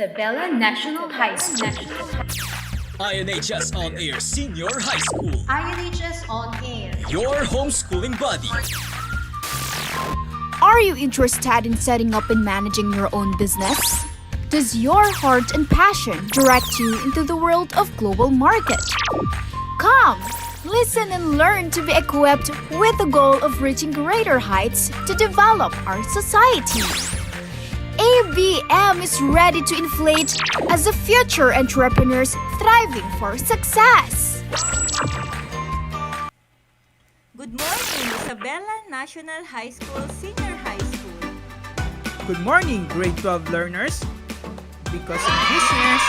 Isabela National High School. INHS On Air Senior High School. INHS On Air. Your homeschooling buddy. Are you interested in setting up and managing your own business? Does your heart and passion direct you into the world of global market? Come, listen and learn to be equipped with the goal of reaching greater heights to develop our society. ABM is ready to inflate as the future entrepreneurs thriving for success. Good morning, Isabela National High School, Senior High School. Good morning, grade 12 learners. Because in business,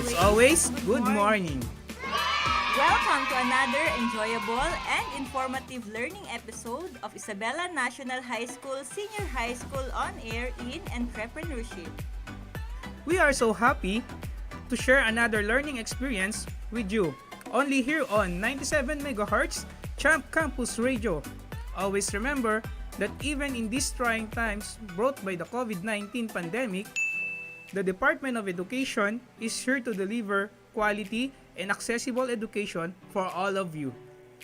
it's always good morning. Welcome to another enjoyable and informative learning episode of Isabela National High School, Senior High School on Air in Entrepreneurship. We are so happy to share another learning experience with you. Only here on 97 MHz Champ Campus Radio. Always remember that even in these trying times brought by the COVID-19 pandemic, the Department of Education is here to deliver quality and accessible education for all of you.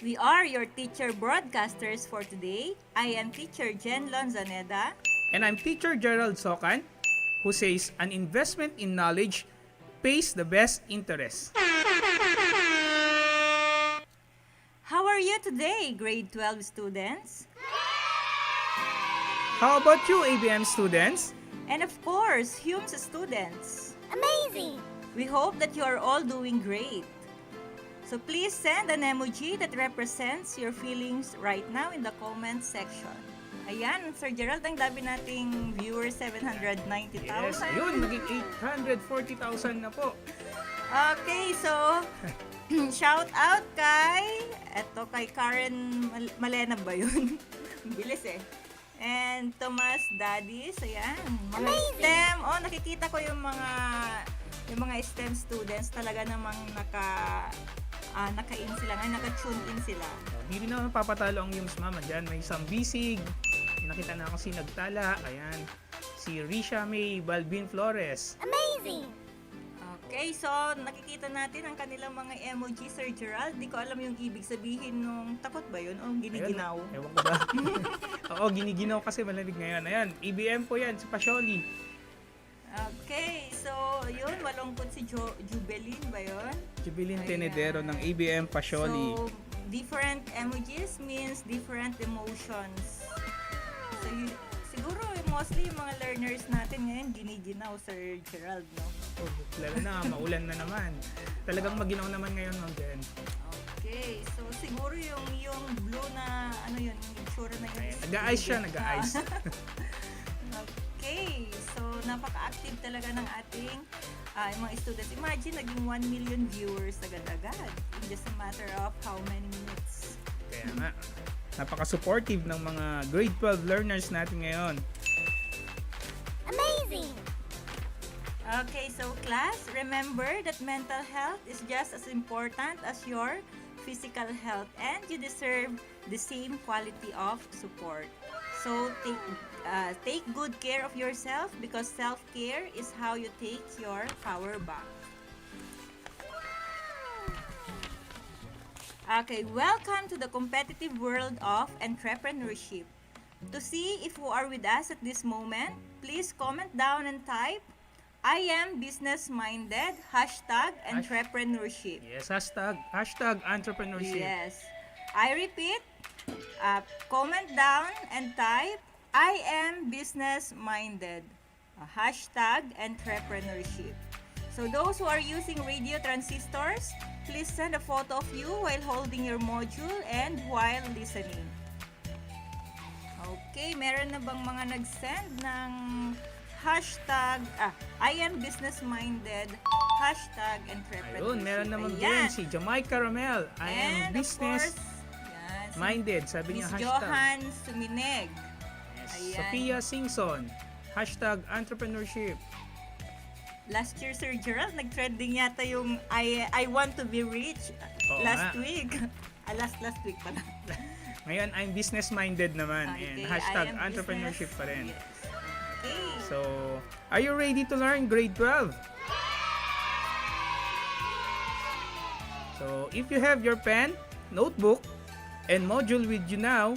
We are your teacher broadcasters for today. I am teacher Jen Lonzaneda. And I'm teacher Gerald Socan, who says an investment in knowledge pays the best interest. How are you today, grade 12 students? How about you, ABM students? And of course, HUMS students. Amazing! We hope that you are all doing great. So please send an emoji that represents your feelings right now in the comment section. Ayan, Sir Gerald, ang dami nating viewers, 790,000. Yes, ayun, naging 840,000 na po. Okay, so shout out kay Karen Malena ba yun? Bilis eh. And Thomas Daddies, ayan. Mga STEM, nakikita ko yung mga STEM students talaga namang naka-in sila, naka-tune in sila. Hindi na papatalo ang yung mama dyan. May isang bisig. Nakita na ako si Nagtala. Ayan. Si Risha May Balbin Flores. Amazing! Okay, so nakikita natin ang kanilang mga emoji, Sir Gerald. Di ko alam yung ibig sabihin nung takot ba yun o giniginaw? Ayun, ewan ko ba? Oo, giniginaw kasi malamig ngayon. Ayan, EBM po yan, si Pasioli. Okay, so yun, malungkot si Jubilin ba yun? Jubilin Ayan. Tenedero ng ABM Pasioli. So, different emojis means different emotions. So, siguro mostly yung mga learners natin ngayon giniginaw, Sir Gerald, no? Oh, lalo na, maulan na naman. Talagang maginaw naman ngayon, Ma'am Jen. Okay, so siguro yung blue na, yung itsura na yun. Nag-a-ice siya, nag-a-ice. Okay, so napaka-active talaga ng ating mga students. Imagine, naging 1 million viewers agad-agad in just a matter of how many minutes. Kaya nga, napaka-supportive ng mga grade 12 learners natin ngayon. Amazing! Okay, so class, remember that mental health is just as important as your physical health and you deserve the same quality of support. So take good care of yourself because self-care is how you take your power back. Okay, welcome to the competitive world of entrepreneurship. To see if you are with us at this moment, please comment down and type I am business-minded, #entrepreneurship. Yes, hashtag entrepreneurship. Yes. I repeat, comment down and type I am business-minded, #entrepreneurship. So those who are using radio transistors, please send a photo of you while holding your module and while listening. Okay, meron na bang mga nag-send ng hashtag, I am business-minded, #entrepreneurship. Ayun, meron naman Ayan. din si Jamaica Ramel. I am And of course, business-minded. Sabi niya, Miss hashtag. Johan Sumineg. Yes. Ayan. Sophia Singson, #entrepreneurship. Last year, Sir Gerald, nag-trending yata yung I want to be rich Oo last nga. week. last week pala. Ngayon, I'm business-minded naman. Okay, And I am #entrepreneurship pa rin. Yes. Okay. So, are you ready to learn grade 12? So, if you have your pen, notebook, and module with you now,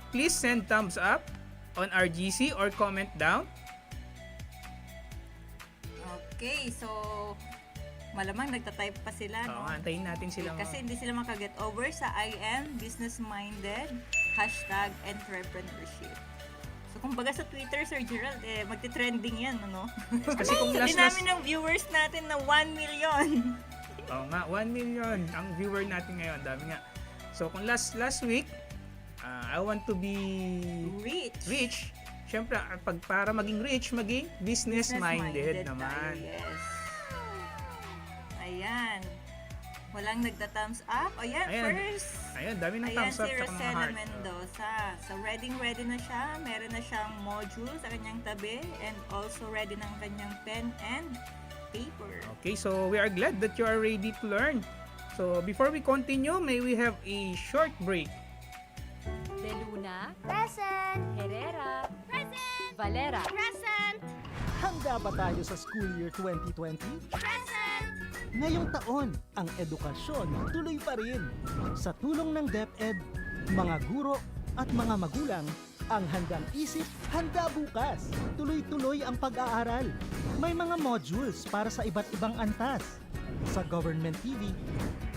please send thumbs up on our GC or comment down. Okay, so malamang nagtatype pa sila, no? Oo, antayin natin sila. Kasi hindi sila makaget over sa I am business minded #entrepreneurship. So kumbaga sa Twitter, Sir Gerald, magti-trending yan, ano? Kasi kung Sabi namin ng viewers natin na 1 million. Oo nga, 1 million ang viewer natin ngayon. Dami nga. So kung last week, I want to be rich. Siyempre, para maging rich, maging business-minded naman. Tayo, yes. Ayan. Walang nagta-thumbs up. Ayan, first. Ayan, dami ng Ayan, thumbs up si at mga Rosella heart. Mendoza. So, ready na siya. Meron na siyang module sa kanyang tabi and also ready ng kanyang pen and paper. Okay, so we are glad that you are ready to learn. So, before we continue, may we have a short break. De Luna, Present! Herrera, present. Valera, Present! Handa ba tayo sa school year 2020? Present! Ngayong taon, ang edukasyon tuloy pa rin. Sa tulong ng DepEd, mga guro at mga magulang, ang handang isip, handa bukas. Tuloy-tuloy ang pag-aaral. May mga modules para sa iba't ibang antas. Sa government TV,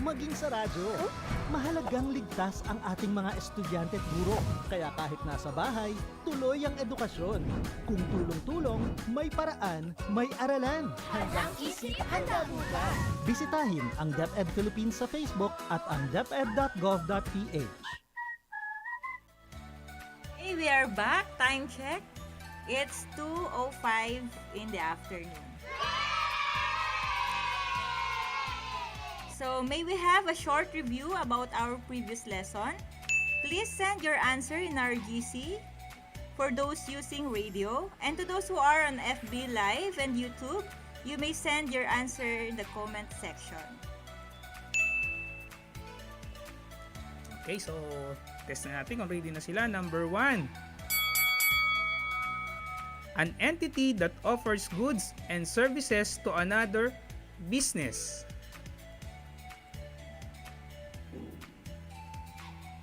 maging sa radyo. Mahalagang ligtas ang ating mga estudyante at guro. Kaya kahit nasa bahay, tuloy ang edukasyon. Kung tulong-tulong, may paraan, may aralan. Handang isip, handa bukas. Bisitahin ang DepEd Philippines sa Facebook at ang deped.gov.ph. Hey, we are back. Time check. It's 2:05 in the afternoon. So, may we have a short review about our previous lesson? Please send your answer in our GC for those using radio. And to those who are on FB Live and YouTube, you may send your answer in the comment section. Okay, so test na natin kung ready na sila. Number 1. An entity that offers goods and services to another business.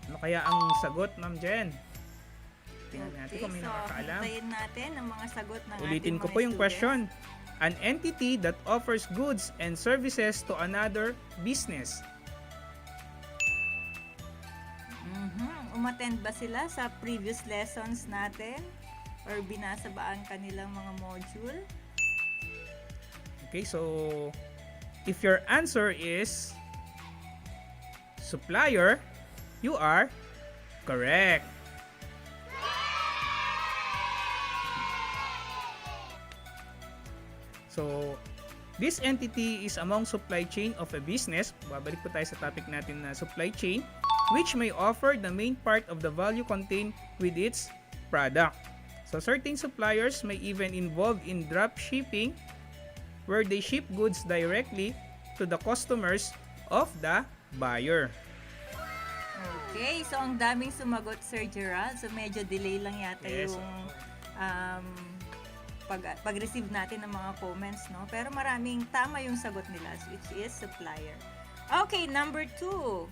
Ano kaya ang sagot, Ma'am Jen? Tingnan natin kung may nakakaalam. Hintayin natin ang mga sagot ng Ulitin ating ko mga po yung students. question. An entity that offers goods and services to another business. Umattend ba sila sa previous lessons natin? Or binasa ba ang kanilang mga module? Okay, so if your answer is supplier, you are correct. So, this entity is among supply chain of a business. Babalik po tayo sa topic natin na supply chain, which may offer the main part of the value contained with its product. So, certain suppliers may even involve in drop shipping, where they ship goods directly to the customers of the buyer. Okay, so ang daming sumagot, Sir Gerald. So medyo delay lang yata Yes. yung pag-receive natin ng mga comments, no? Pero maraming tama yung sagot nila, which is supplier. Okay, number 2.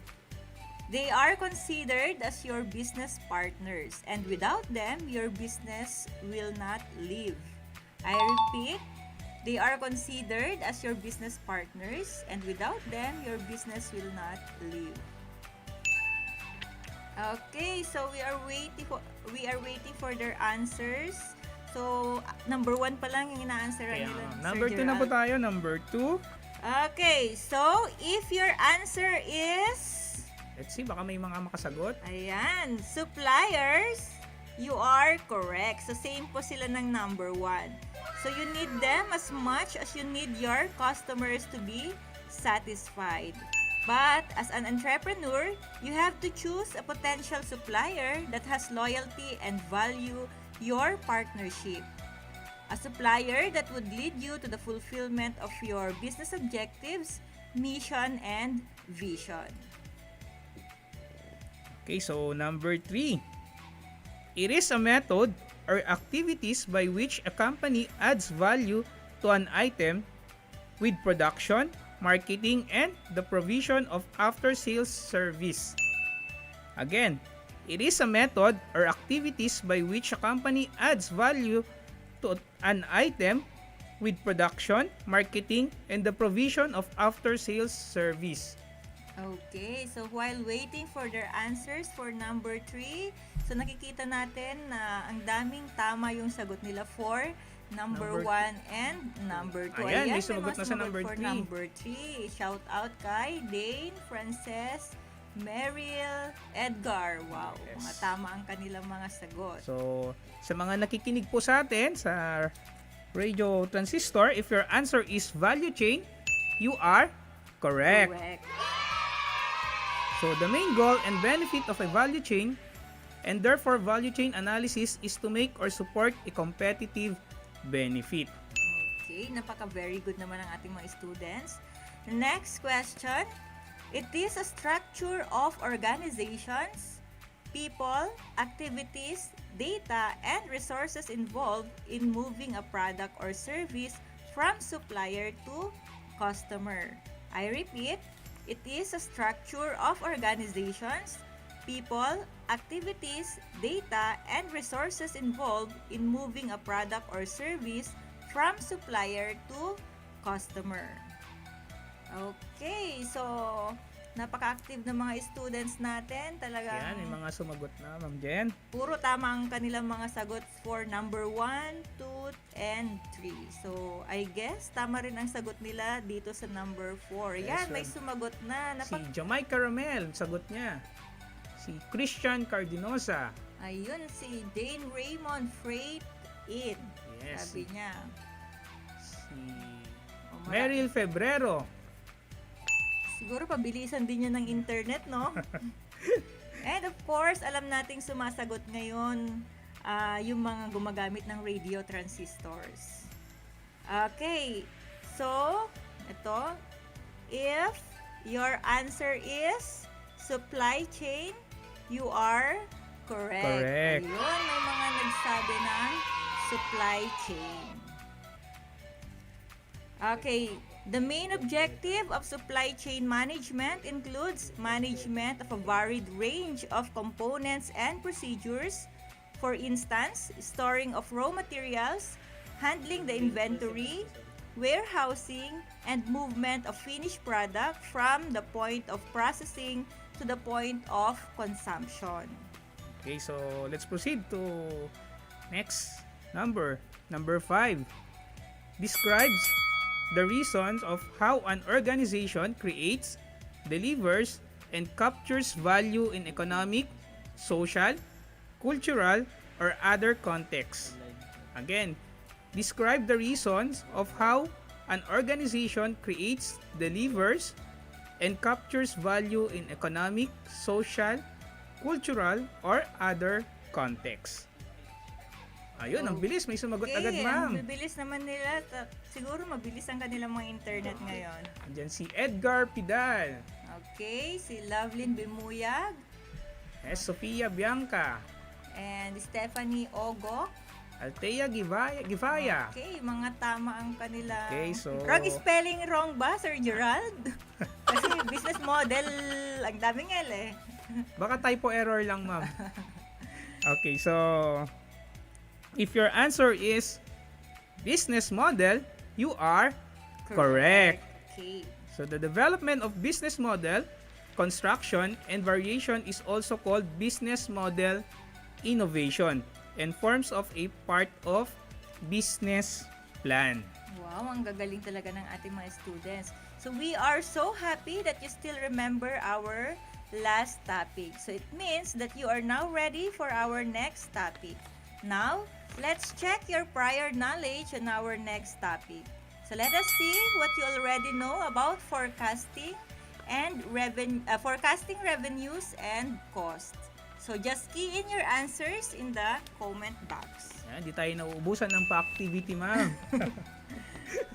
They are considered as your business partners, and without them, your business will not live. I repeat, they are considered as your business partners, and without them, your business will not live. Okay, so we are waiting for their answers. So, number 1 pa lang yung ina-answeran Kaya, nila. Sir number 2 na po Gerald. tayo. Number 2. Okay, so if your answer is, Let's see, baka may mga makasagot. ayan, suppliers, you are correct. So, same po sila ng number 1. So, you need them as much as you need your customers to be satisfied. But, as an entrepreneur, you have to choose a potential supplier that has loyalty and value your partnership. A supplier that would lead you to the fulfillment of your business objectives, mission, and vision. Okay, so number 3. It is a method are activities by which a company adds value to an item with production, marketing, and the provision of after-sales service. Again, it is a method or activities by which a company adds value to an item with production, marketing, and the provision of after-sales service. Okay, so while waiting for their answers for number 3, so nakikita natin na ang daming tama yung sagot nila for number Number 1 and number 2. Ayan, may sumagot na sa sumagot number for 3. number 3. Shout out kay Dane, Frances, Meryl, Edgar. Wow, Yes. mga tama ang kanilang mga sagot. So, sa mga nakikinig po sa atin sa Radio Transistor, if your answer is value chain, you are correct. Correct. So, the main goal and benefit of a value chain and therefore value chain analysis is to make or support a competitive benefit. Okay, very good naman ang ating mga students. Next question. It is a structure of organizations, people, activities, data, and resources involved in moving a product or service from supplier to customer. I repeat, it is a structure of organizations, people, activities, data, and resources involved in moving a product or service from supplier to customer. Okay, so napaka-active ng mga students natin. Talagang Yan, may mga sumagot na, Ma'am Jen. puro tama ang kanilang mga sagot for number 1, 2, and 3. So, I guess tama rin ang sagot nila dito sa number 4. Yes, Yan, may ma'am. sumagot na. Si Jamaica Ramel, sagot niya. Si Christian Cardinosa. Ayun, si Dane Raymond Freight in. Yes. Sabi niya. Si O, Meryl Febrero. Siguro pabilisan din niya ng internet, no? And of course, alam nating sumasagot ngayon yung mga gumagamit ng radio transistors. Okay, so, ito, if your answer is supply chain, you are correct. Correct. Ayun, may mga nagsabi ng supply chain. Okay, the main objective of supply chain management includes management of a varied range of components and procedures. For instance, storing of raw materials, handling the inventory, warehousing, and movement of finished product from the point of processing to the point of consumption. Okay, so let's proceed to next number. Number 5. Describes the reasons of how an organization creates, delivers, and captures value in economic, social, cultural, or other contexts. Again, describe the reasons of how an organization creates, delivers, and captures value in economic, social, cultural, or other contexts. Ayun, ang bilis. May sumagot agad, ma'am. Ang bibilis naman nila. Siguro mabilis ang kanilang mga internet ngayon. Andyan si Edgar Pidal. Okay, si Lovelyn Bimuyag Sofia Bianca. and Stephanie Ogo. Althea Givaya. Okay, mga tama ang kanila. Okay, so- Wrong spelling, wrong ba, Sir Gerald? Kasi business model, ang daming L eh. Baka typo error lang, ma'am. Okay, so if your answer is business model, you are correct. Okay. So the development of business model, construction, and variation is also called business model innovation and forms of a part of business plan. Wow, ang gagaling talaga ng ating mga students. So we are so happy that you still remember our last topic. So it means that you are now ready for our next topic. Now, let's check your prior knowledge on our next topic. So let us see what you already know about forecasting and forecasting revenues and costs. So just key in your answers in the comment box. Yan, di tayo nauubusan ng pa-activity, ma'am.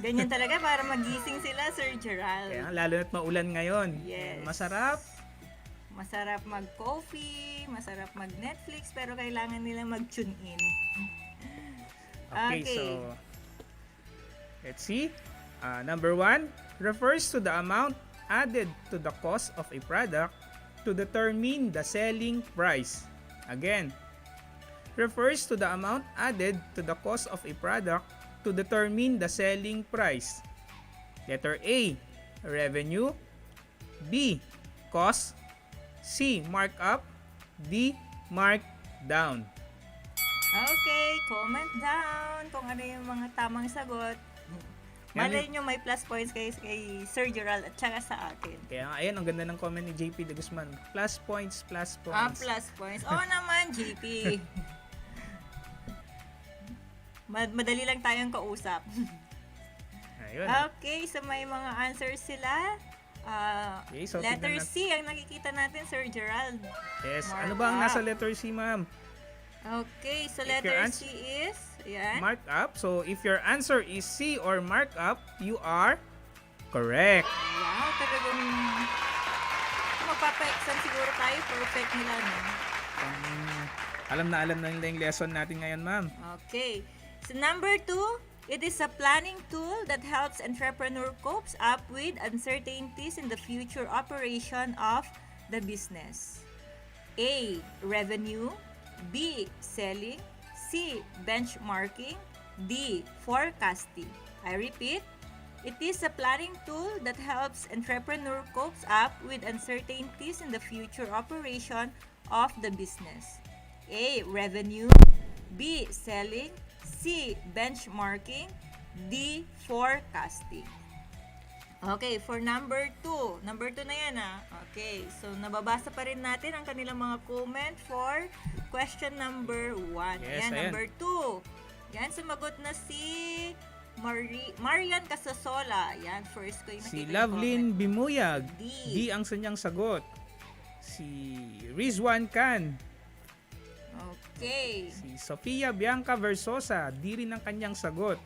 Ganyan talaga para magising sila, Sir Gerald. Kaya lalo na't maulan ngayon. Yes. Masarap Masarap mag-coffee, masarap mag-Netflix, pero kailangan nila mag-tune in. Okay, Okay. so let's see. Number 1 refers to the amount added to the cost of a product to determine the selling price. Again, refers to the amount added to the cost of a product to determine the selling price. Letter A, revenue. B, cost. C, markup. D, markdown. Okay, comment down kung ano yung mga tamang sagot. Malay nyo may plus points kay Sir Gerald at saka sa atin. Kaya nga, ayan, ang ganda ng comment ni JP de Guzman. Plus points, plus points. Plus points. Oo naman, JP. Madali lang tayong kausap. Ayun. Okay, so may mga answers sila. Okay, so Letter tignan C ang nakikita natin, Sir Gerald. Yes. Mark Ano ba ang up. nasa letter C, ma'am? Okay, so If your letter ans- C is, ayan. Markup. So, if your answer is C or markup, you are correct. Wow, talagang magpapa-exam siguro tayo. Perfect nila, no? Alam na nila yung lesson natin ngayon, ma'am. Okay. So number 2, it is a planning tool that helps entrepreneur copes up with uncertainties in the future operation of the business. A, revenue. B, selling. C, benchmarking. D, forecasting. I repeat, it is a planning tool that helps entrepreneur copes up with uncertainties in the future operation of the business. A, revenue. B, selling. C, benchmarking. D, forecasting. Okay, for number 2. Number 2 na yan, ah. Okay, so nababasa pa rin natin ang kanilang mga comment for question number 1. Yes, Yan, ayan. number 2. Yan, sumagot na si Marian Casasola. Yan, first ko yung Si nakita yung Lovelyn comment. Bimuyag. D. D ang sanyang sagot. Si Rizwan Khan. Okay. Si Sofia Bianca Versosa. D rin ang kanyang sagot.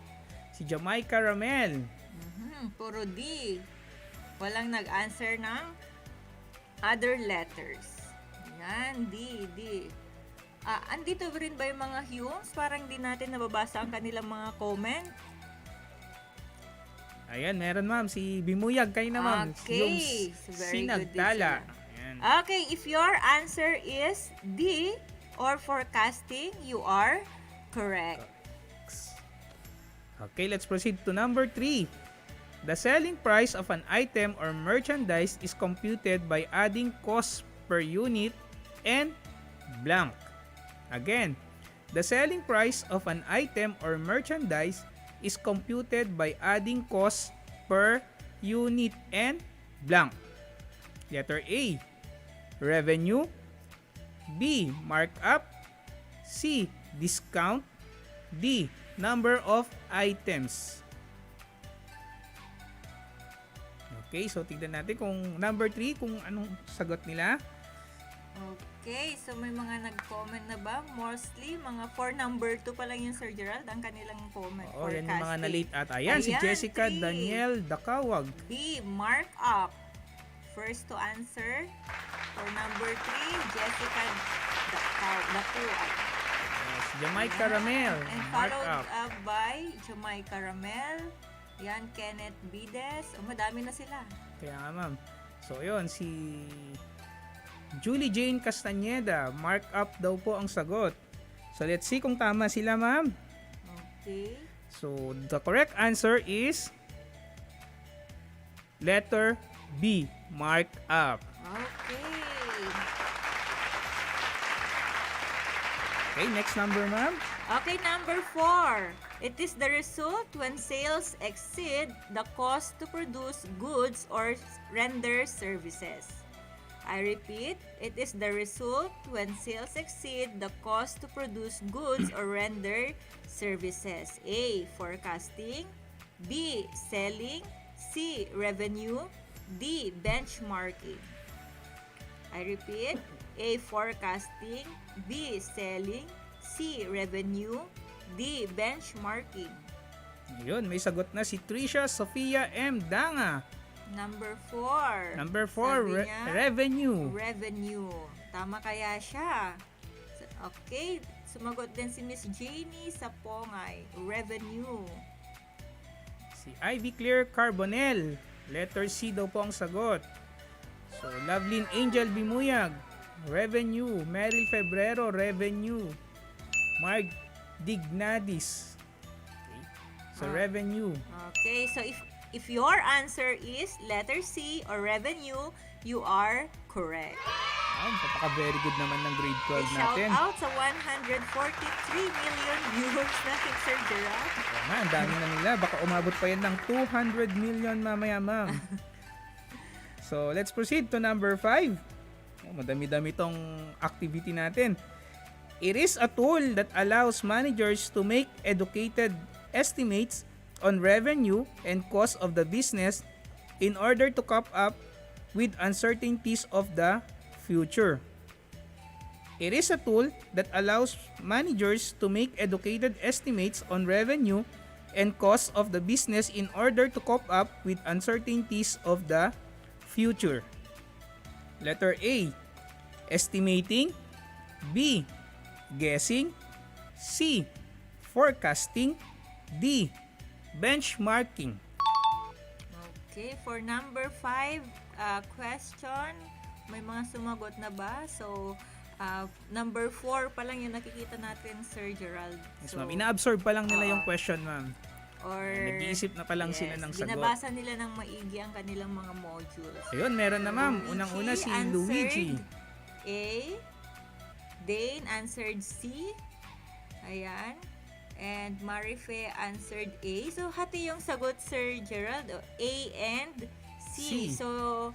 Si Jamaica Ramel. Puro D. Walang nag-answer ng other letters. Yan, D. Andito rin ba yung mga Humes? Parang di natin nababasa ang kanilang mga comment. Ayan, meron ma'am. Si Bimuyag kayo na ma'am. Okay. Yung So, very good din Sinagtala. sila. Ayan. Okay, if your answer is D or forecasting, you are correct. Okay, let's proceed to number 3. The selling price of an item or merchandise is computed by adding cost per unit and blank. Again, the selling price of an item or merchandise is computed by adding cost per unit and blank. Letter A, revenue. B, markup. C, discount. D, number of items. Okay, so tignan natin kung number 3, kung anong sagot nila. Okay, so may mga nag-comment na ba? Mostly, mga for number 2 pa lang yung Sir Gerald, ang kanilang comment. Oo, yan yung mga forecasting. na-late at ayan, si Ayan, Jessica 3. Daniel Dakawag. B, markup. First to answer. For number 3, Jessica Dakuag. Yes, Jamaica Ramel, And followed markup. up by Jamaica Ramel. Yan, Kenneth Bides. Madami na sila. Kaya nga ma'am. So yun, si Julie Jane Castañeda, markup daw po ang sagot. So let's see kung tama sila ma'am. Okay. So the correct answer is letter B, markup. Okay. Okay, next number ma'am. Okay, number 4. It is the result when sales exceed the cost to produce goods or render services. I repeat, it is the result when sales exceed the cost to produce goods or render services. A, forecasting. B, selling. C, revenue. D, benchmarking. I repeat, A, forecasting. B, selling. C, revenue. D, benchmarking. Ayun, may sagot na si Trisha Sofia M. Danga. Number 4. Number 4, Sabi niya, revenue. revenue. Tama kaya siya? Okay, sumagot din si Miss Janie sa Pongay. Revenue. Si Ivy Clear Carbonell. Letter C daw po ang sagot. So, Lovelyn Angel Bimuyag. Revenue. Meryl Febrero, revenue. Mark Dignadis. Okay. So, revenue. Okay, so if your answer is letter C or revenue, you are correct. Very good naman ng grade 12 Shout natin. out sa 143 million viewers natin, Sir Gerald. Ang dami na nila. Baka umabot pa yan ng 200 million mamaya, ma'am. So, let's proceed to number 5. Madami-dami tong activity natin. It is a tool that allows managers to make educated estimates on revenue and cost of the business in order to cope up with uncertainties of the future. It is a tool that allows managers to make educated estimates on revenue and costs of the business in order to cope up with uncertainties of the future. Letter A, estimating. B, guessing. C, forecasting. D, benchmarking. Okay, for number 5 question, may mga sumagot na ba? So, number 4 pa lang yung nakikita natin, Sir Gerald. Yes, So, ma'am. Ina-absorb pa lang nila yung question, ma'am. or Nag-iisip na pa lang sila ng sagot. binabasa nila ng maigi ang kanilang mga modules. Ayun, meron na, ma'am. Unang-una si Luigi. A. Dane answered C. Ayan. And Marife answered A. So, hati yung sagot, Sir Gerald. A and C. C. So,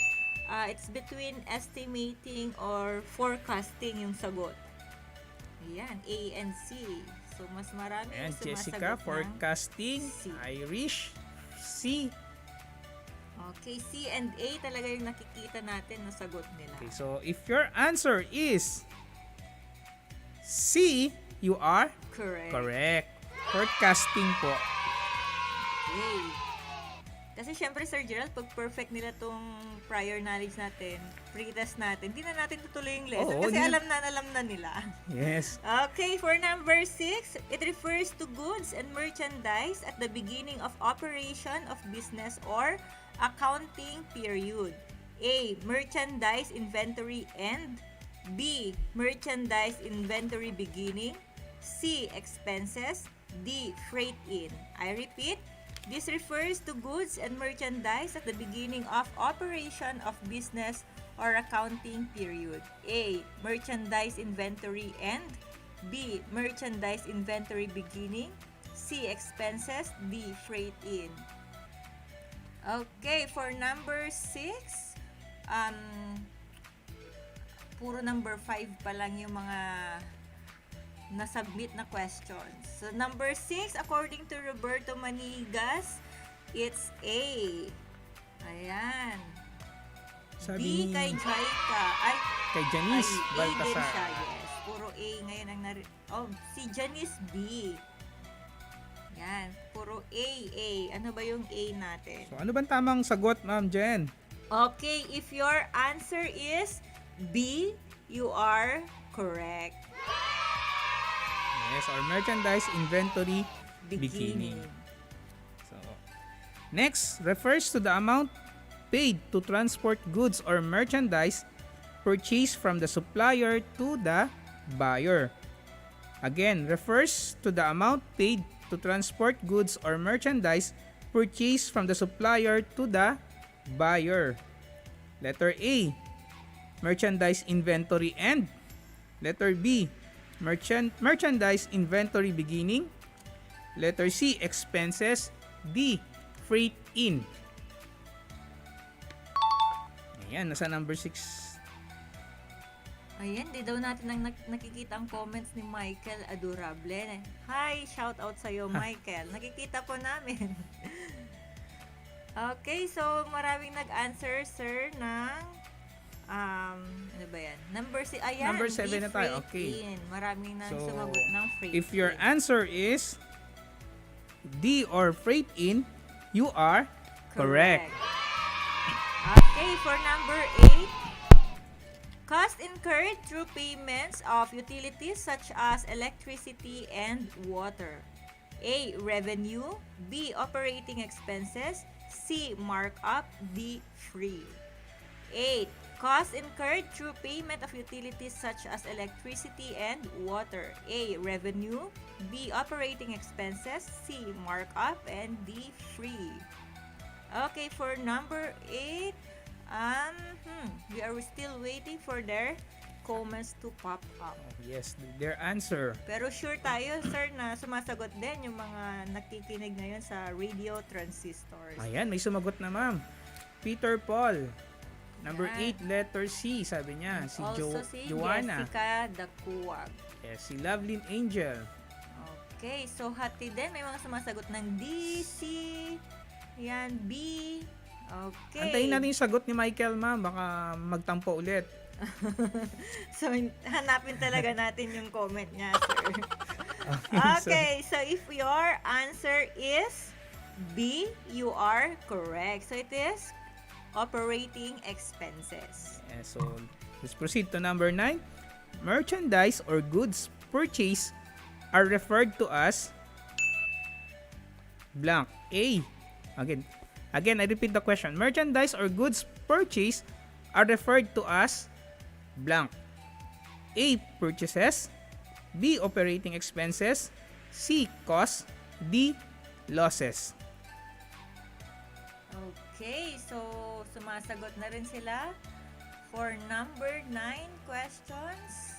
it's between estimating or forecasting yung sagot. Ayan, A and C. So, mas marami Ayan, yung Jessica, sumasagot ng forecasting. C. Irish, C. Okay, C and A talaga yung nakikita natin na sagot nila. Okay, so if your answer is C, you are Correct. correct. Forecasting po. Okay. Kasi syempre, Sir Gerald, pag perfect nila tong prior knowledge natin, pre-test natin, hindi na natin tutuloy yung lesson Oo, kasi hindi alam na nila. Yes. Okay, for number 6, it refers to goods and merchandise at the beginning of operation of business or accounting period. A. Merchandise inventory end. B. Merchandise inventory beginning. C. Expenses. D. Freight in. I repeat, this refers to goods and merchandise at the beginning of operation of business or accounting period. A. Merchandise inventory end. B. Merchandise inventory beginning. C. Expenses. D. Freight in. Okay, for number 6, puro number 5 pa lang yung mga na-submit na questions. So, number 6, according to Roberto Manigas, it's A. Ayan. Sabi B kay Jaika. Ay, kay Janice A din Baltasar. siya, yes. Puro A ngayon ang si Janice B. Yan, puro A. Ano ba yung A natin? So ano bang tamang sagot, Ma'am Jen? Okay, if your answer is B, you are correct. Yes, or merchandise inventory beginning. So, next refers to the amount paid to transport goods or merchandise purchased from the supplier to the buyer. Again, refers to the amount paid to transport goods or merchandise purchased from the supplier to the buyer. Letter A, merchandise inventory end. Letter B, merchandise inventory beginning. Letter C, expenses. D, freight in. Ayan, nasa number 6. Ayan, di daw natin nakikita ang comments ni Michael Adorable. Hi, shout out sa'yo, Michael. Nakikita po namin. Okay, so maraming nag-answer, sir, ng ano ba yan? Number 7 na tayo, okay. Maraming nang So, sumagot ng freight if your in. answer is D or freight in, you are correct. Okay, for number 8, cost incurred through payments of utilities such as electricity and water. A. Revenue. B. Operating expenses. C. Markup. D. Free. 8. Costs incurred through payment of utilities such as electricity and water. A. Revenue. B. Operating expenses. C. Markup. And D. Free. Okay, for number 8, we are still waiting for their comments to pop up. Yes, their answer. Pero sure tayo, sir, na sumasagot din yung mga nakikinig ngayon sa radio transistors. Ayan, may sumagot na ma'am. Peter Paul. Number Yan. 8, letter C, sabi niya. Si Also si Joanna. Jessica Dakuwag. Yes, si Lovelyn Angel. Okay, so hati din. May mga sumasagot ng D, C, yan, B. Okay. Antayin natin yung sagot ni Michael, ma'am. Baka magtampo ulit. So, hanapin talaga natin yung comment niya, sir. So, Okay, so if your answer is B, you are correct. So, it is operating expenses. so, let's proceed to number 9. Merchandise or goods purchased are referred to as blank. A. Again, I repeat the question. Merchandise or goods purchased are referred to as blank. A. Purchases. B. Operating expenses. C. Costs. D. Losses. Okay, so sumasagot na rin sila for number 9 questions.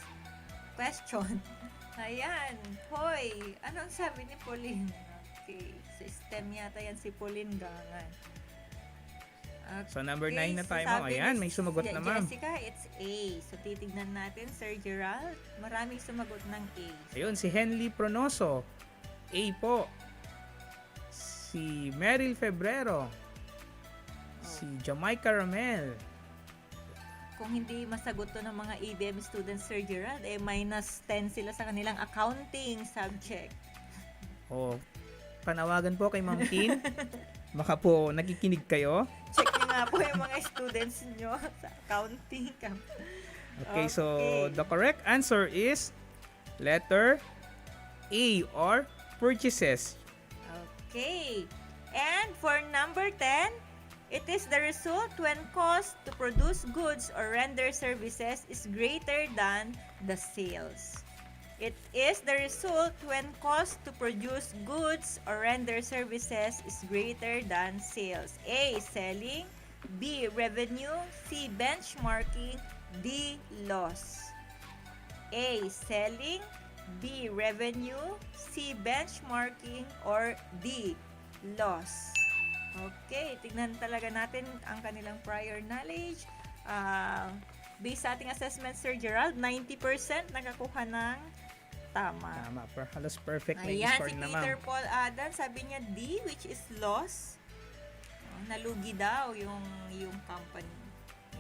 Ayan. Hoy, anong sabi ni Pauline? Okay, sa STEM yata yan si Pauline Gangan. Okay, So, number 9 na tayo, ma'am. sabi Ayan, ni may sumagot na, ma'am. Jessica, it's A. So, titignan natin, Sir Gerald. Maraming sumagot ng A. Ayun, si Henley Pronoso. A po. Si Meryl Febrero. Si Jamaica Ramel. Kung hindi masagot to ng mga ABM students, Sir Gerald, minus 10 sila sa kanilang accounting subject. O, panawagan po kay Ma'am Tin. Baka po nakikinig kayo. Check nyo nga po yung mga students nyo sa accounting. Okay, so the correct answer is letter A or purchases. Okay. And for number 10, it is the result when cost to produce goods or render services is greater than the sales. It is the result when cost to produce goods or render services is greater than sales. A. Selling. B. Revenue. C. Benchmarking. D. Loss. A. Selling. B. Revenue. C. Benchmarking. Or D. Loss. Okay, tignan talaga natin ang kanilang prior knowledge. Based sa ating assessment, Sir Gerald, 90% nakakuha ng tama. Tama, halos perfect na yung Ayan, score si na, Peter ma'am. Paul Adan, sabi niya D, which is loss. Nalugi daw yung company.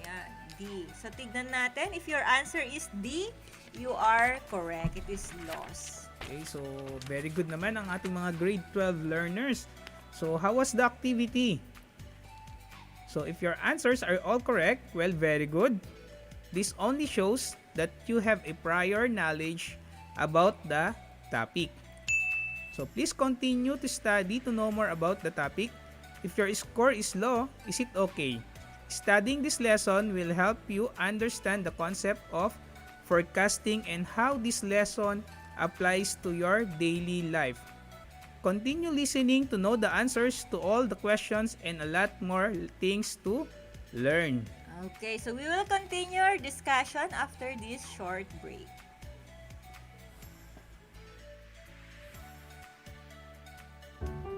Ayan, D. So, tignan natin. If your answer is D, you are correct. It is loss. Okay, so very good naman ang ating mga grade 12 learners. So, how was the activity? So, if your answers are all correct, well, very good. This only shows that you have a prior knowledge about the topic. So, please continue to study to know more about the topic. If your score is low, is it okay? Studying this lesson will help you understand the concept of forecasting and how this lesson applies to your daily life. Continue listening to know the answers to all the questions and a lot more things to learn. Okay, so we will continue our discussion after this short break.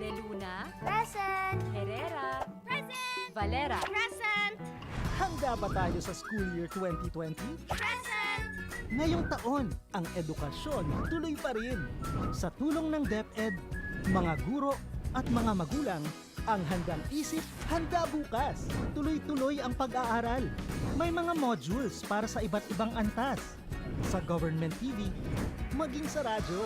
De Luna, Present! Herrera, Present! Valera, Present! Handa ba tayo sa school year 2020? Present! Ngayong taon, ang edukasyon tuloy pa rin. Sa tulong ng DepEd, mga guro at mga magulang, ang handang isip, handa bukas. Tuloy-tuloy ang pag-aaral. May mga modules para sa iba't ibang antas. Sa Government TV, maging sa radyo.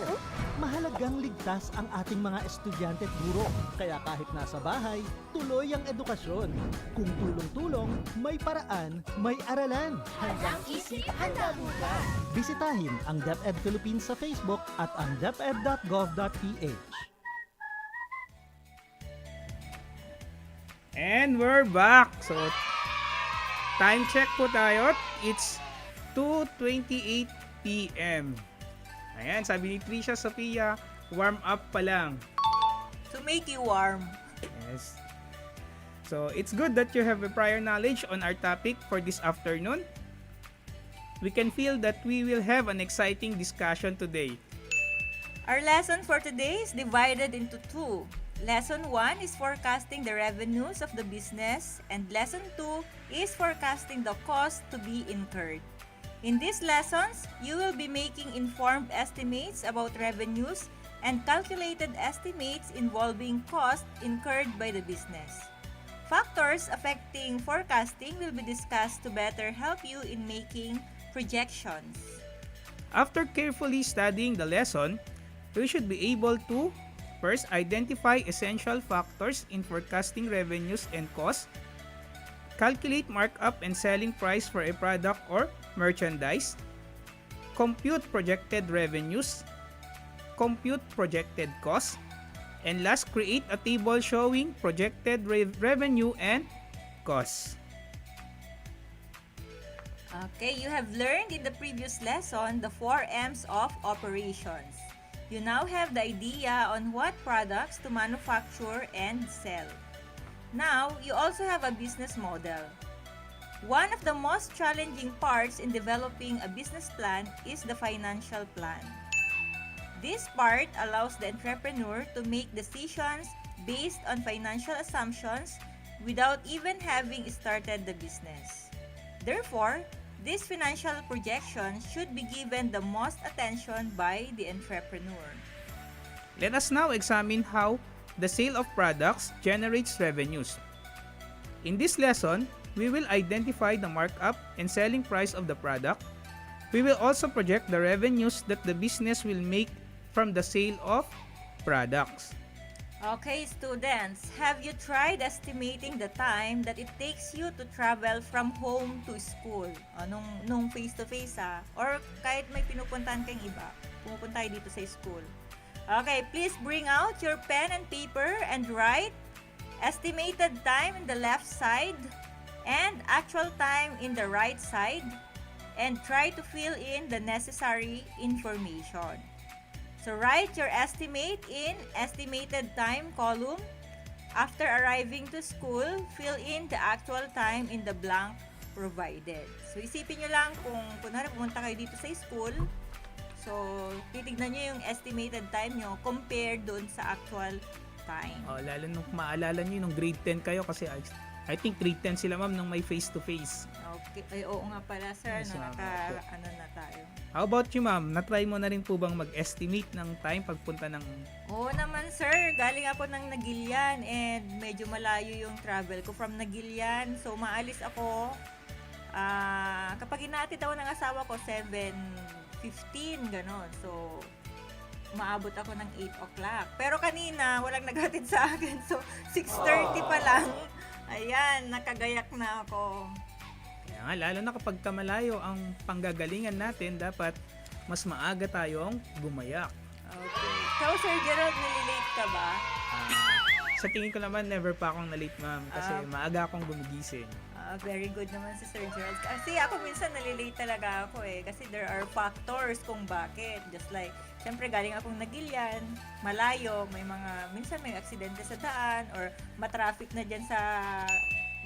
Mahalagang ligtas ang ating mga estudyante at guro. Kaya kahit nasa bahay, tuloy ang edukasyon. Kung tulong-tulong, may paraan, may aralan. Handang isip, handa bukas. Bisitahin ang DepEd Philippines sa Facebook at ang deped.gov.ph. And we're back. So, time check po tayo. It's 2:28 p.m. Ayan, sabi ni Trisha Sophia, warm up pa lang. To make you warm. Yes. So, it's good that you have a prior knowledge on our topic for this afternoon. We can feel that we will have an exciting discussion today. Our lesson for today is divided into two. Lesson 1 is forecasting the revenues of the business, and Lesson 2 is forecasting the cost to be incurred. In these lessons, you will be making informed estimates about revenues and calculated estimates involving costs incurred by the business. Factors affecting forecasting will be discussed to better help you in making projections. After carefully studying the lesson, we should be able to first, identify essential factors in forecasting revenues and costs, calculate markup and selling price for a product or merchandise, compute projected revenues, compute projected costs, and last, create a table showing projected revenue and costs. Okay, you have learned in the previous lesson the 4 M's of operations. You now have the idea on what products to manufacture and sell. Now, you also have a business model. One of the most challenging parts in developing a business plan is the financial plan. This part allows the entrepreneur to make decisions based on financial assumptions without even having started the business. Therefore, this financial projection should be given the most attention by the entrepreneur. Let us now examine how the sale of products generates revenues. In this lesson, we will identify the markup and selling price of the product. We will also project the revenues that the business will make from the sale of products. Okay, students, have you tried estimating the time that it takes you to travel from home to school? Nung face-to-face or kahit may pinupuntahan kang iba, pumupunta kayo dito sa school. Okay, please bring out your pen and paper and write estimated time in the left side and actual time in the right side, and try to fill in the necessary information. So write your estimate in estimated time column. After arriving to school, fill in the actual time in the blank provided. So isipin nyo lang kung kunwari pumunta kayo dito sa school, so titignan nyo yung estimated time nyo compared doon sa actual time. Oh, lalo nung maalala nyo nung grade 10 kayo kasi I think grade 10 sila ma'am nung may face-to-face. Okay. Ay, oo nga pala sir, Yes, no, ma'am. ano na tayo. How about you ma'am? Na-try mo na rin po bang mag-estimate ng time pagpunta ng... Oo naman sir, galing ako ng Nagilian and medyo malayo yung travel ko from Nagilian. So maalis ako, kapag inaatid ako ng asawa ko, 7:15, ganon. So umaabot ako ng 8 o'clock. Pero kanina, walang naghatid sa akin. So 6:30 pa lang. Ayan, nakagayak na ako. Kaya nga, lalo na kapag kamalayo ang panggagalingan natin, dapat mas maaga tayong gumayak. Okay. Ikaw, Sir Gerald, nalilate ka ba? Sa tingin ko naman, never pa akong na-late ma'am kasi maaga akong gumigising. Very good naman si Sir Gerald. Kasi ako minsan nalilate talaga ako kasi there are factors kung bakit. Just like, syempre galing akong Nagilian, malayo, minsan may aksidente sa daan or matraffic na dyan sa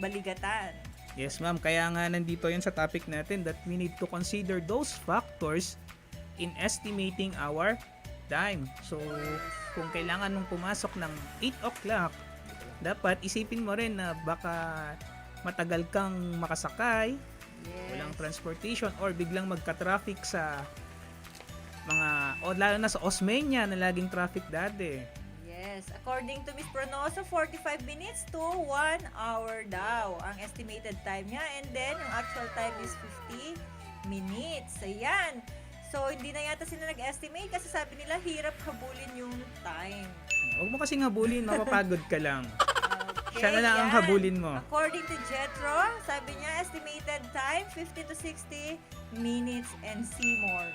Baligatan. Yes ma'am, kaya nga nandito yun sa topic natin that we need to consider those factors in estimating our time. So, kung kailangan mong pumasok ng 8 o'clock, dapat isipin mo rin na baka matagal kang makasakay, walang transportation, or biglang magka-traffic sa lalo na sa Osmeña na laging traffic dati. Yes, according to Miss Pronoso, 45 minutes to 1 hour daw ang estimated time niya, and then yung actual time is 50 minutes. Ayan. So, hindi na yata sila nag-estimate kasi sabi nila hirap habulin yung time. Huwag mo kasing habulin, mapapagod ka lang. Okay, Siya na lang ang yan. habulin mo. According to Jetro, sabi niya estimated time 50 to 60 minutes and see more.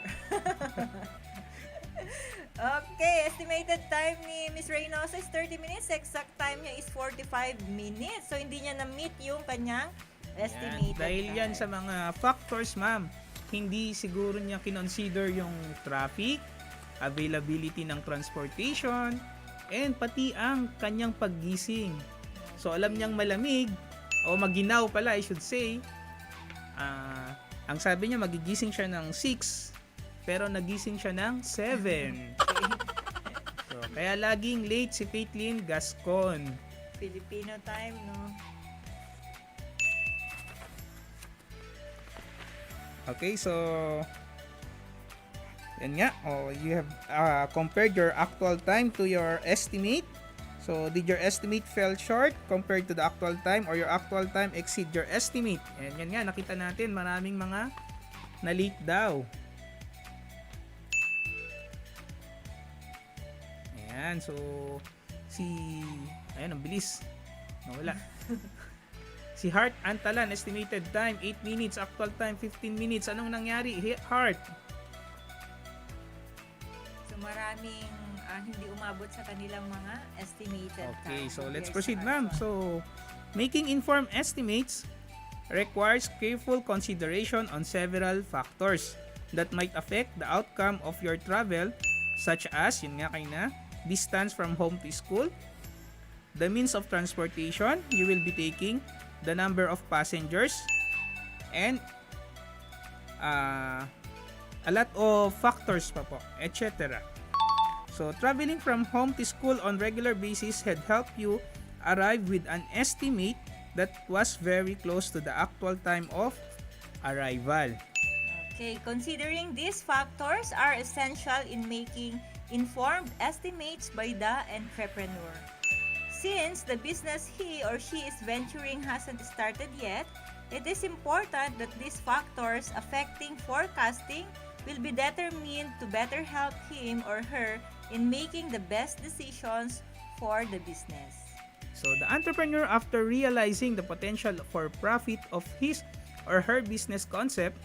Okay, estimated time ni Miss Reynosa is 30 minutes. Exact time niya is 45 minutes. So, hindi niya na-meet yung kanyang estimated Dahil time. yan sa mga factors, ma'am. Hindi siguro niya kinonsider yung traffic, availability ng transportation, and pati ang kanyang paggising. So, alam niyang malamig, o maginaw pala, I should say. Ang sabi niya, magigising siya ng 6, pero nagising siya ng 7. So, kaya laging late si Caitlin Gascon. Filipino time, no? Okay, so yan nga. You have compared your actual time to your estimate. So, did your estimate fell short compared to the actual time or your actual time exceed your estimate? And yan nga, nakita natin maraming mga na-late daw. Ayan, so ayan, ang bilis. Nawala. Si Heart Antalan, estimated time 8 minutes, actual time 15 minutes. Anong nangyari? Heart. So, maraming hindi umabot sa kanilang mga estimated time. Okay, so let's Here's proceed, our ma'am. one. So, making informed estimates requires careful consideration on several factors that might affect the outcome of your travel, such as, yun nga kayo na, distance from home to school, the means of transportation you will be taking, the number of passengers, and a lot of factors pa po, etc. So, traveling from home to school on regular basis had helped you arrive with an estimate that was very close to the actual time of arrival. Okay, considering these factors are essential in making informed estimates by the entrepreneur. Since the business he or she is venturing hasn't started yet, it is important that these factors affecting forecasting will be determined to better help him or her in making the best decisions for the business. So, the entrepreneur, after realizing the potential for profit of his or her business concept,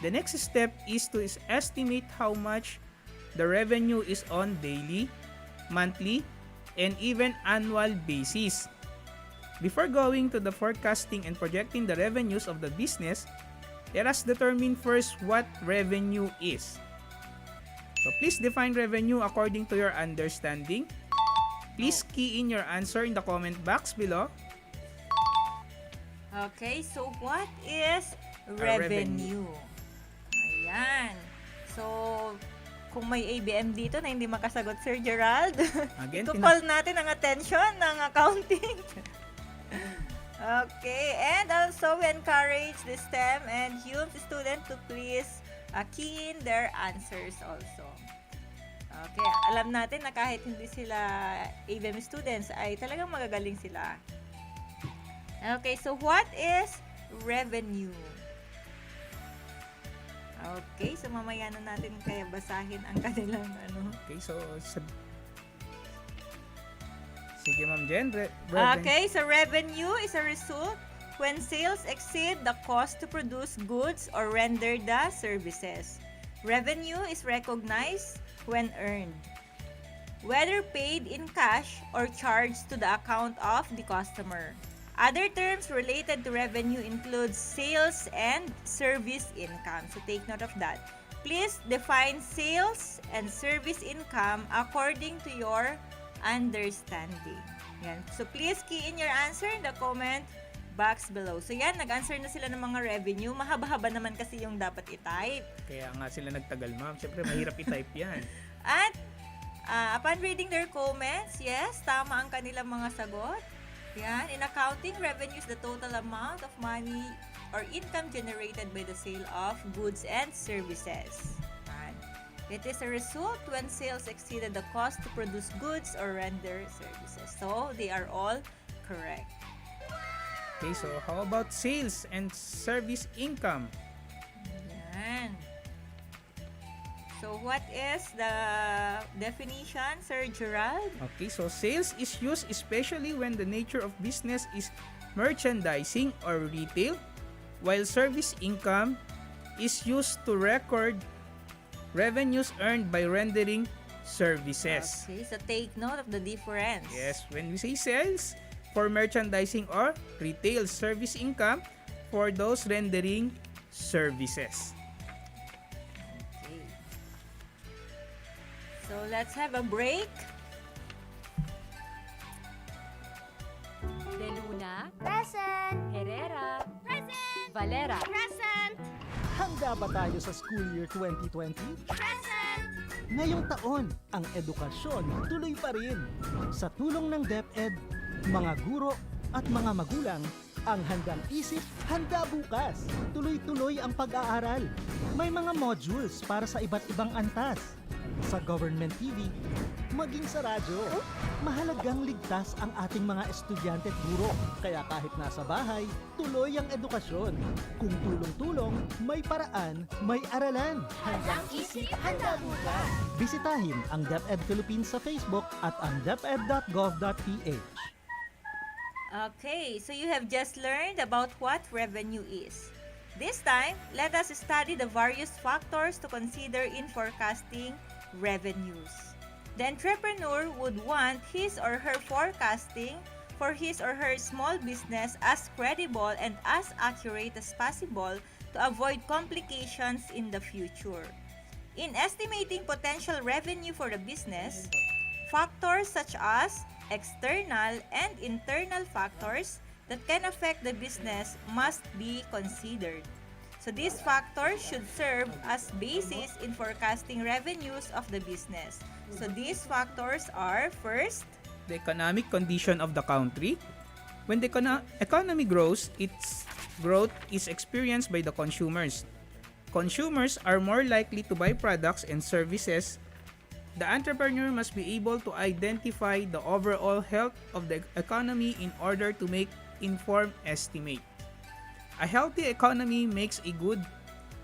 the next step is to estimate how much the revenue is on daily, monthly, and even annual basis. Before going to the forecasting and projecting the revenues of the business, let us determine first what revenue is. So please define revenue according to your understanding. Please key in your answer in the comment box below. Okay, so what is revenue. revenue? Ayan. So, kung may ABM dito na hindi makasagot, Sir Gerald, Again, ito-call natin ang attention ng accounting. Okay, and also we encourage the STEM and HUME student to please key in their answers also. Okay, alam natin na kahit hindi sila ABM students ay talagang magagaling sila. Okay, so what is revenue? Okay, so mamaya na natin kaya basahin ang kanilang ano. Okay, so sige, Ma'am Jen. Okay, so revenue is a result when sales exceed the cost to produce goods or render the services. Revenue is recognized when earned, whether paid in cash or charged to the account of the customer. Other terms related to revenue include sales and service income. So take note of that. Please define sales and service income according to your understanding. Yan. So please key in your answer in the comment box below. So yan, nag-answer na sila ng mga revenue. Mahaba-haba naman kasi yung dapat i-type. Kaya nga sila nagtagal, ma'am. Siyempre, mahirap i-type yan. At upon reading their comments, yes, tama ang kanilang mga sagot. Yan. In accounting, revenue is the total amount of money or income generated by the sale of goods and services. Yan. It is a result when sales exceeded the cost to produce goods or render services. So, they are all correct. Okay, so how about sales and service income? Yan. So what is the definition, Sir Gerald? Okay, so sales is used especially when the nature of business is merchandising or retail, while service income is used to record revenues earned by rendering services. Okay, so take note of the difference. Yes, when we say sales for merchandising or retail, service income for those rendering services. Okay. So let's have a break. De Luna, Present! Herrera, Present! Valera. Present! Handa ba tayo sa school year 2020? Present! Ngayong taon, ang edukasyon tuloy pa rin. Sa tulong ng DepEd, mga guro at mga magulang, ang handang isip, handa bukas. Tuloy-tuloy ang pag-aaral. May mga modules para sa iba't ibang antas. Sa government TV, maging sa radyo. Mahalagang ligtas ang ating mga estudyante at guro. Kaya kahit nasa bahay, tuloy ang edukasyon. Kung tulong-tulong, may paraan, may aralan. Handang isip, handa bukas. Bisitahin ang DepEd Philippines sa Facebook at ang deped.gov.ph. Okay, so you have just learned about what revenue is. This time, let us study the various factors to consider in forecasting revenues. The entrepreneur would want his or her forecasting for his or her small business as credible and as accurate as possible to avoid complications in the future. In estimating potential revenue for the business, factors such as external and internal factors that can affect the business must be considered. So these factors should serve as basis in forecasting revenues of the business. So these factors are first, The economic condition of the country. When the economy grows, its growth is experienced by the consumers. Consumers are more likely to buy products and services. The entrepreneur must be able to identify the overall health of the economy in order to make informed estimate. A healthy economy makes a good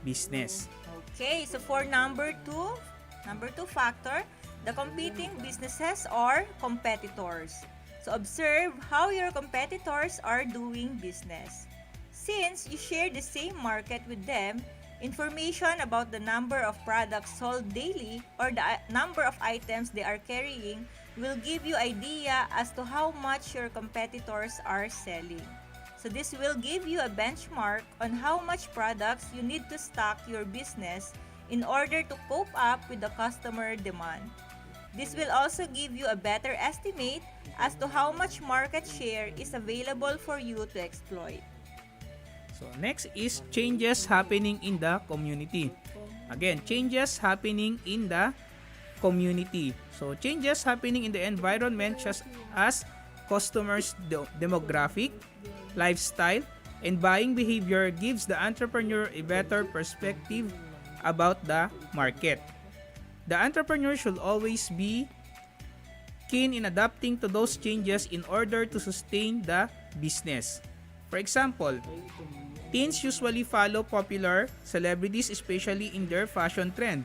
business. okay, so for number two factor, the competing businesses or competitors. So observe how your competitors are doing business. Since you share the same market with them, information about the number of products sold daily or the number of items they are carrying will give you idea as to how much your competitors are selling. So this will give you a benchmark on how much products you need to stock your business in order to cope up with the customer demand. This will also give you a better estimate as to how much market share is available for you to exploit. So next is changes happening in the community. Again, changes happening in the community. So changes happening in the environment such as customers' demographic, lifestyle, and buying behavior gives the entrepreneur a better perspective about the market. The entrepreneur should always be keen in adapting to those changes in order to sustain the business. For example, teens usually follow popular celebrities, especially in their fashion trend.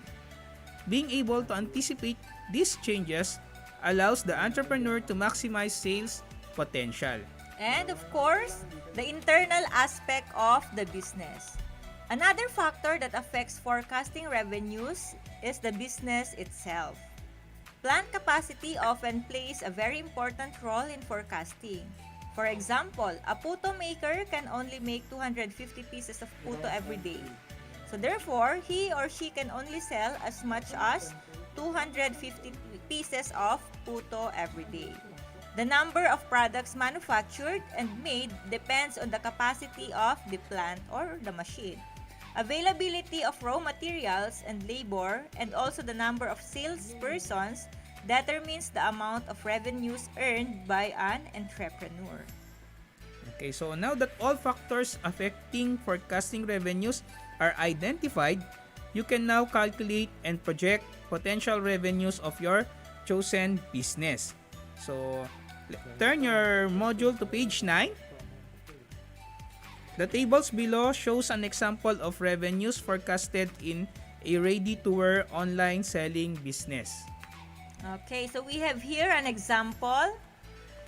Being able to anticipate these changes allows the entrepreneur to maximize sales potential. And of course, the internal aspect of the business. Another factor that affects forecasting revenues is the business itself. Plant capacity often plays a very important role in forecasting. For example, a puto maker can only make 250 pieces of puto every day. So therefore, he or she can only sell as much as 250 pieces of puto every day. The number of products manufactured and made depends on the capacity of the plant or the machine, availability of raw materials and labor, and also the number of salespersons determines the amount of revenues earned by an entrepreneur. Okay, so now that all factors affecting forecasting revenues are identified, you can now calculate and project potential revenues of your chosen business. So, turn your module to page 9. The tables below shows an example of revenues forecasted in a ready-to-wear online selling business. Okay, so we have here an example.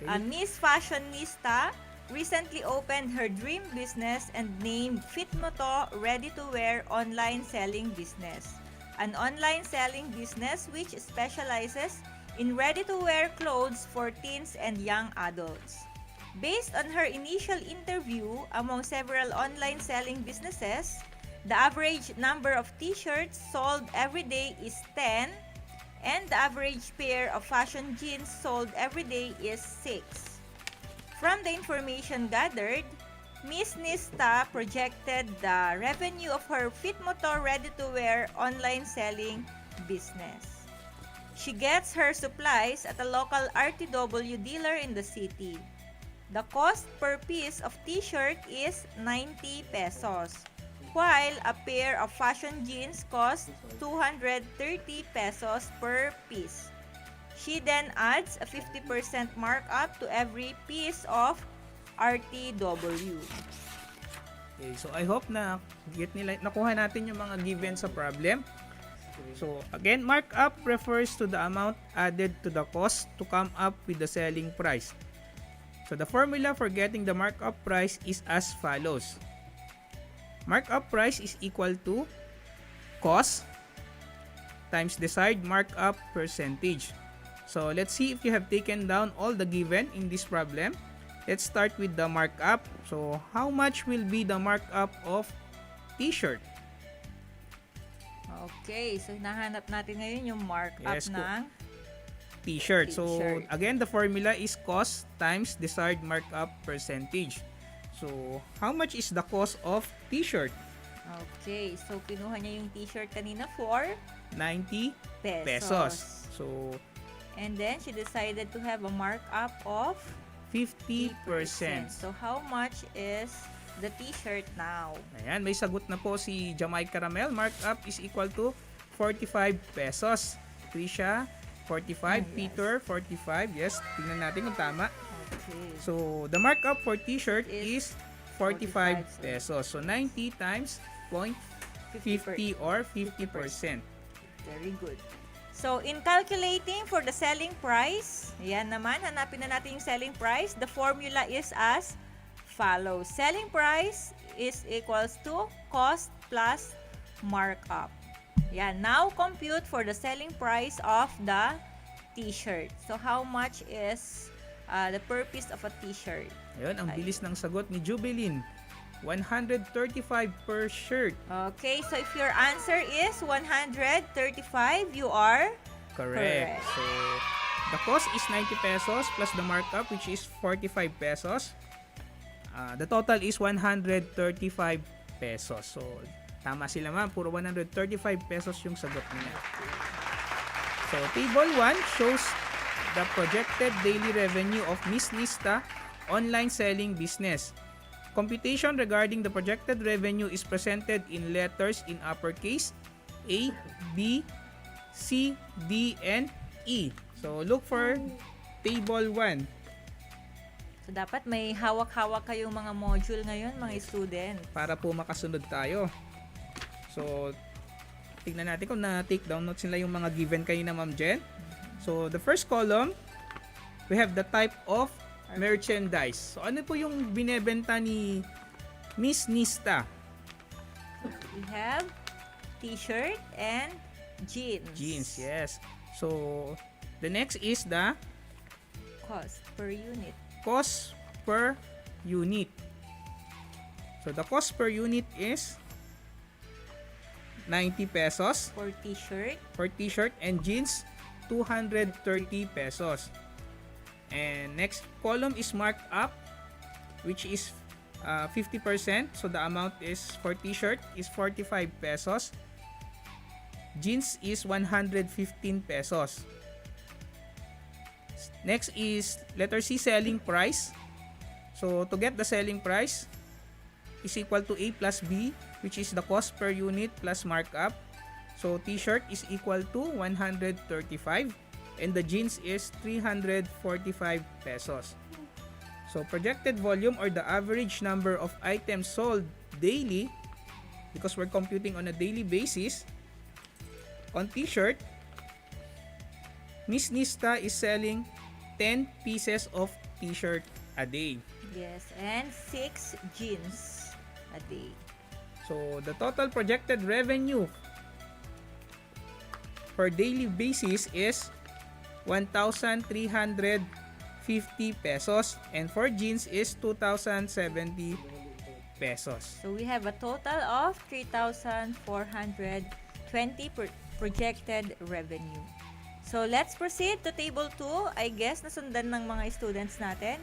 A Miss Fashionista recently opened her dream business and named Fitmoto Ready-to-Wear Online Selling Business. An online selling business which specializes in ready-to-wear clothes for teens and young adults. Based on her initial interview among several online selling businesses, the average number of t-shirts sold every day is 10, and the average pair of fashion jeans sold every day is 6. From the information gathered, Miss Nista projected the revenue of her Fitmoto ready-to-wear online selling business. She gets her supplies at a local RTW dealer in the city. The cost per piece of t-shirt is 90 pesos, while a pair of fashion jeans costs 230 pesos per piece. She then adds a 50% markup to every piece of RTW. Okay, so I hope na nakuha natin yung mga given sa problem. So again, markup refers to the amount added to the cost to come up with the selling price. So the formula for getting the markup price is as follows. Markup price is equal to cost times desired markup percentage. So let's see if you have taken down all the given in this problem. Let's start with the markup. So how much will be the markup of t-shirt? Okay, so hinahanap natin ngayon yung markup Yes, ng T-shirt. So T-shirt. again, the formula is cost times desired markup percentage. So how much is the cost of t-shirt? Okay, so kinuha niya yung t-shirt kanina for 90 pesos. So And then she decided to have a markup of 50%. So how much is the t-shirt now? Ayan, may sagot na po si Jamaica Caramel. Markup is equal to 45 pesos. Trisha, 45. Yes. Peter, 45. Yes, tingnan natin kung tama. Okay. So, the markup for t-shirt is 45 45 pesos. So, 90 times 0.50 or 50%. Very good. So, in calculating for the selling price, yan naman, hanapin na natin yung selling price. The formula is as follows. Selling price is equals to cost plus markup. Yan. Now, compute for the selling price of the t-shirt. So, how much is the per piece of a t-shirt? Ayun, ang bilis ng sagot ni Jubilin. 135 per shirt. Okay, so if your answer is 135, you are Correct. So, the cost is 90 pesos plus the markup which is 45 pesos. The total is 135 pesos. So, tama sila ma'am. Puro 135 pesos yung sagot nila. So, table 1 shows the projected daily revenue of Miss Nista online selling business. Computation regarding the projected revenue is presented in letters in uppercase A, B, C, D, and E. So, look for table 1. So, dapat may hawak-hawak kayong mga module ngayon, mga student. Para po makasunod tayo. So, tignan natin kung na-take down notes nila yung mga given kayo na Ma'am Jen. So, the first column, we have the type of merchandise. So, ano po yung binebenta ni Miss Nista? We have t-shirt and jeans. Jeans, yes. So, the next is the Cost per unit. cost per unit. So, the cost per unit is 90 pesos For t-shirt, for t-shirt and jeans 230 pesos. And next column is marked up which is 50%. So the amount is for t-shirt is 45 pesos. Jeans is 115 pesos. Next is letter C, selling price. So to get the selling price is equal to A plus B, which is the cost per unit plus markup. So t-shirt is equal to 135 and the jeans is 345 pesos. So projected volume or the average number of items sold daily, because we're computing on a daily basis, on t-shirt, Miss Nista is selling 10 pieces of t-shirt a day. Yes, and 6 jeans a day. So, the total projected revenue per daily basis is 1,350 pesos, and for jeans is 2,070 pesos. So we have a total of 3,420 projected revenue. So let's proceed to table 2. I guess nasundan ng mga students natin.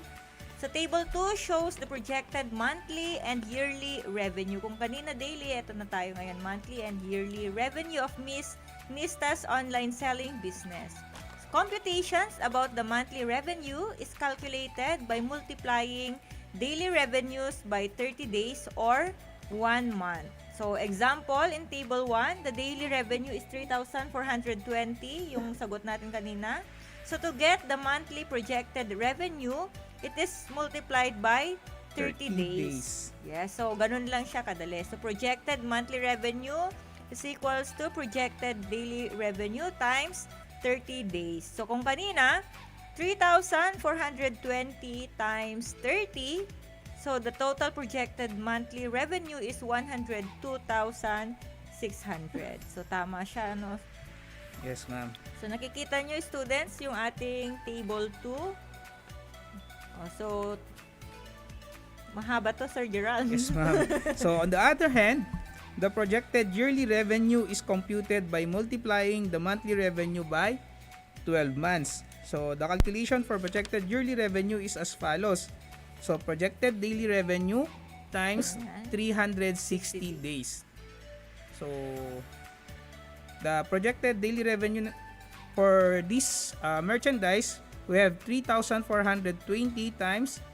So table 2 shows the projected monthly and yearly revenue. Kung kanina daily, eto na tayo ngayon, monthly and yearly revenue of Miss Nista's online selling business. Computations about the monthly revenue is calculated by multiplying daily revenues by 30 days or 1 month. So, example, in table 1, the daily revenue is 3,420, yung sagot natin kanina. So, to get the monthly projected revenue, it is multiplied by 30 days. Yes, so ganun lang siya kadali. So, projected monthly revenue is equals to projected daily revenue times 30 days. So, kung kanina, 3,420 times 30, so the total projected monthly revenue is 102,600. So, tama siya, no? Yes, ma'am. So, nakikita nyo, students, yung ating table 2. So, mahaba to, Sir Gerald. Yes, ma'am. So, on the other hand, the projected yearly revenue is computed by multiplying the monthly revenue by 12 months. So, the calculation for projected yearly revenue is as follows. So, projected daily revenue times 360 days. So, the projected daily revenue for this merchandise, we have 3,420 times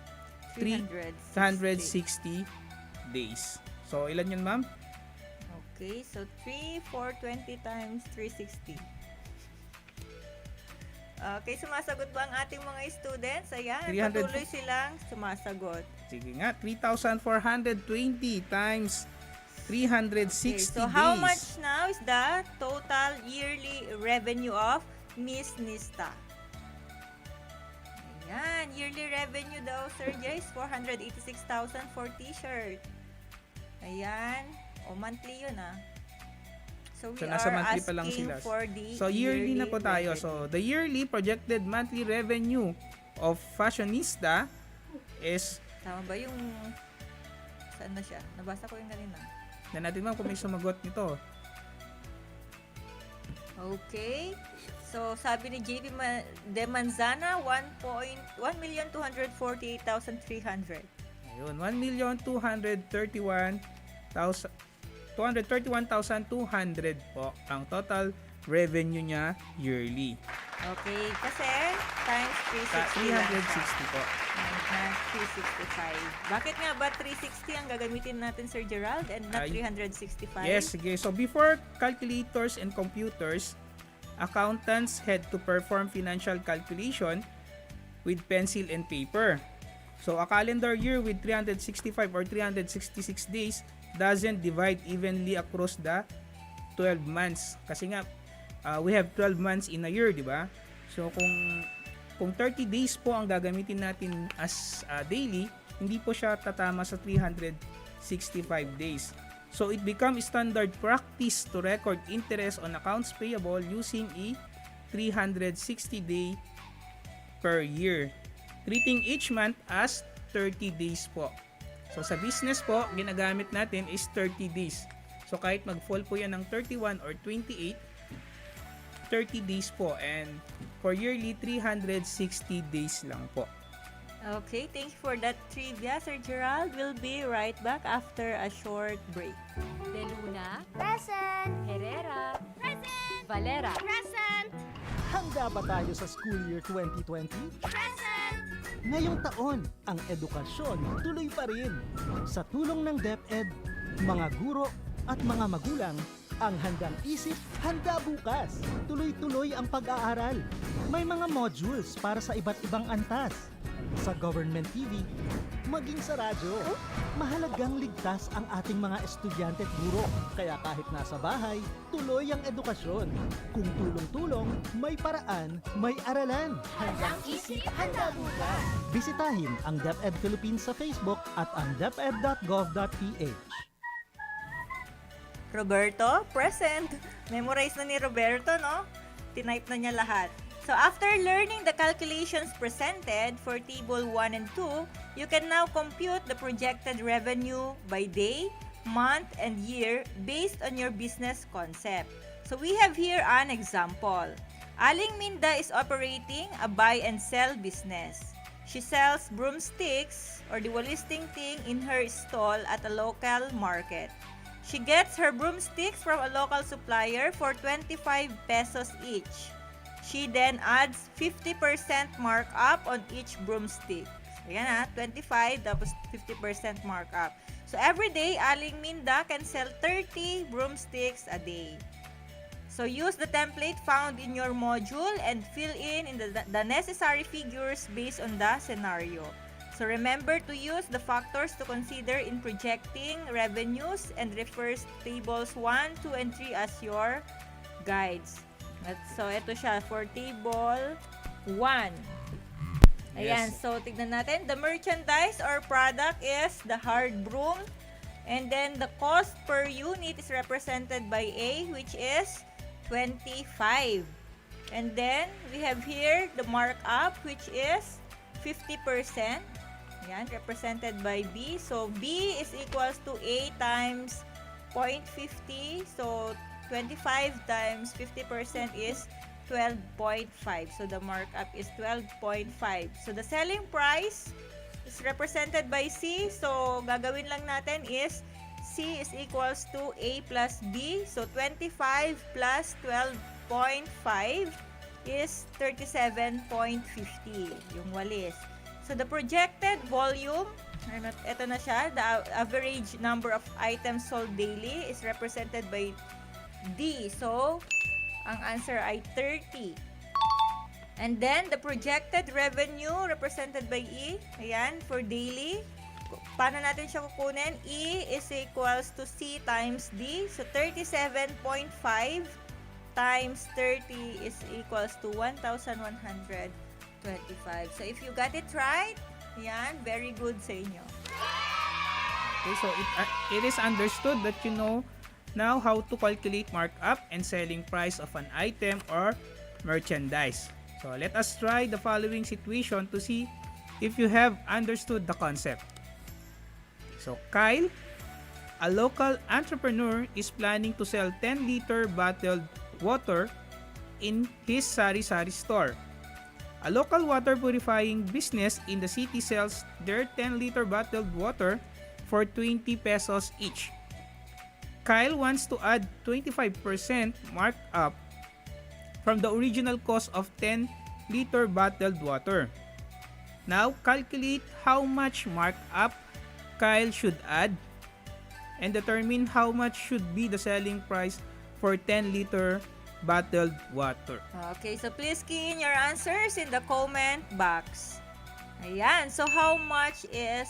360 days. So, ilan yun, ma'am? Okay, so 3,420 times 360. Okay, sumasagot ba ang ating mga students? Ayan, 300 patuloy silang sumasagot. Sige nga, 3,420 times 360 Okay, so days. how much now is the total yearly revenue of Miss Nista? Ayan, yearly revenue daw, Sir Jay, is 486,000 for t-shirt. Ayan, o monthly yun ah. So we nasa are monthly pa lang asking sila. for the So, yearly na po tayo. revenue. So, the yearly projected monthly revenue of fashionista is, Tama ba yung... Saan na siya? Nabasa ko yung kanina. na natin ma'am kung may sumagot nito. Okay. So, sabi ni JB De Manzana, 1,248,300. Ayun, 1,231,200 po ang total revenue niya yearly. Okay, kasi times 360 lang siya. 360 po. Times 365. Bakit nga ba 360 ang gagamitin natin, Sir Gerald, and not 365? Yes, sige. So, before calculators and computers, accountants had to perform financial calculation with pencil and paper. So, a calendar year with 365 or 366 days doesn't divide evenly across the 12 months. Kasi nga, we have 12 months in a year, di ba? So, kung 30 days po ang gagamitin natin as daily, hindi po siya tatama sa 365 days. So, it becomes standard practice to record interest on accounts payable using a 360 day per year, treating each month as 30 days po. So, sa business po, ginagamit natin is 30 days. So, kahit mag-fall po yan ng 31 or 28, 30 days po. And for yearly, 360 days lang po. Okay, thank you for that trivia, Sir Gerald. We'll be right back after a short break. De Luna, Present! Herrera, Present! Valera. Present! Handa ba tayo sa school year 2020? Present! Ngayong taon, ang edukasyon tuloy pa rin. Sa tulong ng DepEd, mga guro at mga magulang, ang handang isip, handa bukas. Tuloy-tuloy ang pag-aaral. May mga modules para sa iba't ibang antas. Sa Government TV, maging sa radyo. Mahalagang ligtas ang ating mga estudyante at guro. Kaya kahit nasa bahay, tuloy ang edukasyon. Kung tulong-tulong, may paraan, may aralan. Handang isip, handa bukas. Bisitahin ang DepEd Philippines sa Facebook at ang deped.gov.ph. Roberto, present. Memorize na ni Roberto, no? Tinype na niya lahat. So after learning the calculations presented for Table 1 and 2, you can now compute the projected revenue by day, month, and year based on your business concept. So we have here an example. Aling Minda is operating a buy and sell business. She sells broomsticks or diwalisting thing in her stall at a local market. She gets her broomsticks from a local supplier for 25 pesos each. She then adds 50% markup on each broomstick. Ayan 25 tapos 50% markup. So every day, Aling Minda can sell 30 broomsticks a day. So use the template found in your module and fill in the necessary figures based on the scenario. So remember to use the factors to consider in projecting revenues and refers tables 1, 2, and 3 as your guides. So ito siya for table 1. Ayan, Yes. so tignan natin. The merchandise or product is the hard broom. And then the cost per unit is represented by A, which is 25. And then we have here the markup, which is 50%. Ayan, represented by B. So B is equals to A times 0.50. So 25 times 50% is 12.5. So the markup is 12.5. So the selling price is represented by C. So gagawin lang natin is C is equals to A plus B. So 25 plus 12.5 is 37.50. Yung walis. So the projected volume, ito na siya, the average number of items sold daily is represented by D. So, ang answer ay 30. And then, the projected revenue represented by E. Ayan, for daily. Paano natin siya kukunin? E is equals to C times D. So, 37.5 times 30 is equals to 1,125. So, if you got it right, ayan, very good sa inyo. Okay, so it is understood that you know now how to calculate markup and selling price of an item or merchandise. So let us try the following situation to see if you have understood the concept. So Kyle, a local entrepreneur, is planning to sell 10-liter bottled water in his sari-sari store. A local water purifying business in the city sells their 10-liter bottled water for 20 pesos each. Kyle wants to add 25% markup from the original cost of 10-liter bottled water. Now, calculate how much markup Kyle should add and determine how much should be the selling price for 10-liter bottled water. Okay, so please key in your answers in the comment box. Ayan, so how much is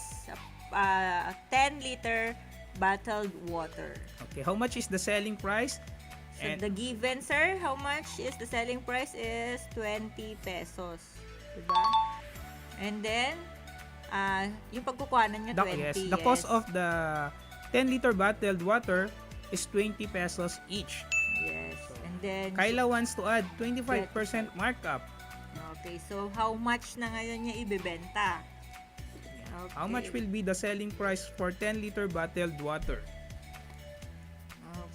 10-liter bottled water? Okay, how much is the selling price? So And- the given, sir, how much is the selling price is 20 pesos. Diba? And then, yung pagkukuhanan nyo, 20. The cost of the 10-liter bottled water is 20 pesos each. Yes. And then, Kyla wants to add 25% markup. okay, so how much na ngayon niya ibebenta? Okay. How much will be the selling price for 10-liter bottled water?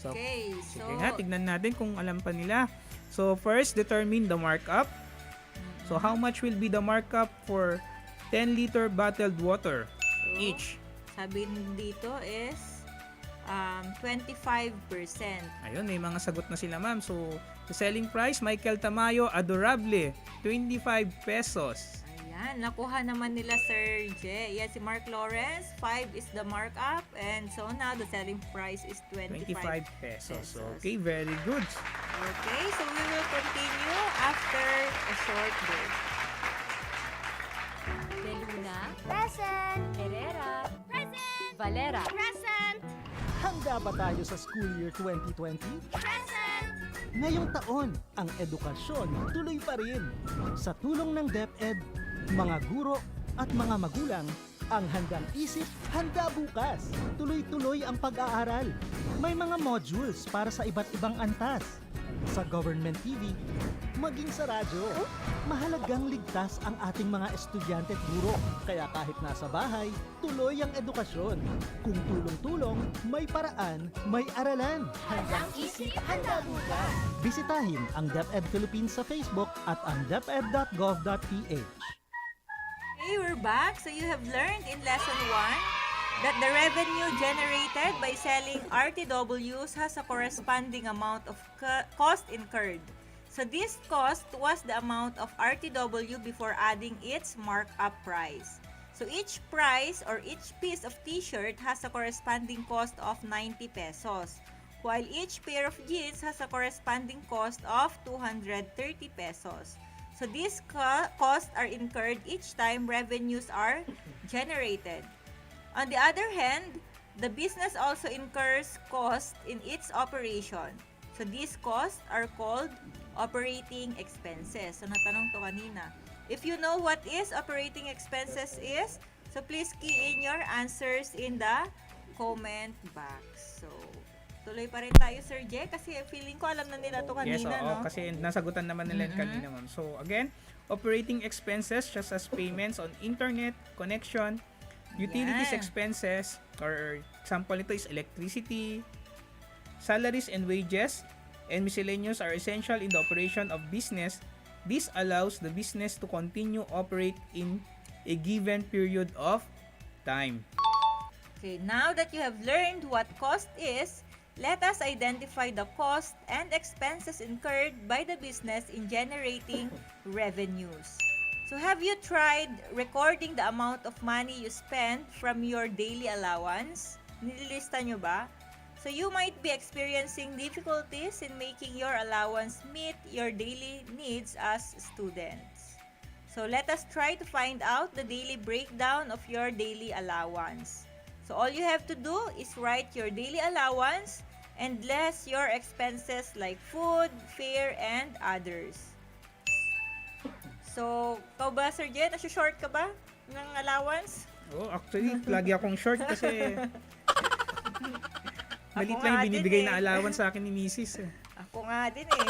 Okay, so, Sige nga, tignan natin kung alam pa nila. So first, determine the markup. So how much will be the markup for 10-liter bottled water each? sabi dito is 25%. Ayun, may mga sagot na sila, ma'am. So, the selling price, Michael Tamayo, adorable, 25 pesos. Ayan, nakuha naman nila Sir J. Yes, si Mark Lawrence, 5 is the markup. And so now, the selling price is 25 pesos. Okay, very good. Okay, so we will continue after a short break. De Luna, Present! Herrera, Present! Valera, Present! Handa ba tayo sa school year 2020? Present! Ngayong taon, ang edukasyon tuloy pa rin. Sa tulong ng DepEd, mga guro at mga magulang, ang handang isip, handa bukas. Tuloy-tuloy ang pag-aaral. May mga modules para sa iba't ibang antas. Sa government TV, maging sa radyo. Mahalagang ligtas ang ating mga estudyante at guro. Kaya kahit nasa bahay, tuloy ang edukasyon. Kung tulong-tulong, may paraan, may aralan. Handang isip, handa bukas. Bisitahin ang DepEd Philippines sa Facebook at ang deped.gov.ph. Okay, we're back. So you have learned in lesson 1 that the revenue generated by selling RTWs has a corresponding amount of cost incurred. So this cost was the amount of RTW before adding its markup price. So each price or each piece of t-shirt has a corresponding cost of 90 pesos, while each pair of jeans has a corresponding cost of 230 pesos. So these costs are incurred each time revenues are generated. On the other hand, the business also incurs costs in its operation. So these costs are called operating expenses. So natanong to kanina. If you know what is operating expenses is, so please key in your answers in the comment box. So tuloy pa rin tayo, Sir Jay, kasi feeling ko alam na nila to kanina, Yes, oo, no? kasi nasagutan naman nila yun kanina, ma'am. So, again, operating expenses just as payments on internet, connection, utilities Yan. expenses, or example nito is electricity, salaries and wages, and miscellaneous are essential in the operation of business. This allows the business to continue operate in a given period of time. Okay, now that you have learned what cost is, let us identify the cost and expenses incurred by the business in generating revenues. So have you tried recording the amount of money you spend from your daily allowance? Nililista nyo ba? So you might be experiencing difficulties in making your allowance meet your daily needs as students. So let us try to find out the daily breakdown of your daily allowance. So all you have to do is write your daily allowance and less your expenses like food, fare, and others. So, ikaw ba, Sir Jet? Nasa-short ka ba ng allowance? Oh, actually, lagi akong short kasi malit Ako lang nga yung binibigay din na eh. allowance sa akin ni Mrs. Ako nga din eh.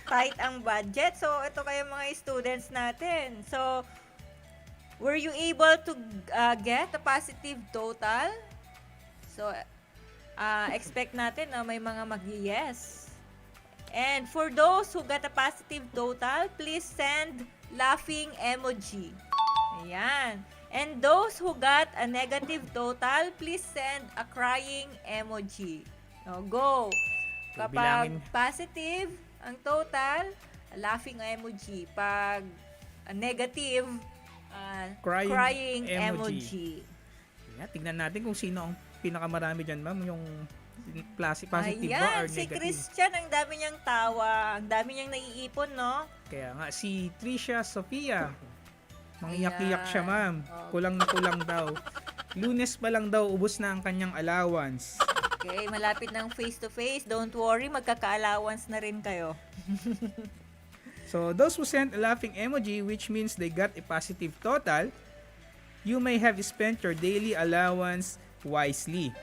Tight ang budget. So, ito kayo mga students natin. So, were you able to get a positive total? So, expect natin na may mga mag-yes. And for those who got a positive total, please send laughing emoji. Ayan. And those who got a negative total, please send a crying emoji. Now, go. Kapag Bilangin. positive ang total, laughing emoji. Pag negative, crying emoji. Yeah, tignan natin kung sino ang pinakamarami dyan, ma'am. Yung positive ba Ayan, or si negative? Christian, ang dami niyang tawa. Ang dami niyang naiipon, no? Kaya nga, si Trisha Sofia, mangiyak-iyak siya, Ayan. ma'am. Kulang na kulang daw. Lunes pa lang daw, ubos na ang kanyang allowance. Okay, malapit ng face-to-face. Don't worry, magkaka-allowance na rin kayo. So, those who sent a laughing emoji, which means they got a positive total, you may have spent your daily allowance wisely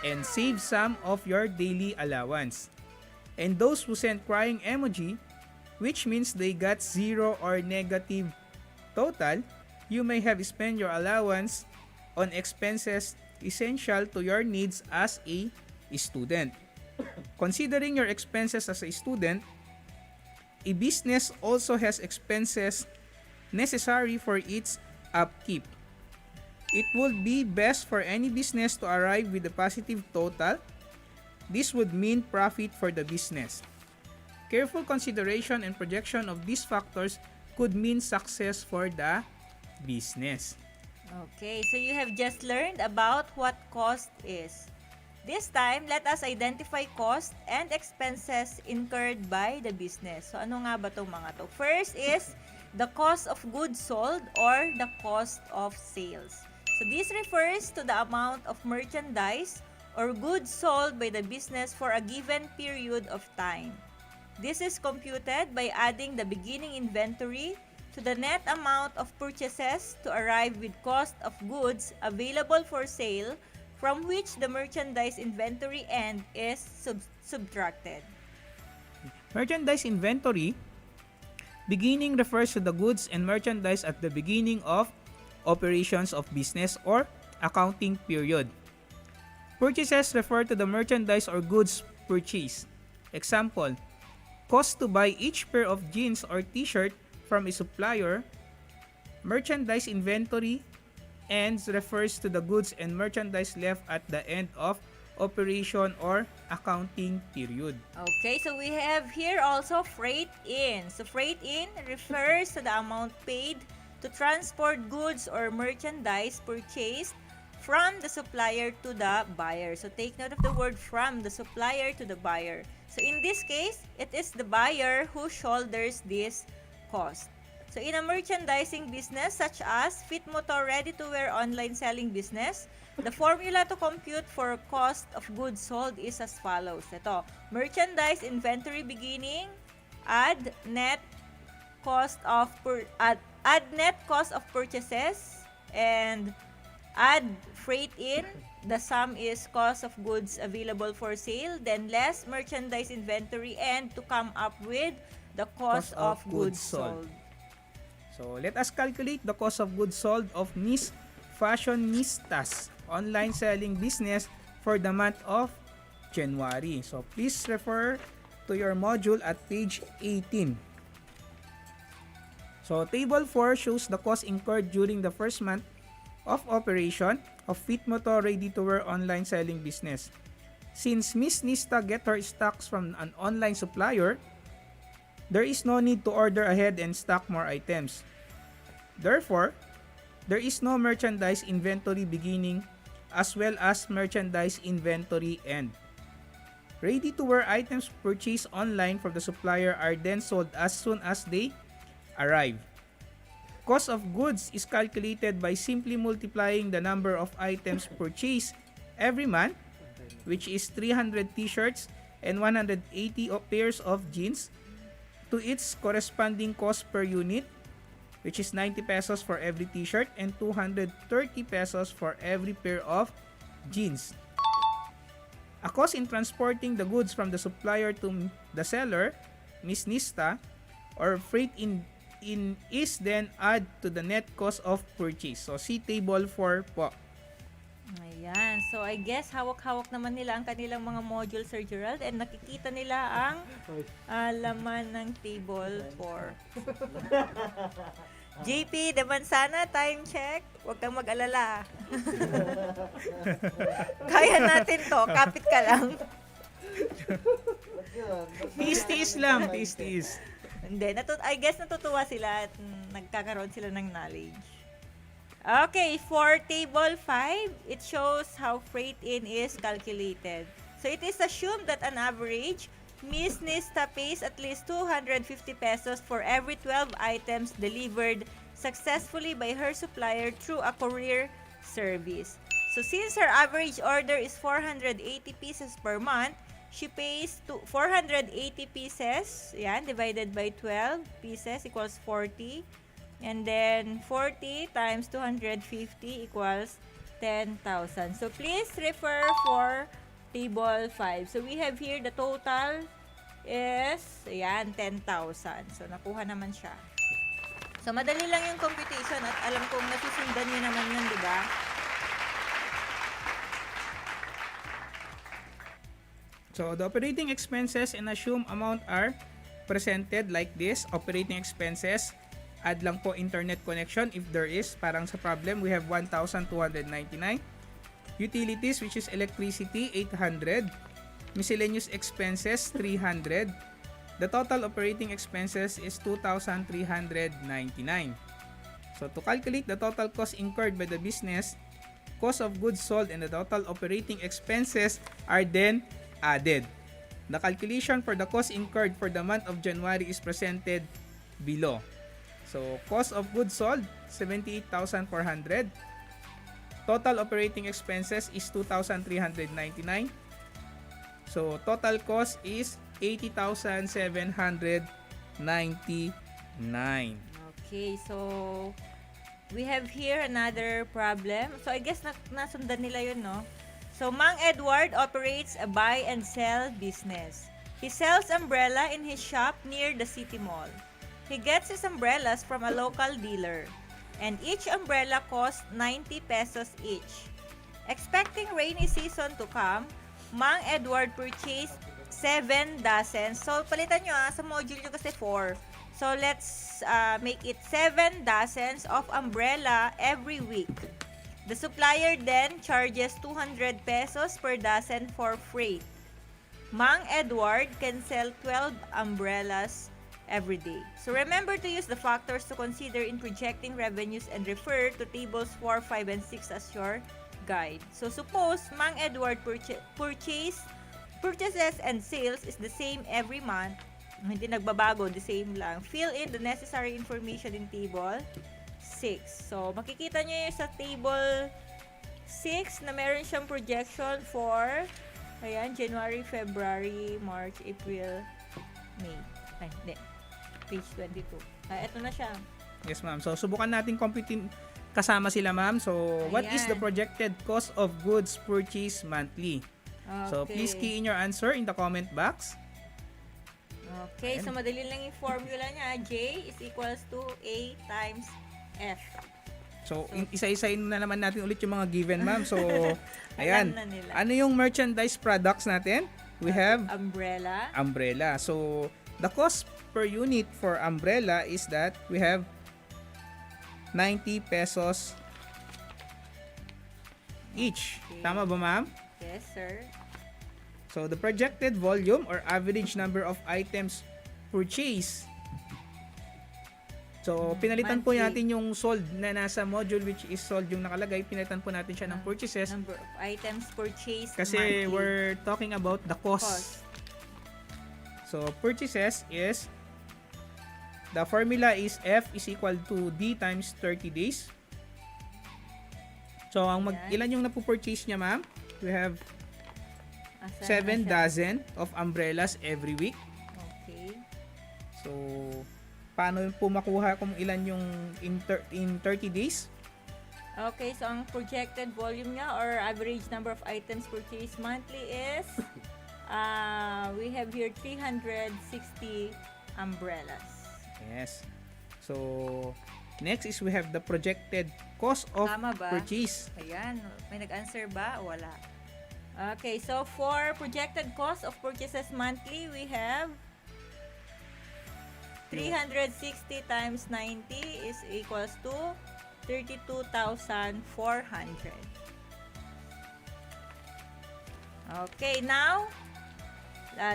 and save some of your daily allowance. And those who sent crying emoji, which means they got zero or negative total, you may have spent your allowance on expenses essential to your needs as a student. Considering your expenses as a student, a business also has expenses necessary for its upkeep. It would be best for any business to arrive with a positive total. This would mean profit for the business. Careful consideration and projection of these factors could mean success for the business. Okay, so you have just learned about what cost is. This time, let us identify cost and expenses incurred by the business. So, ano nga ba itong mga to? First is the cost of goods sold or the cost of sales. So this refers to the amount of merchandise or goods sold by the business for a given period of time. This is computed by adding the beginning inventory to the net amount of purchases to arrive with cost of goods available for sale, from which the merchandise inventory end is subtracted. Merchandise inventory beginning refers to the goods and merchandise at the beginning of operations of business or accounting period. Purchases refer to the merchandise or goods purchased. Example, cost to buy each pair of jeans or t-shirt from a supplier. Merchandise inventory ends refers to the goods and merchandise left at the end of operation or accounting period. Okay, so we have here also freight in. So freight in refers to the amount paid to transport goods or merchandise purchased from the supplier to the buyer. So take note of the word from the supplier to the buyer. So in this case, it is the buyer who shoulders this cost. So in a merchandising business such as Fitmoto ready-to-wear online selling business, the formula to compute for cost of goods sold is as follows. Ito, merchandise inventory beginning, add net cost of purchases, and add freight in. The sum is cost of goods available for sale, then less merchandise inventory, and to come up with the cost of goods sold. So let us calculate the cost of goods sold of Miss Fashionistas online selling business for the month of January. So please refer to your module at page 18. So table 4 shows the cost incurred during the first month of operation of Fitmoto ready-to-wear online selling business. Since Miss Nista get her stocks from an online supplier, there is no need to order ahead and stock more items. Therefore, there is no merchandise inventory beginning as well as merchandise inventory end. Ready-to-wear items purchased online from the supplier are then sold as soon as they arrive. Cost of goods is calculated by simply multiplying the number of items purchased every month, which is 300 t-shirts and 180 pairs of jeans, to its corresponding cost per unit, which is 90 pesos for every t-shirt and 230 pesos for every pair of jeans. A cost in transporting the goods from the supplier to the seller, Miss Nista, or freight in is then add to the net cost of purchase. So see table 4 po. Ayan. So, I guess, hawak-hawak naman nila ang kanilang mga module, Sir Gerald, and nakikita nila ang laman ng table 4. JP, naman sana, time check. Huwag kang mag-alala. Kaya natin to. Kapit ka lang. Tiis-tiis lang, tiis-tiis. Hindi. I guess natutuwa sila at nagkakaroon sila ng knowledge. Okay, for table 5, it shows how freight in is calculated. So it is assumed that on average, Miss Nista pays at least 250 pesos for every 12 items delivered successfully by her supplier through a courier service. So since her average order is 480 pieces per month, she pays 480 pieces, yan, divided by 12 pieces equals 40. And then 40 times 250 equals 10,000. So please refer for table 5. So we have here the total is, ayan, 10,000. So nakuha naman siya. So madali lang yung computation at alam kong nasusundan nyo naman yun, di ba? So the operating expenses and assumed amount are presented like this. Operating expenses, add lang po internet connection if there is. Parang sa problem, we have 1,299. Utilities, which is electricity, 800. Miscellaneous expenses, 300. The total operating expenses is 2,399. So to calculate the total cost incurred by the business, cost of goods sold and the total operating expenses are then added. The calculation for the cost incurred for the month of January is presented below. So, cost of goods sold, 78,400. Total operating expenses is 2,399. So, total cost is 80,799. Okay, so we have here another problem. So I guess nasundan nila yun, no? So Mang Edward operates a buy and sell business. He sells umbrella in his shop near the city mall. He gets his umbrellas from a local dealer, and each umbrella costs 90 pesos each. Expecting rainy season to come, Mang Edward purchased 7 dozens. So palitan nyo sa module nyo kasi 4. So, let's make it 7 dozens of umbrella every week. The supplier then charges 200 pesos per dozen for freight. Mang Edward can sell 12 umbrellas every day. So, remember to use the factors to consider in projecting revenues and refer to tables 4, 5, and 6 as your guide. So, suppose Mang Edward purchases and sales is the same every month. Hindi nagbabago, the same lang. Fill in the necessary information in table 6. So, makikita nyo yung sa table 6 na meron siyang projection for January, February, March, April, May. Ay, hindi. Page 22. Ito na siya. Yes, ma'am. So, subukan natin computing kasama sila, ma'am. So, what is the projected cost of goods purchased monthly? So, please key in your answer in the comment box. Okay, so madali lang yung formula niya. J is equals to A times F. So isa-isain na naman natin ulit yung mga given, ma'am. So, ayan. Alam na nila. Ano yung merchandise products natin? We have umbrella. So, the cost per unit for umbrella is that we have 90 pesos each. Okay. Tama ba, ma'am? Yes, sir. So, the projected volume or average number of items purchased. So, pinalitan po monthly. natin yung sold na nasa module, which is sold yung nakalagay. Pinalitan po natin siya ng purchases. Number of items purchased Kasi monthly. we're talking about the cost. So, purchases is, the formula is F is equal to D times 30 days. So, ilan yung napupurchase niya, ma'am? We have 7 dozen of umbrellas every week. Okay. So, paano po makuha kung ilan yung in 30 days? Okay, so ang projected volume niya or average number of items purchased monthly is we have here 360 umbrellas. Yes. So, next is we have the projected cost of Tama ba? purchase. Ayan, may nag-answer ba? Wala. Okay, so for projected cost of purchases monthly, we have 360 times 90 is equals to 32,400. Okay, now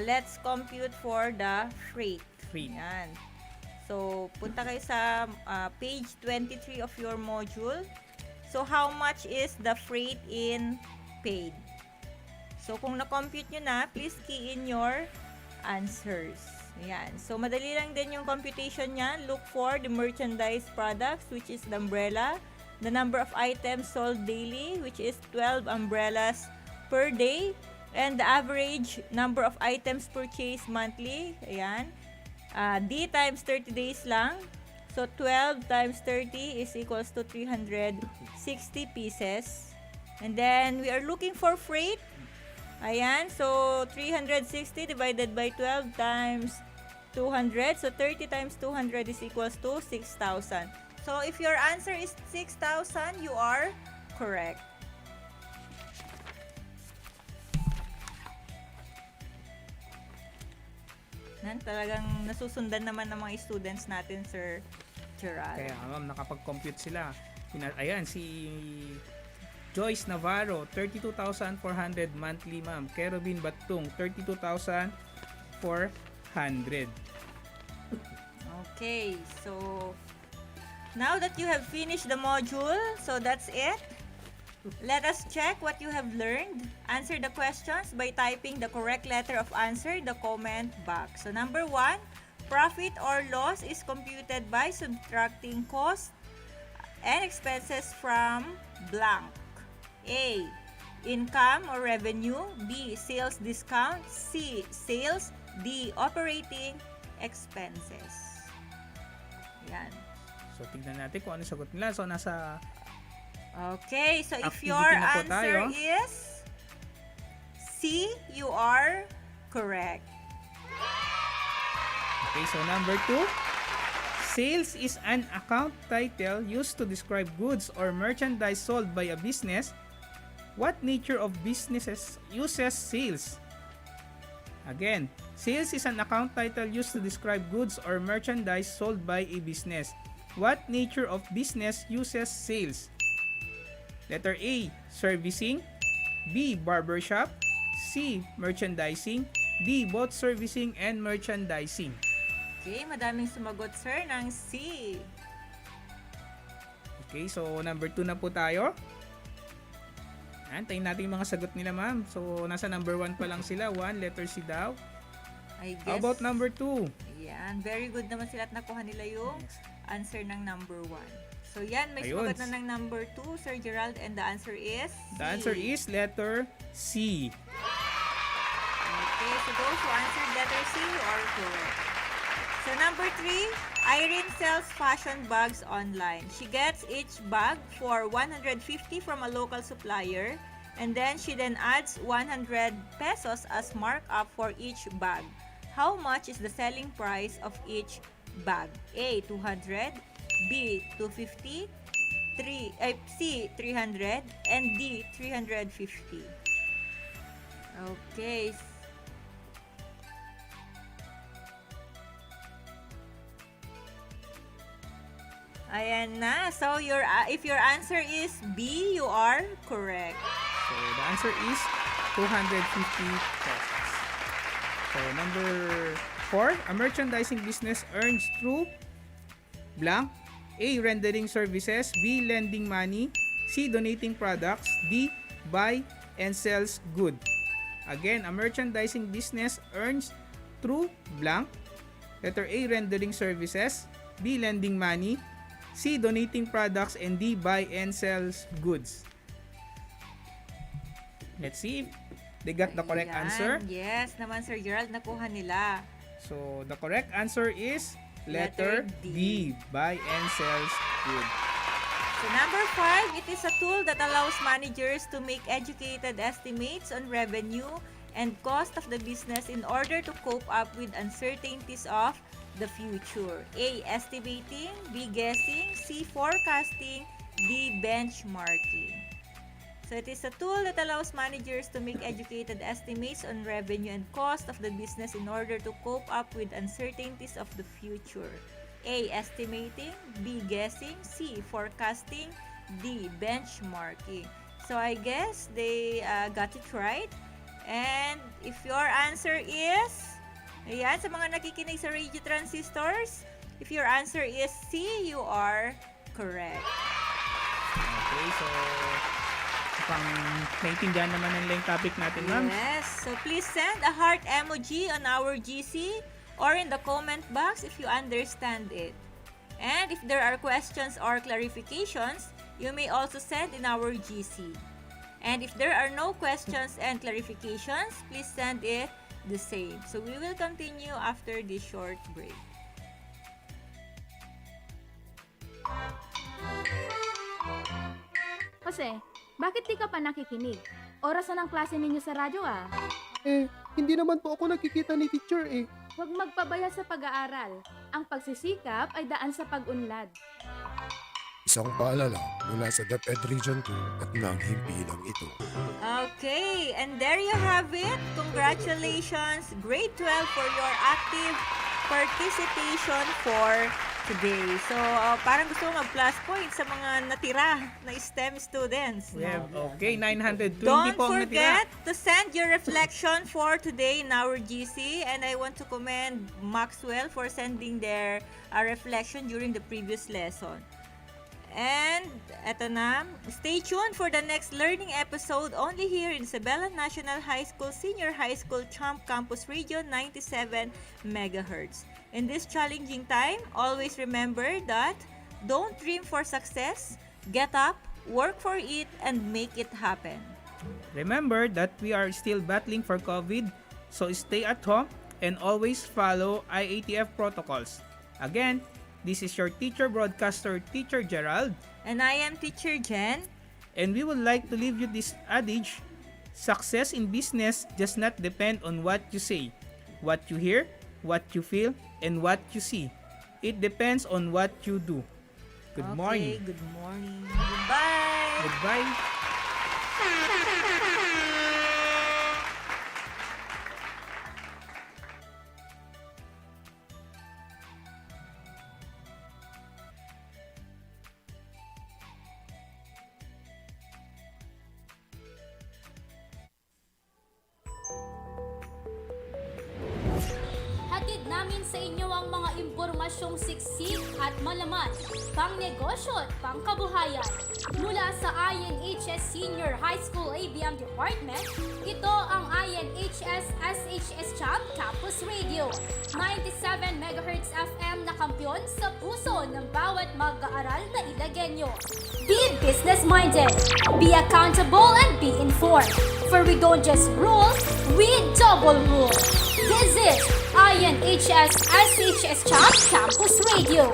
let's compute for the freight. Yan. So, punta kayo sa page 23 of your module. So, how much is the freight in paid? So, kung na-compute nyo na, please key in your answers. Ayan. So, madali lang din yung computation niya. Look for the merchandise products, which is the umbrella. The number of items sold daily, which is 12 umbrellas per day. And the average number of items purchased monthly. Ayan. D times 30 days lang. So, 12 times 30 is equals to 360 pieces. And then, we are looking for freight. Ayan, so 360 divided by 12 times 200. So 30 times 200 is equals to 6,000. So if your answer is 6,000, you are correct. Talagang nasusundan naman ng mga students natin, Sir Gerald. Kaya ma'am, nakapag-compute sila. Ayan, si Joyce Navarro, 32,400 monthly, ma'am. Kerobin Batung, 32,400. Okay, so now that you have finished the module, so that's it. Let us check what you have learned. Answer the questions by typing the correct letter of answer in the comment box. So number 1, Profit or loss is computed by subtracting cost and expenses from blank. A. Income or revenue. B. Sales discount. C. Sales. D. Operating expenses. Yan. So, tignan natin kung ano sagot nila. So, nasa Okay, so if activity your na po answer tayo. is C, you are correct. Okay, so number 2. Sales is an account title used to describe goods or merchandise sold by a business. What nature of businesses uses sales? Again, sales is an account title used to describe goods or merchandise sold by a business. What nature of business uses sales? Letter A, servicing. B, barbershop. C, merchandising. D, both servicing and merchandising. Okay, madaming sumagot, sir, ng C. Okay, so number 2 na po tayo. Antayin natin yung mga sagot nila, ma'am. So, nasa number 1 pa lang sila. 1, letter C daw. I guess. How about number 2? Yan, very good naman sila at nakuha nila yung answer ng number 1. So, yan, may Ayun. sumagot na ng number 2, Sir Gerald, and the answer is C. The answer is letter C. Okay, so those who answered letter C, you are correct. So, number 3, Irene sells fashion bags online. She gets each bag for 150 from a local supplier, and then she adds 100 pesos as markup for each bag. How much is the selling price of each bag? A, 200, B, 250, C, 300, and D, 350. Okay. Ayan na. So, if your answer is B, you are correct. So, the answer is 250 pesos. So, number 4, a merchandising business earns through blank. A, rendering services. B, lending money. C, donating products. D, buy and sells good. Again, a merchandising business earns through blank. Letter A, rendering services. B, lending money. C, donating products. And D, buy and sells goods. Let's see if they got the correct Ayan. answer. Yes naman, Sir Gerald, nakuha nila. So, the correct answer is letter Letter D. D, buy and sells good. So, number 5, it is a tool that allows managers to make educated estimates on revenue and cost of the business in order to cope up with uncertainties of the future. A, estimating. B, guessing. C, forecasting. D, benchmarking. So, it is a tool that allows managers to make educated estimates on revenue and cost of the business in order to cope up with uncertainties of the future. A, estimating. B, guessing. C, forecasting. D, benchmarking. So, I guess they got it right. And if your answer is, ayan, sa mga nakikinig sa Radio Transistors, if your answer is C, you are correct. Okay, so pang naintindihan naman nila yung topic natin, ma'am. Yes. So, please send a heart emoji on our GC or in the comment box if you understand it. And if there are questions or clarifications, you may also send in our GC. And if there are no questions and clarifications, please send it the same. So, we will continue after this short break. Jose, bakit di ka pa nakikinig? Oras na ng klase ninyo sa radyo ah. Hindi naman po ako nakikita ni teacher eh. Huwag magpabaya sa pag-aaral. Ang pagsisikap ay daan sa pag-unlad. Isang paalala mula sa DepEd Region 2 at ng himpilang ito. Okay, and there you have it. Congratulations, grade 12, for your active participation for today. So, parang gusto ko mag-plus points sa mga natira na STEM students. We have, okay, 920 Don't po ang natira. forget to send your reflection for today in our GC, and I want to commend Maxwell for sending their reflection during the previous lesson. And eto na, stay tuned for the next learning episode only here in Isabela National High School, Senior High School, Champ Campus Radio 97 MHz. In this challenging time, always remember that don't dream for success, get up, work for it, and make it happen. Remember that we are still battling for COVID, so stay at home and always follow IATF protocols. Again, this is your teacher broadcaster, Teacher Gerald. And I am Teacher Jen. And we would like to leave you this adage: success in business does not depend on what you say, what you hear, what you feel, and what you see. It depends on what you do. Good morning. Good morning. Goodbye. Goodbye. Hatid namin sa inyo ang mga impormasyong siksik at malaman, pang negosyo at pangkabuhayan. Mula sa INHS Senior High School ABM Department, ito ang INHS SHS Champ Campus Radio, 97 MHz FM na kampyon sa puso ng bawat mag-aaral na Ilagenyo. Be business-minded, be accountable, and be informed. For we don't just rule, we double rule. This is INHS SHS Champ Campus Radio.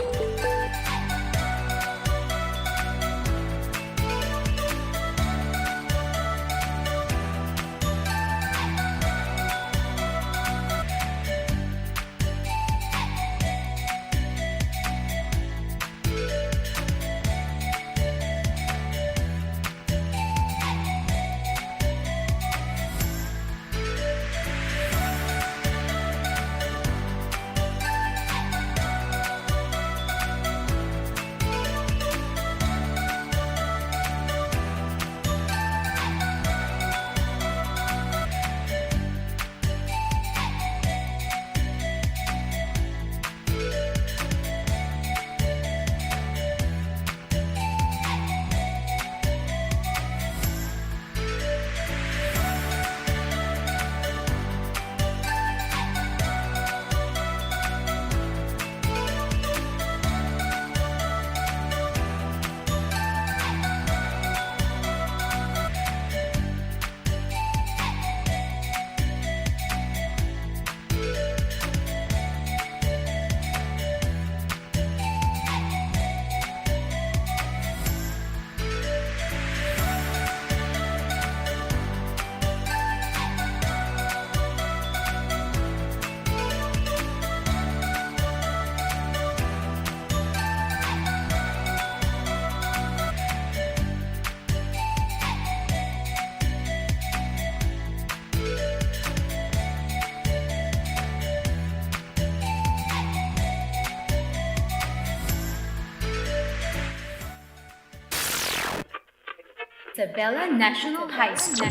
Isabela National High School.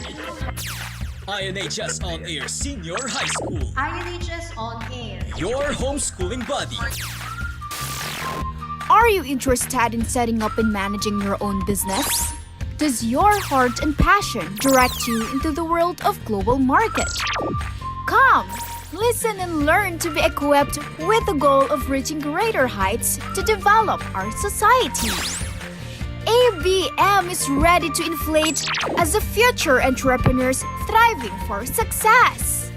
INHS On Air Senior High School. INHS On Air. Your homeschooling buddy. Are you interested in setting up and managing your own business? Does your heart and passion direct you into the world of global market? Come, listen and learn to be equipped with the goal of reaching greater heights to develop our society. ABM is ready to inflate as the future entrepreneurs thriving for success.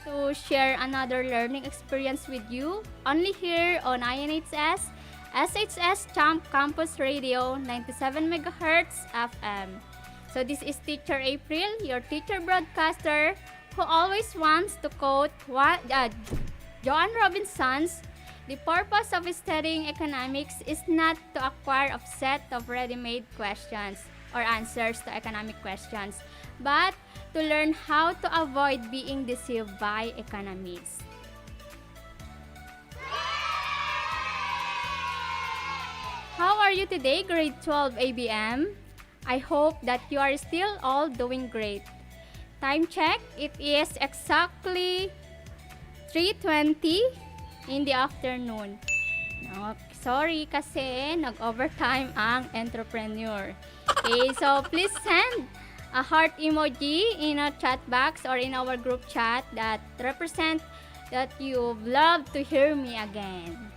To share another learning experience with you, only here on INHS SHS Champ Campus Radio 97 MHz FM. So this is Teacher April, your teacher broadcaster, who always wants to quote Joan Robinson's, "The purpose of studying economics is not to acquire a set of ready-made questions or answers to economic questions, but to learn how to avoid being deceived by economists." are you today, grade 12 ABM? I hope that you are still all doing great. Time check, it is exactly 3:20 in the afternoon. Sorry kasi nag-overtime ang entrepreneur. Okay, so please send a heart emoji in a chat box or in our group chat that represent that you love to hear me again.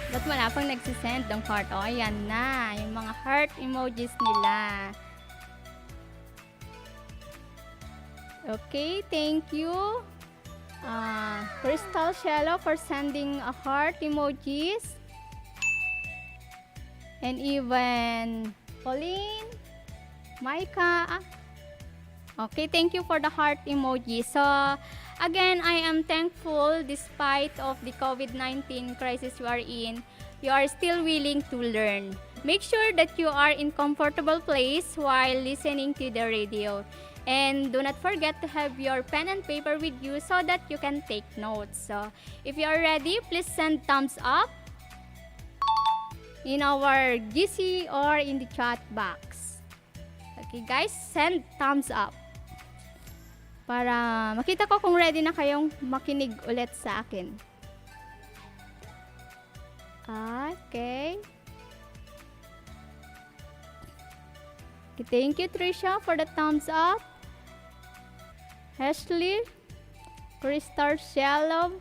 Ba't wala pang nagsisend ng heart? O, ayan na. Yung mga heart emojis nila. Okay, thank you. Crystal Shello for sending a heart emojis. And even Pauline, Micah. Okay, thank you for the heart emoji. So, again, I am thankful despite of the COVID-19 crisis you are in, you are still willing to learn. Make sure that you are in comfortable place while listening to the radio. And do not forget to have your pen and paper with you so that you can take notes. So, if you are ready, please send thumbs up in our GC or in the chat box. Okay guys, send thumbs up para makita ko kung ready na kayong makinig ulit sa akin. Okay. Thank you, Trisha, for the thumbs up. Ashley, Crystal Shalom.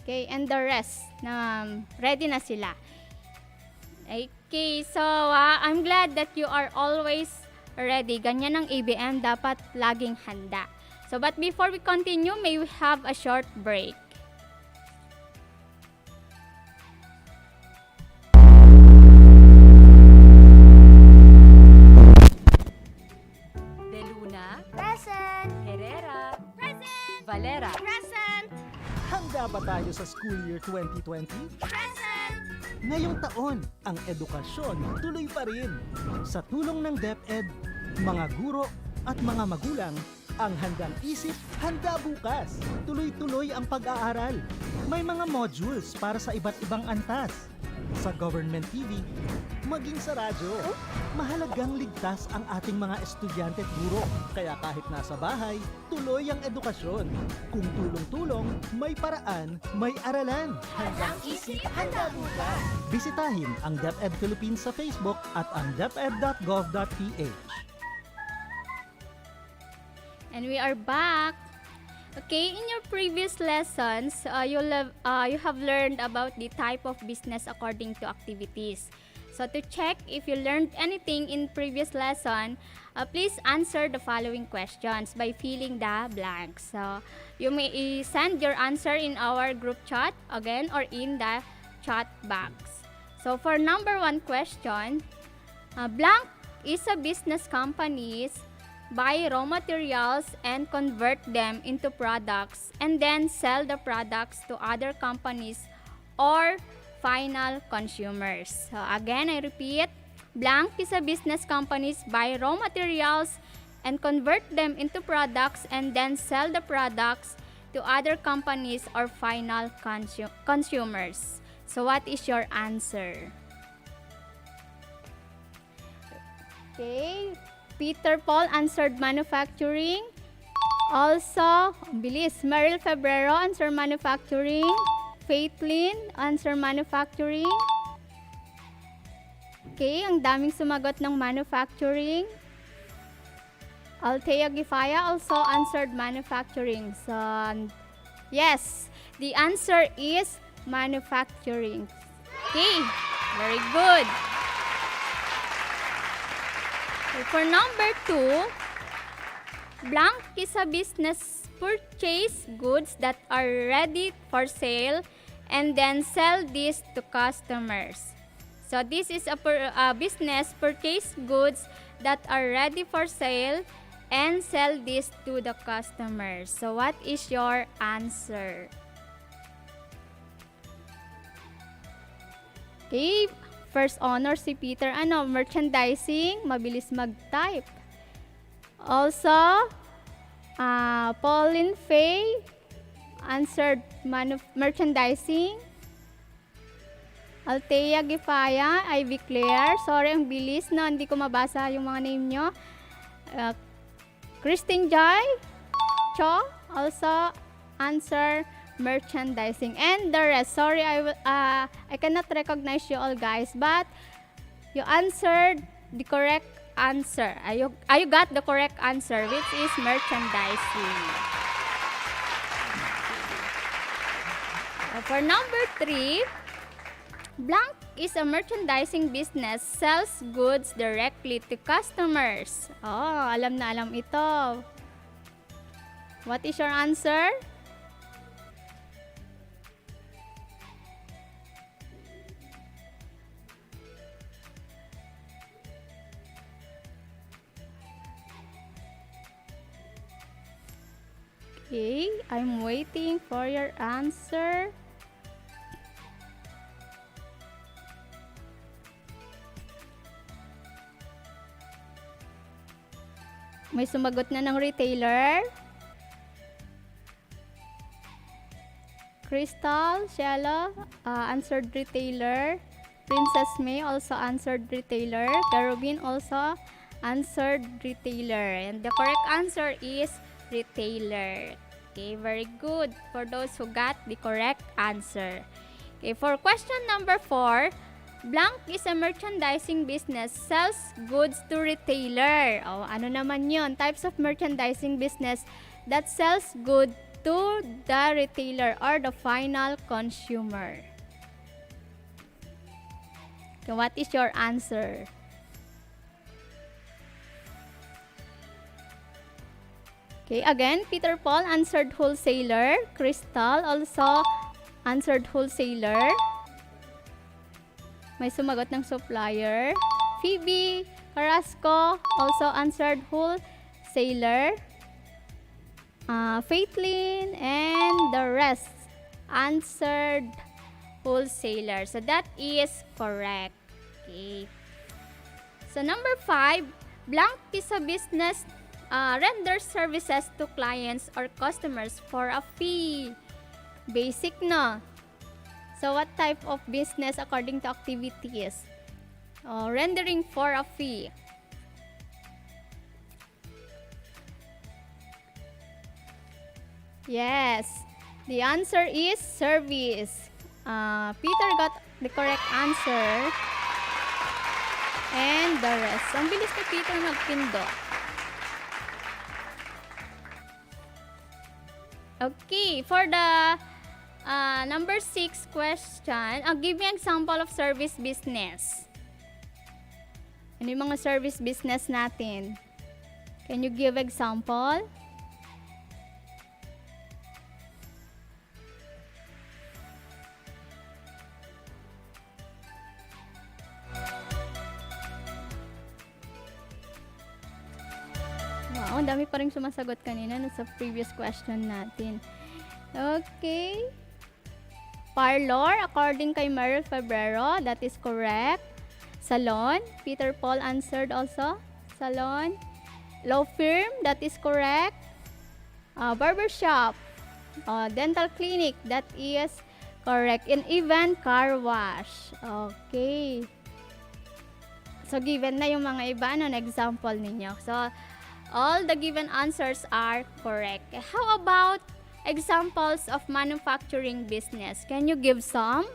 Okay, and the rest, ready na sila. Okay, so I'm glad that you are always ready. Ganyan ang ABM, dapat laging handa. So, but before we continue, may we have a short break. De Luna, Present! Herrera, Present! Valera. Present! Handa ba tayo sa school year 2020? Present! Ngayong taon, ang edukasyon tuloy pa rin. Sa tulong ng DepEd, mga guro at mga magulang, ang handang isip, handa bukas. Tuloy-tuloy ang pag-aaral. May mga modules para sa iba't ibang antas. Sa government TV, maging sa radyo. Mahalagang ligtas ang ating mga estudyante at guro. Kaya kahit nasa bahay, tuloy ang edukasyon. Kung tulong-tulong, may paraan, may aralan. Handang isip, handa bukas. Bisitahin ang DepEd Philippines sa Facebook at ang deped.gov.ph. And we are back. Okay, in your previous lessons, you have learned about the type of business according to activities. So to check if you learned anything in previous lesson, please answer the following questions by filling the blanks. So you may send your answer in our group chat again or in the chat box. So for number 1 question, blank is a business companies buy raw materials and convert them into products and then sell the products to other companies or final consumers. So again, I repeat, blank is a business companies buy raw materials and convert them into products and then sell the products to other companies or final consumers. So what is your answer? Okay, Peter Paul answered manufacturing. Also, bilis, Meryl Febrero answered manufacturing. Faithlyn answered manufacturing. Okay, ang daming sumagot ng manufacturing. Althea Gifaya also answered manufacturing. So, yes, the answer is manufacturing. Okay, very good. Okay, for number 2, blank is a business purchase goods that are ready for sale and then sell this to customers. So this is a business purchase goods that are ready for sale and sell this to the customers. So what is your answer? Okay, first honor si Peter. Ano, merchandising, mabilis mag-type. Also, Pauline Faye answered merchandising. Althea Gifaya, Ivy Claire. Sorry, ang bilis no, hindi ko mabasa yung mga name nyo. Christine Joy Cho also answer merchandising. And the rest, sorry, I cannot recognize you all guys, but you answered the correct answer. You got the correct answer, which is merchandising. For number 3, blank is a merchandising business, sells goods directly to customers. Oh, alam na alam ito. What is your answer? Okay, I'm waiting for your answer. May sumagot na ng retailer. Crystal, Shella, answered retailer. Princess May also answered retailer. Garubin also answered retailer. And the correct answer is retailer. Okay, very good for those who got the correct answer. Okay, for question number 4, blank is a merchandising business, sells goods to retailer. Oh, ano naman yun? Types of merchandising business that sells goods to the retailer or the final consumer. Okay, what is your answer? Okay, again, Peter Paul answered wholesaler. Crystal also answered wholesaler. May sumagot ng supplier. Phoebe Carrasco also answered wholesaler. Faithlin and the rest answered wholesaler. So that is correct. Okay. So number 5, blank is a business renders services to clients or customers for a fee. Basic no. So what type of business according to activities? Rendering for a fee. Yes, the answer is service. Peter got the correct answer. And the rest. Ang bilis ni Peter magpindo. Okay, for the number 6 question, give me example of service business. Ano yung mga service business natin? Can you give example? Wow, ang dami pa rin sumasagot kanina sa previous question natin. Okay. Parlor, according kay Meryl Febrero, that is correct. Salon, Peter Paul answered also. Salon. Law firm, that is correct. Barbershop, dental clinic, that is correct. And even car wash. Okay. So, given na yung mga iba, ano, example ninyo. So, all the given answers are correct. How about examples of manufacturing business? Can you give some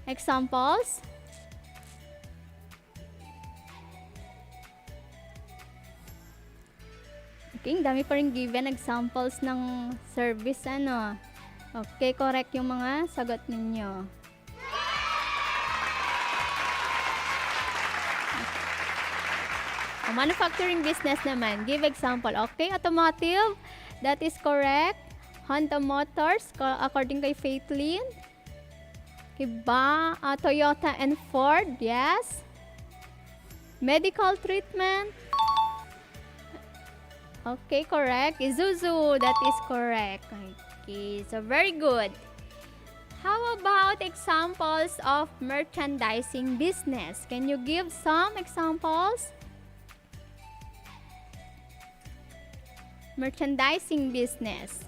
examples? Okay, dami pa rin given examples ng service, ano. Okay, correct yung mga sagot ninyo. Manufacturing business naman, give example. Okay, automotive, that is correct. Honda Motors, according kay Faithlin. Kiba, Toyota and Ford, yes. Medical treatment. Okay, correct. Isuzu, that is correct. Okay, so very good. How about examples of merchandising business? Can you give some examples? Merchandising business.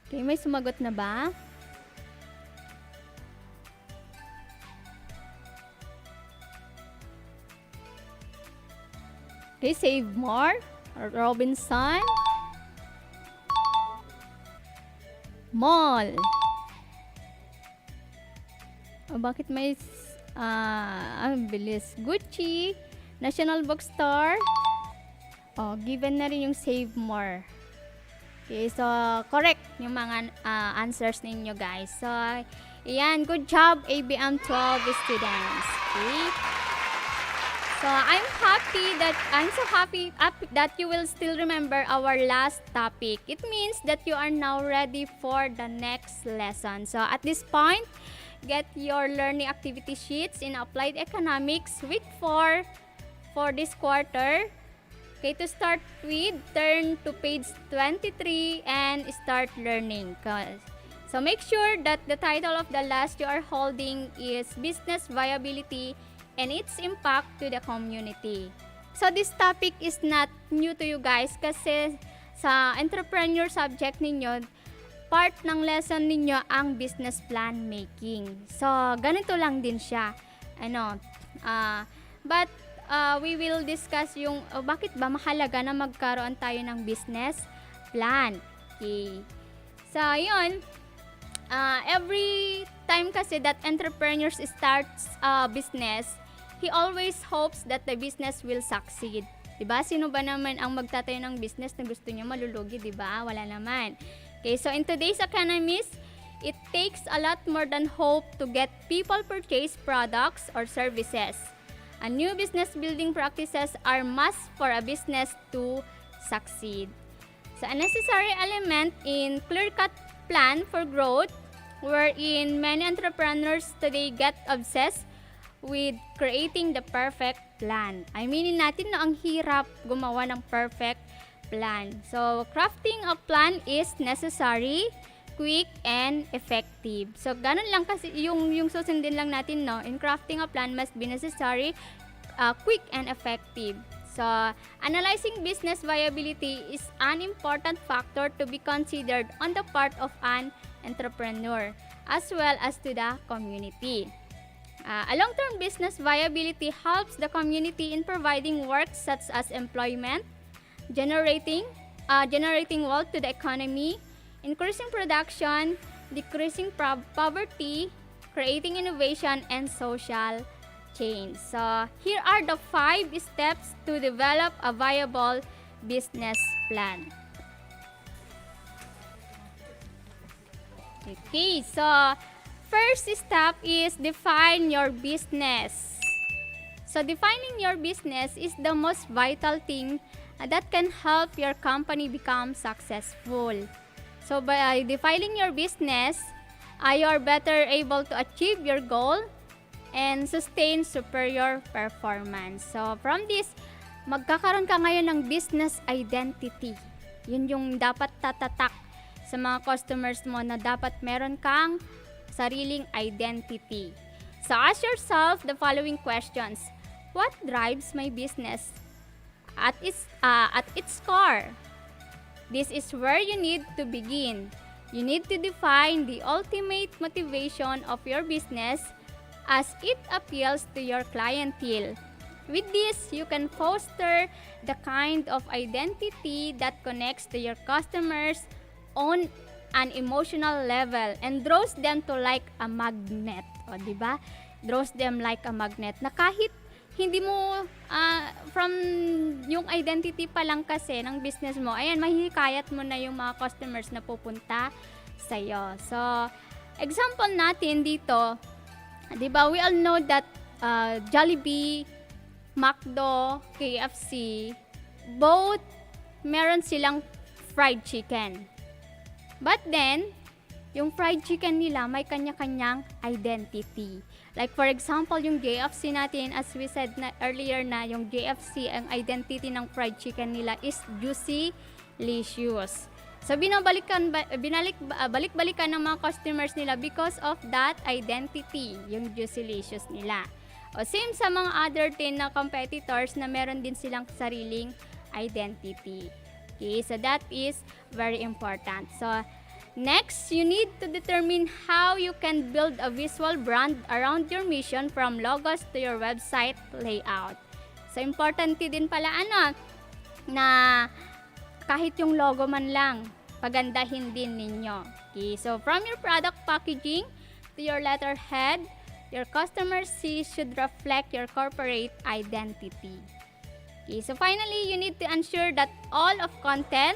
Okay, may sumagot na ba? Okay, Save More, Robinson, Mall. Bakit may ang bilis? Gucci, National Bookstore. Given na rin yung Save More. Okay, so correct yung mga answers ninyo, guys. So, ayan, good job ABM 12 students. Okay? So, I'm so happy that you will still remember our last topic. It means that you are now ready for the next lesson. So, at this point, get your learning activity sheets in Applied Economics week 4 for this quarter. Okay, to start with, turn to page 23 and start learning. So, make sure that the title of the class you are holding is Business Viability and its impact to the community. So, this topic is not new to you guys kasi sa entrepreneur subject ninyo, part ng lesson ninyo ang business plan making. So, ganito lang din siya. But, we will discuss yung bakit ba mahalaga na magkaroon tayo ng business plan. Okay. So, yun. Every time kasi that entrepreneurs starts business, he always hopes that the business will succeed. Diba? Sino ba naman ang magtatayo ng business na gusto niya malulugi, diba? Wala naman. Okay, so in today's economies, it takes a lot more than hope to get people purchase products or services. And new business building practices are must for a business to succeed. So a necessary element in clear-cut plan for growth, wherein many entrepreneurs today get obsessed with creating the perfect plan. I mean natin na ang hirap gumawa ng perfect plan. So, crafting a plan is necessary, quick, and effective. So, ganun lang kasi yung susundin lang natin, no? In crafting a plan must be necessary, quick, and effective. So, analyzing business viability is an important factor to be considered on the part of an entrepreneur as well as to the community. A long-term business viability helps the community in providing work such as employment, generating wealth to the economy, increasing production, decreasing poverty, creating innovation, and social change. So, here are the 5 steps to develop a viable business plan. Okay, so first step is define your business. So defining your business is the most vital thing that can help your company become successful. So by defining your business, you are better able to achieve your goal and sustain superior performance. So from this, magkakaroon ka ngayon ng business identity. Yun yung dapat tatatak sa mga customers mo na dapat meron kang sariling identity. So ask yourself the following questions. What drives my business? At its core, this is where you need to begin. You need to define the ultimate motivation of your business as it appeals to your clientele. With this, you can foster the kind of identity that connects to your customers on an emotional level and draws them to like a magnet. O, diba? Draws them like a magnet. Na kahit hindi mo, from yung identity pa lang kasi ng business mo, ayan, mahihikayat mo na yung mga customers na pupunta sa'yo. So, example natin dito, diba, we all know that Jollibee, McDo, KFC, both meron silang fried chicken. But then, yung fried chicken nila may kanya-kanyang identity. Like for example, yung JFC natin, as we said na earlier na, yung JFC, ang identity ng fried chicken nila is Juicy Licious. So balik-balikan ng mga customers nila because of that identity, yung Juicy Licious nila. O same sa mga other 10 na competitors na meron din silang sariling identity. Okay, so that is very important. So next, you need to determine how you can build a visual brand around your mission from logos to your website layout. So importante din pala na kahit yung logo man lang, pagandahin din ninyo. Okay, so from your product packaging to your letterhead, your customer sees should reflect your corporate identity. Okay, so finally, you need to ensure that all of content,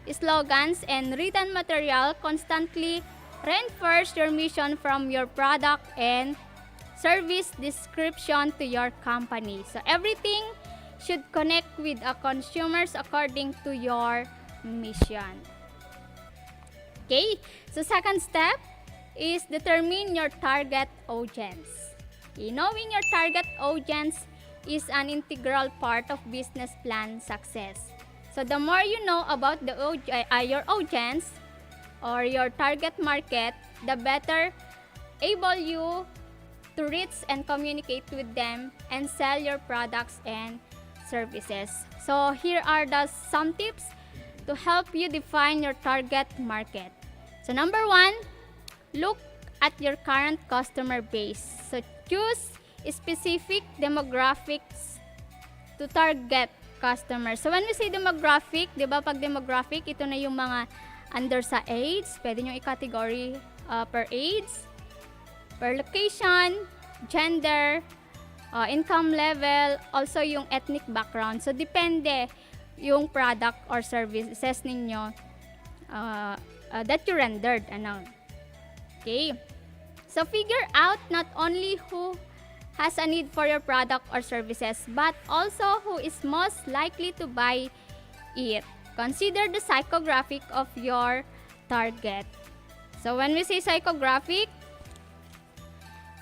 slogans, and written material constantly reinforce your mission from your product and service description to your company. So everything should connect with a consumers according to your mission. Okay, so second step is determine your target audience. Okay, knowing your target audience is an integral part of business plan success. So the more you know about your audience or your target market, the better able you to reach and communicate with them and sell your products and services. So here are some tips to help you define your target market. So number 1, look at your current customer base. So choose specific demographics to target customers. So when we say demographic, 'di ba, pag demographic, ito na yung mga under sa age, pwede nyo i-category per age, per location, gender, income level, also yung ethnic background. So depende yung product or services ninyo that you rendered. Okay. So figure out not only who has a need for your product or services, but also who is most likely to buy it. Consider the psychographic of your target. So when we say psychographic,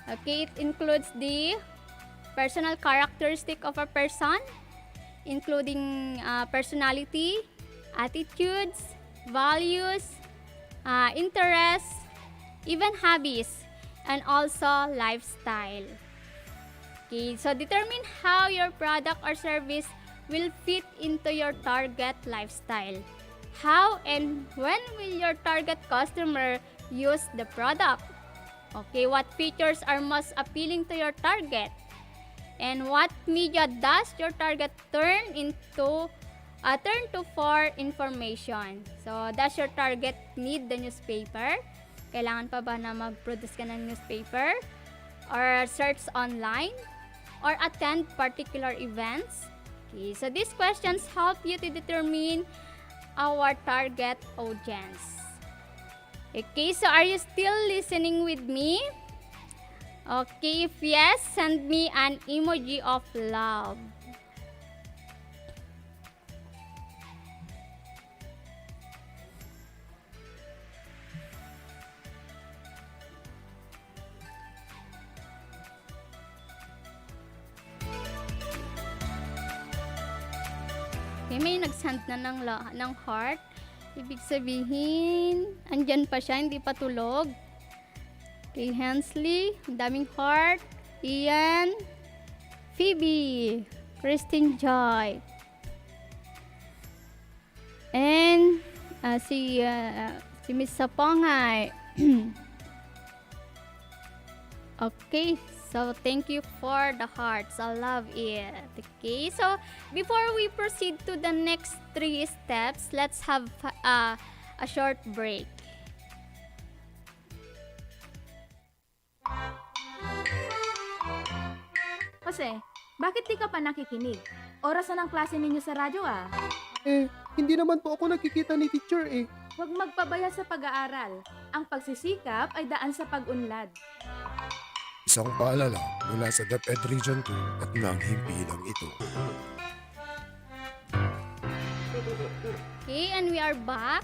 okay, it includes the personal characteristic of a person, including personality, attitudes, values, interests, even hobbies, and also lifestyle. Okay, so determine how your product or service will fit into your target lifestyle. How and when will your target customer use the product? Okay, what features are most appealing to your target? And what media does your target turn to for information? So, does your target need the newspaper? Kailangan pa ba na mag-produce ka ng newspaper? Or search online? Or attend particular events? Okay, so these questions help you to determine our target audience. Okay, so are you still listening with me? Okay, if yes, send me an emoji of love. Okay, may nag-send na ng heart. Ibig sabihin, andyan pa siya, hindi pa tulog. Okay, Hensley, ang daming heart. Ian, Phoebe, Christine Joy. And si Miss Sapongay. Okay, so thank you for the hearts. I love it. Okay, so before we proceed to the next 3 steps, let's have a short break. Jose, bakit di ka pa nakikinig? Oras na ng klase ninyo sa radyo Hindi naman po ako nakikita ni teacher Huwag magpabaya sa pag-aaral. Ang pagsisikap ay daan sa pag-unlad. Isang paalala mula sa DepEd Region 2 at ng himpilang ito. Okay, and we are back.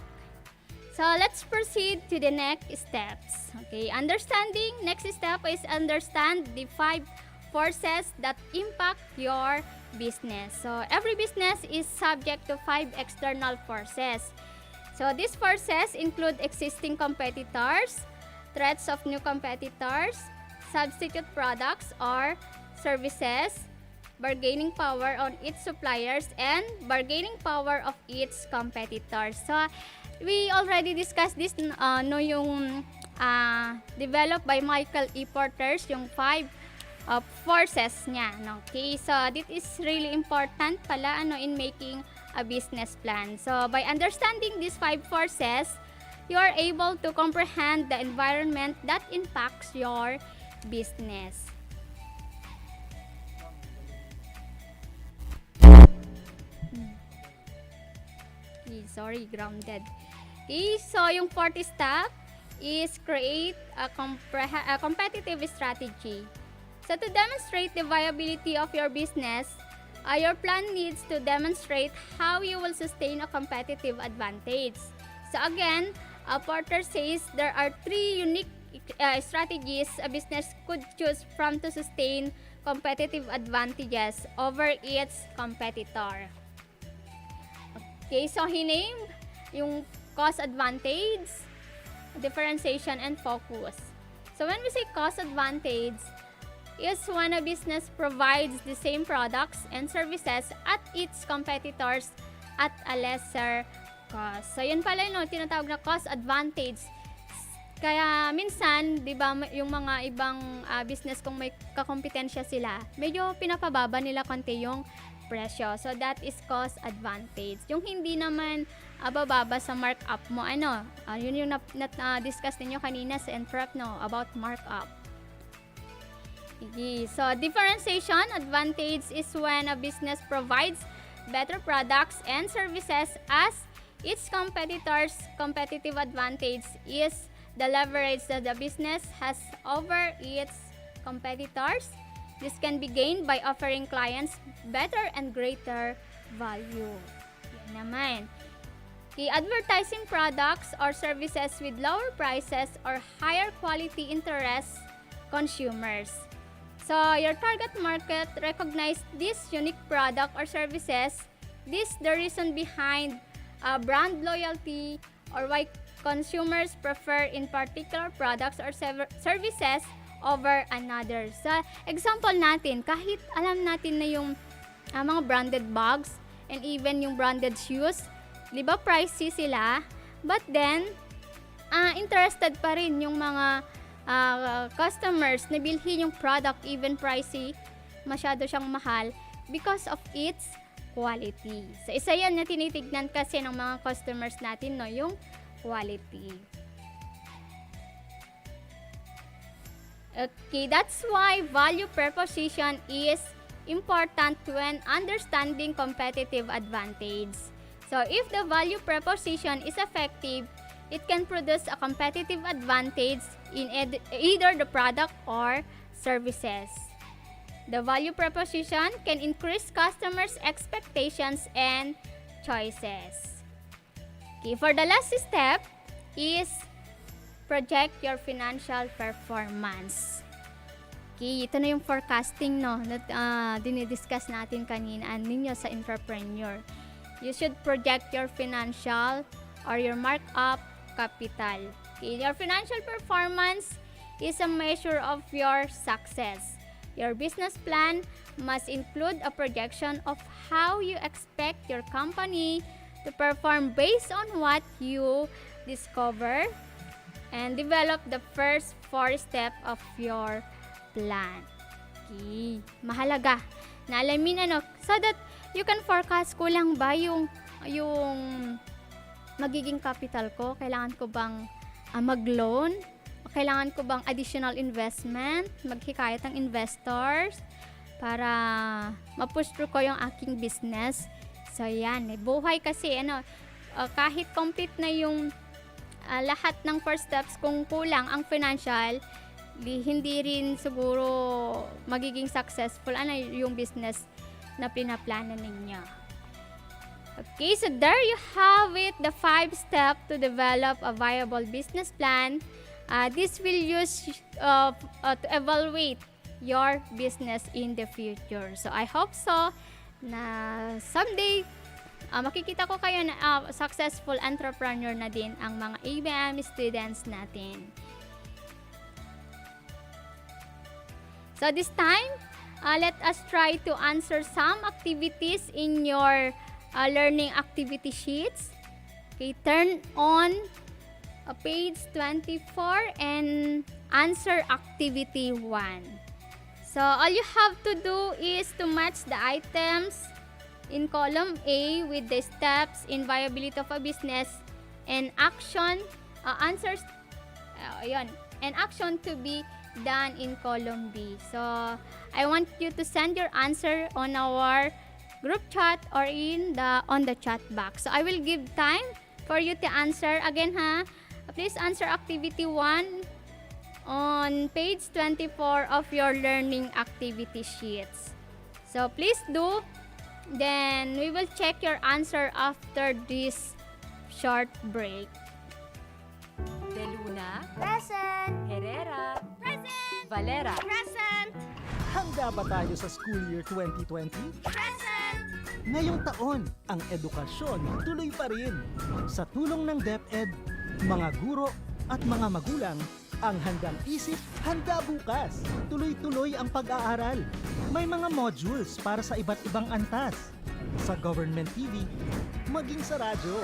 So let's proceed to the next steps. Okay, next step is understand the 5 forces that impact your business. So every business is subject to 5 external forces. So these forces include existing competitors, threats of new competitors, substitute products or services, bargaining power on its suppliers, and bargaining power of its competitors. So we already discussed this yung developed by Michael E. Porters, yung 5 forces niya. Okay, so this is really important pala in making a business plan. So by understanding these 5 forces, you are able to comprehend the environment that impacts your business. Okay, grounded. Okay, so yung 4th step is create a competitive strategy. So to demonstrate the viability of your business, your plan needs to demonstrate how you will sustain a competitive advantage. So again, Porter says there are 3 unique strategies a business could choose from to sustain competitive advantages over its competitor. Okay, so he named yung cost advantage, differentiation, and focus. So when we say cost advantage, is when a business provides the same products and services at its competitors at a lesser cost. So yun pala tinatawag na cost advantage. Kaya minsan, 'di ba, yung mga ibang business kung may kakompetensya sila, medyo pinapababa nila konti yung presyo. So that is cost advantage. Yung hindi naman bababa sa markup mo, yun yung discuss ninyo kanina sa Entrep, about markup. So differentiation advantage is when a business provides better products and services as its competitors. Competitive advantage is the leverage that the business has over its competitors. This can be gained by offering clients better and greater value. Yan naman. Advertising products or services with lower prices or higher quality interests consumers. So, your target market recognize this unique product or services. This the reason behind brand loyalty or why consumers prefer in particular products or services over another. So, example natin, kahit alam natin na yung mga branded bags and even yung branded shoes, di ba pricey sila? But then, interested pa rin yung mga customers na bilhin yung product even pricey, masyado siyang mahal because of its quality. So, isa yan na tinitignan kasi ng mga customers natin, yung quality. Okay, that's why value proposition is important when understanding competitive advantage. So, if the value proposition is effective, it can produce a competitive advantage in either the product or services. The value proposition can increase customers' expectations and choices. Okay, for the last step is project your financial performance. Okay, ito na yung forecasting na dinidiscuss natin kanina ninyo sa entrepreneur. You should project your financial or your markup capital. Okay, your financial performance is a measure of your success. Your business plan must include a projection of how you expect your company to perform based on what you discover and develop the first 4 steps of your plan. Okay, mahalaga na alamin so that you can forecast kulang ba yung magiging capital ko, kailangan ko bang mag-loan, o kailangan ko bang additional investment, maghikayat ng investors para ma-push through ko yung aking business. So yan, buhay kasi kahit complete na yung lahat ng first steps, kung kulang ang financial, hindi rin siguro magiging successful yung business na pinaplano ninyo. Okay, so there you have it, the 5 steps to develop a viable business plan. This will use to evaluate your business in the future. So I hope so na someday makikita ko kayo na successful entrepreneur na din ang mga ABM students natin. So this time, let us try to answer some activities in your learning activity sheets. Okay, turn on page 24 and answer activity 1. So all you have to do is to match the items in column A with the steps in viability of a business and action answers and action to be done in column B. So I want you to send your answer on our group chat or on the chat box. So I will give time for you to answer again, ha. Please answer activity 1 on page 24 of your learning activity sheets. So please do. Then we will check your answer after this short break. De Luna, Present. Herrera, Present. Valera. Present. Handa ba tayo sa school year 2020? Present. Ngayong taon, ang edukasyon tuloy pa rin. Sa tulong ng DepEd, mga guro at mga magulang, ang handang isip, handa bukas. Tuloy-tuloy ang pag-aaral. May mga modules para sa iba't ibang antas. Sa government TV, maging sa radyo.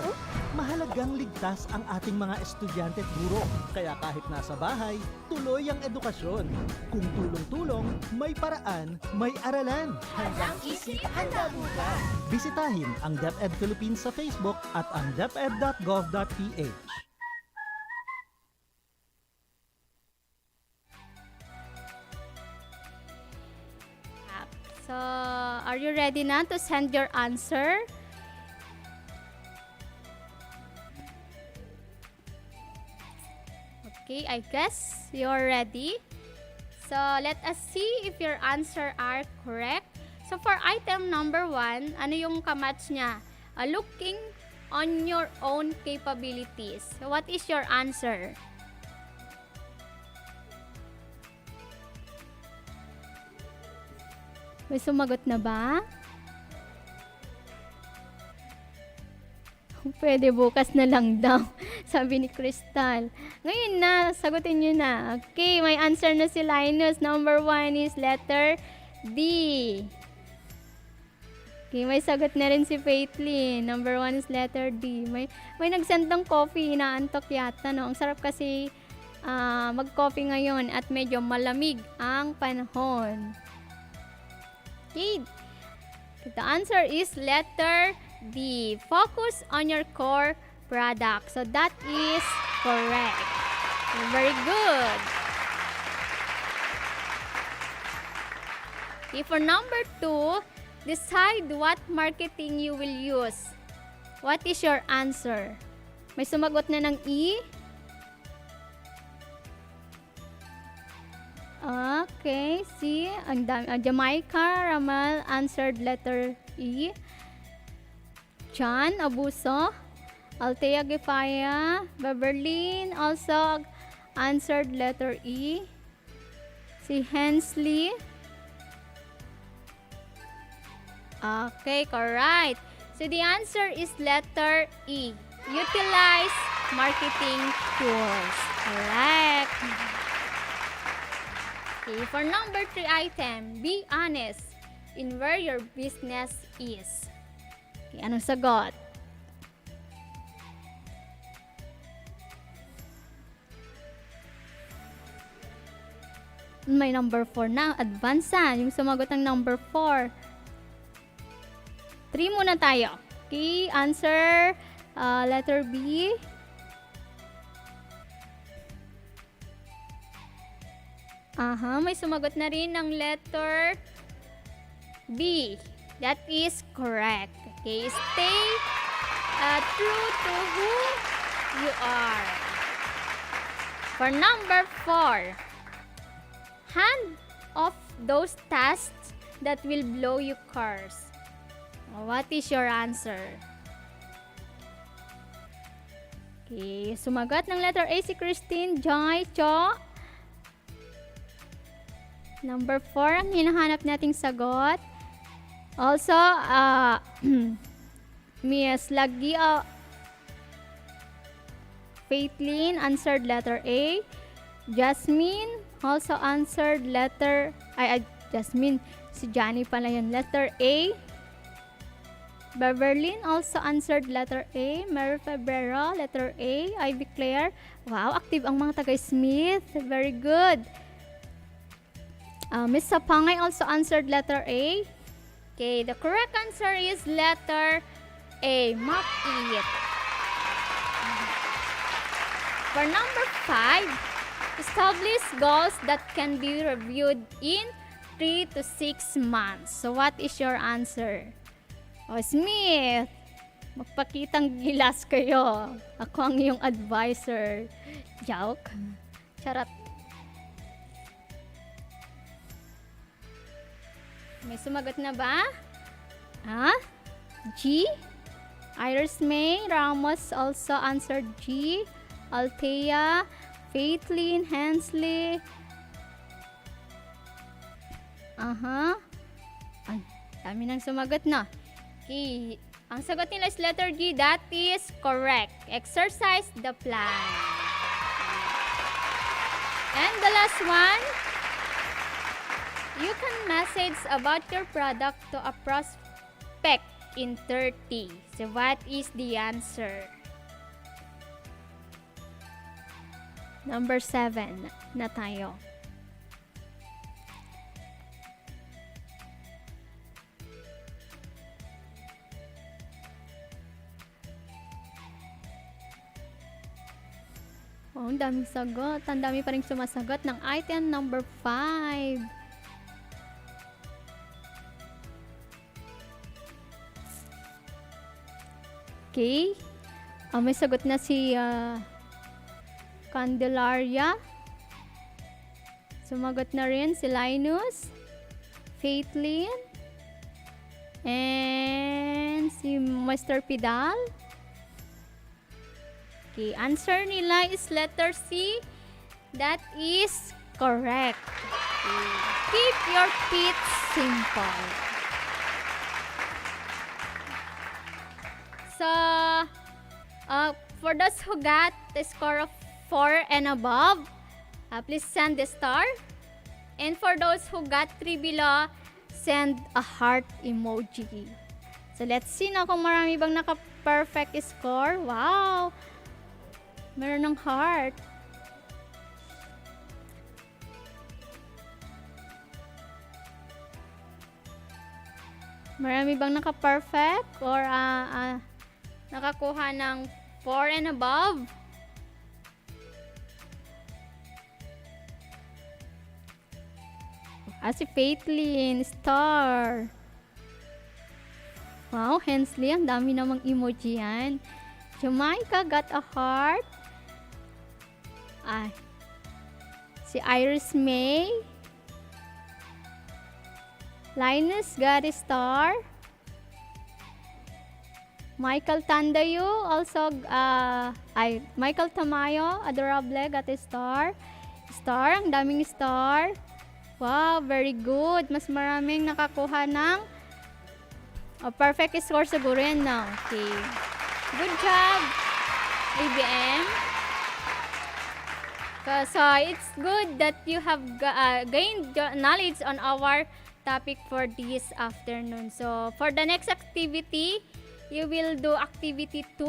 Mahalagang ligtas ang ating mga estudyante at guro. Kaya kahit nasa bahay, tuloy ang edukasyon. Kung tulong-tulong, may paraan, may aralan. Handang isip, handa bukas. Bisitahin ang DepEd Philippines sa Facebook at ang deped.gov.ph. So, are you ready na to send your answer? Okay, I guess you're ready. So, let us see if your answer are correct. So, for item number 1, ano yung kamatch niya? Looking on your own capabilities. So, what is your answer? May sumagot na ba? Pwede bukas na lang daw, sabi ni Crystal. Ngayon na, sagutin nyo na. Okay, may answer na si Linus. Number 1 is letter D. Okay, may sagot na rin si Faithlyn. Number 1 is letter D. May nag-send ng coffee, inaantok yata, no? Ang sarap kasi mag-coffee ngayon at medyo malamig ang panahon. Okay, the answer is letter D. Focus on your core product. So that is correct. Very good. Okay, for number 2, decide what marketing you will use. What is your answer? May sumagot na ng E? Okay, see, ang dami. Jamaica Ramal answered letter E. John Abuso, Althea Gefaya, Beverlyn also answered letter E. Si Hensley. Okay, correct. So the answer is letter E. Utilize marketing tools. Correct. Okay, for number 3 item, be honest in where your business is. Okay, anong sagot? May number 4 na. Advance na. Yung sumagot ng number 4. 3 muna tayo. Okay, answer letter B. May sumagot na rin ng letter B. That is correct. Okay, stay true to who you are. For number 4, hand off those tasks that will blow you cars. What is your answer? Okay, sumagot ng letter A si Christine, Joy, Cho. Number 4 ang hinahanap nating sagot. Also, Miss Lagi, Faithlin answered letter A. Jasmine also answered letter, Jasmine, si Johnny pala yun, letter A. Beverlyn also answered letter A. Mary Febrero, letter A. Ivy Claire. Wow, active ang mga taga-Smith. Very good. Miss Sapangay also answered letter A. Okay, the correct answer is letter A. Mark it. For number 5, establish goals that can be reviewed in 3 to 6 months. So what is your answer? Smith, magpakitang gilas kayo. Ako ang iyong advisor. Joke. Charot. May sumagot na ba? G? Iris May Ramos also answered G. Althea, Faithlin, Hensley. Ay, dami nang sumagot na. Okay. Ang sagot nila is letter G. That is correct. Exercise the plan. And the last one, you can message about your product to a prospect in 30. So what is the answer? Number 7 na tayo. Oh, ang daming sagot. Ang dami pa rin sumasagot ng item number 5. Okay. May sagot na si Candelaria. Sumagot na rin si Linus, Faithlin, and si Mr. Pidal. Okay, answer nila is letter C. That is correct. Okay. Keep your feet simple. So, for those who got the score of 4 and above, please send the star. And for those who got 3 below, send a heart emoji. So, let's see na kung marami bang naka-perfect score. Wow! Meron ng heart. Marami bang naka-perfect or nakakuha ng 4 and above? Si Faithlin, star. Wow, Hensley, ang dami namang emoji yan. Jamaica got a heart. Si Iris May. Linus got a star. Michael Tandayo also, Michael Tamayo, adorable, got a star. Star, ang daming star. Wow, very good. Mas maraming nakakuha ng perfect score siguro yan na. Okay. Good job, ABM. So, it's good that you have gained knowledge on our topic for this afternoon. So, for the next activity, you will do activity 2.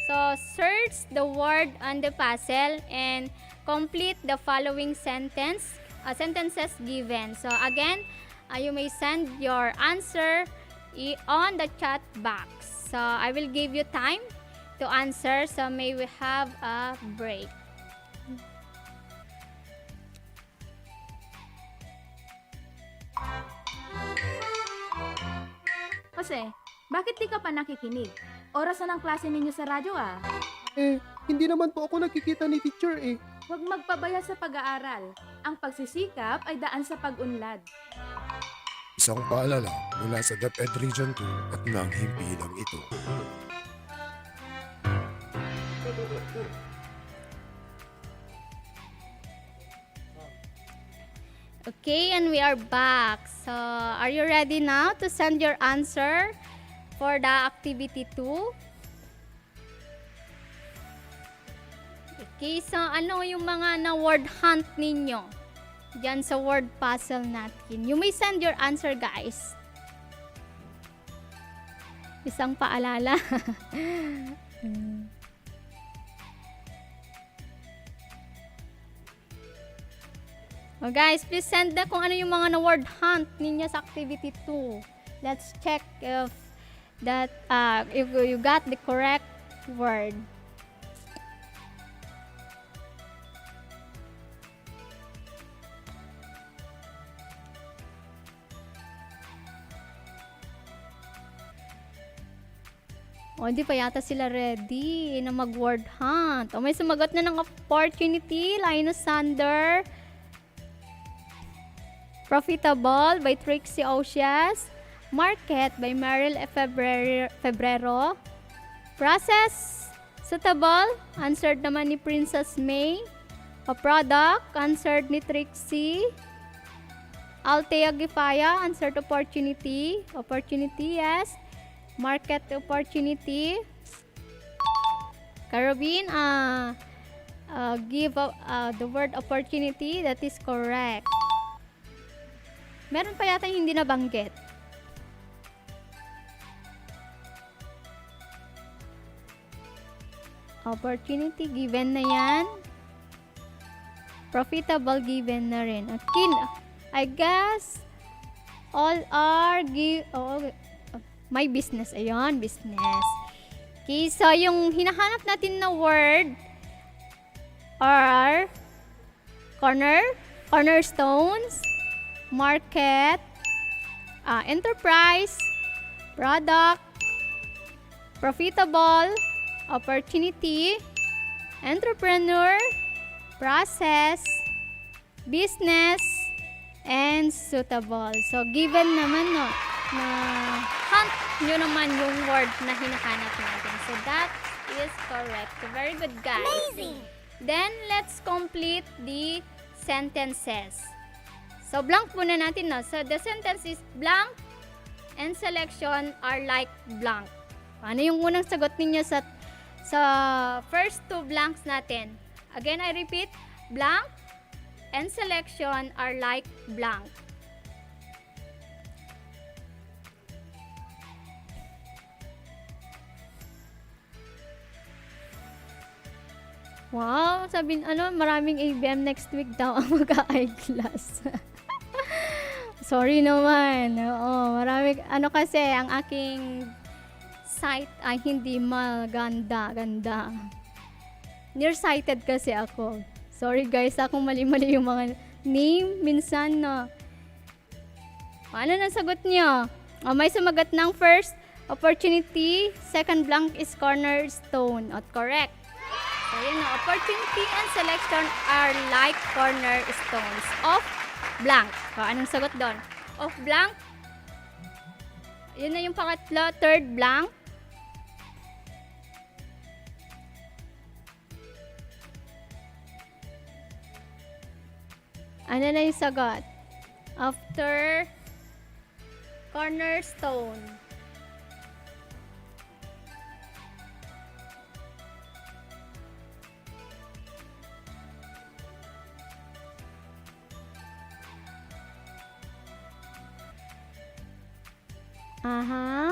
So, search the word on the puzzle and complete the following sentences given. So, again, you may send your answer on the chat box. So, I will give you time to answer. So, may we have a break. Jose, bakit di ka pa nakikinig? Oras na ng klase ninyo sa radyo Hindi naman po ako nakikita ni teacher Huwag magpabaya sa pag-aaral. Ang pagsisikap ay daan sa pag-unlad. Isang paalala mula sa DepEd Region 2 at ng himpilang ito. Okay, and we are back. So, are you ready now to send your answer for the activity 2? Okay, so ano yung mga na-word hunt ninyo diyan sa word puzzle natin? You may send your answer, guys. Isang paalala. Oh guys, please send na kung ano yung mga na-word hunt ninyo sa activity 2. Let's check if that if you got the correct word. O, hindi pa yata sila ready na mag-word hunt. O, may sumagot na ng opportunity. Linus Sander. Profitable by Trixie Ocias. Market by Meryl Febrero. Process. Suitable. Answered naman ni Princess May. A product. Answered ni Trixie. Altea Gifaya. Answered opportunity. Opportunity, yes. Market opportunity. Carabin, give the word opportunity. That is correct. Meron pa yata hindi nabanggit. Opportunity given na yan. Profitable given na rin. Okay, I guess all are my business. Ayun, business. Okay, so yung hinahanap natin na word are cornerstones, market, enterprise, product, profitable, opportunity, entrepreneur, process, business, and suitable. So, given naman, no, na hunt nyo naman yung word na hinahanap natin. So, that is correct. So, very good, guys. Amazing! Then, let's complete the sentences. So, blank muna natin, no? So, the sentence is blank and selection are like blank. Ano yung unang sagot ninyo sa first two blanks natin? Again, I repeat, blank and selection are like blank. Wow, sabihin maraming ABM next week daw ang mag-eyeglass. Sorry naman. Oo, marami kasi ang aking site ay hindi maganda. Nearsighted kasi ako. Sorry guys, akong mali-mali yung mga name minsan no. Ano nang sagot niyo? May sumagot ng first opportunity, second blank is cornerstone. Correct. So, yun na. Opportunity and selection are like cornerstones of blank. Anong sagot doon? Of blank. Yun na yung pangatlo. Third blank. Ano na yung sagot? After cornerstone. Aha.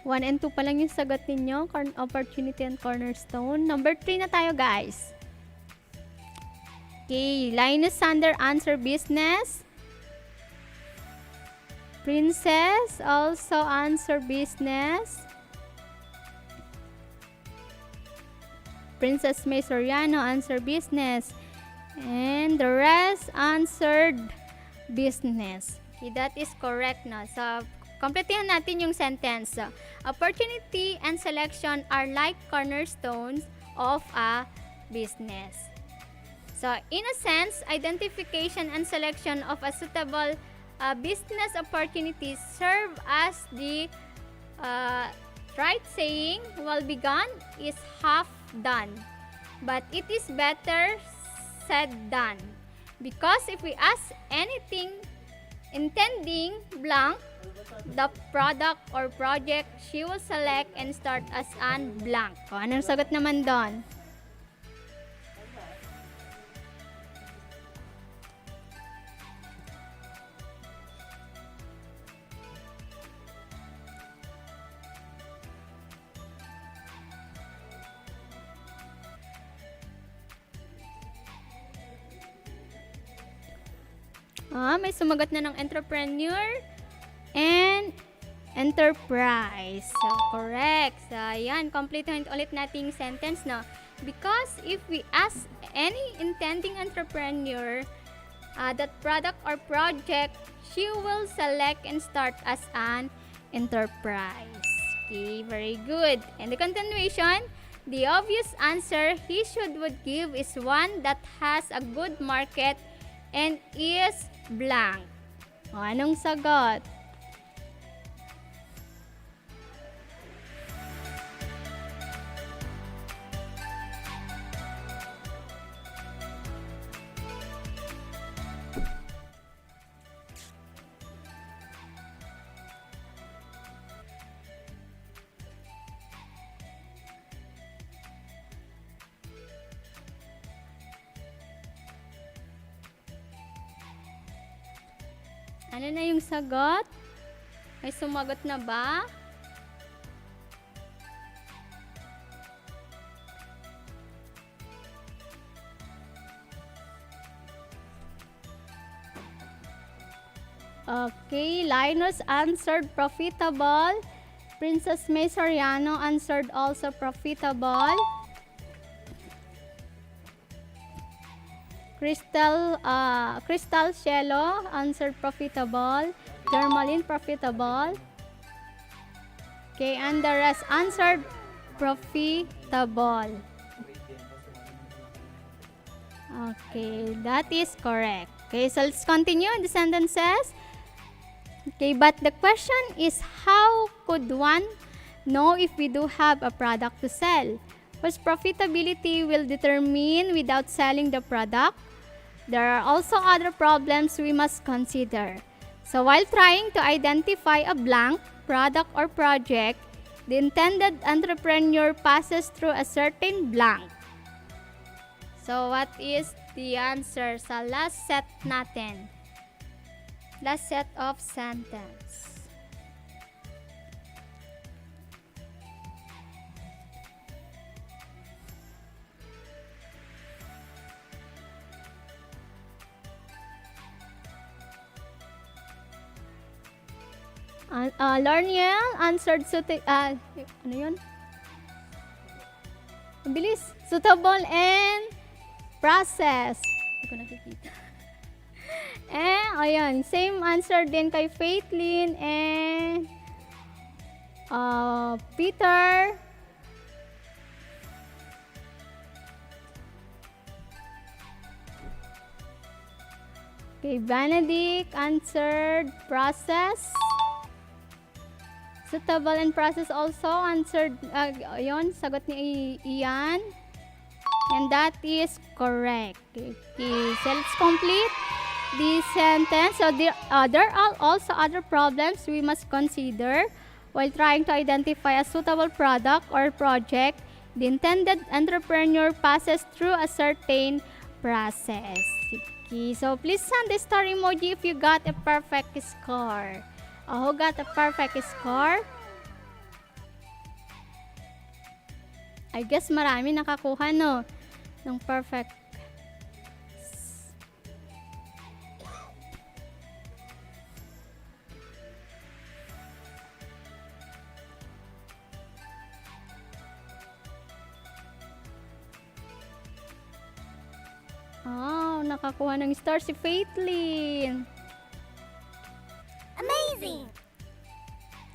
1 and 2 pa lang yung sagot ninyo. Opportunity and cornerstone. Number 3 na tayo, guys. Okay. Linus Sander answer business. Princess also answer business. Princess May Soriano answer business. And the rest answered business. Okay, that is correct na. So, kompletihan natin yung sentence. Opportunity and selection are like cornerstones of a business. So, in a sense, identification and selection of a suitable business opportunities serve as the right saying, well begun is half done. but it is better said than. Because if we ask anything intending blank, the product or project, she will select and start as an blank. O, anong sagot naman doon? May sumagot na ng entrepreneur and enterprise. So, correct. So, ayan. Complete ulit nating sentence, no? Because if we ask any intending entrepreneur that product or project, she will select and start as an enterprise. Okay, very good. And the continuation, the obvious answer he would give is one that has a good market and is blank. O, anong sagot? Ano na yung sagot? May sumagot na ba? Okay, Linus answered profitable. Princess May Soriano answered also profitable. Crystal Cielo answered profitable. Dermalin profitable. Okay, and the rest answered profitable. Okay, that is correct. Okay, so let's continue the sentences. Okay, but the question is, how could one know if we do have a product to sell? Whose profitability will determine without selling the product? There are also other problems we must consider. So while trying to identify a blank product or project, the intended entrepreneur passes through a certain blank. So what is the answer sa last set natin? Last set of sentence. Lorniel answered ano yun? Bilis. Suitable and process. Hindi ko nakikita. Ayan. Same answer din kay Faithlyn and Peter. Okay, Benedict answered process. Suitable and process also answered, yun, sagot ni Ian. And that is correct. Okay, so let's complete the sentence. So there are also other problems we must consider while trying to identify a suitable product or project. The intended entrepreneur passes through a certain process. Okay, so please send the star emoji if you got a perfect score. Who got a perfect score? I guess marami nakakuha, no? Ng perfect. Nakakuha ng star si Faithlyn. Amazing!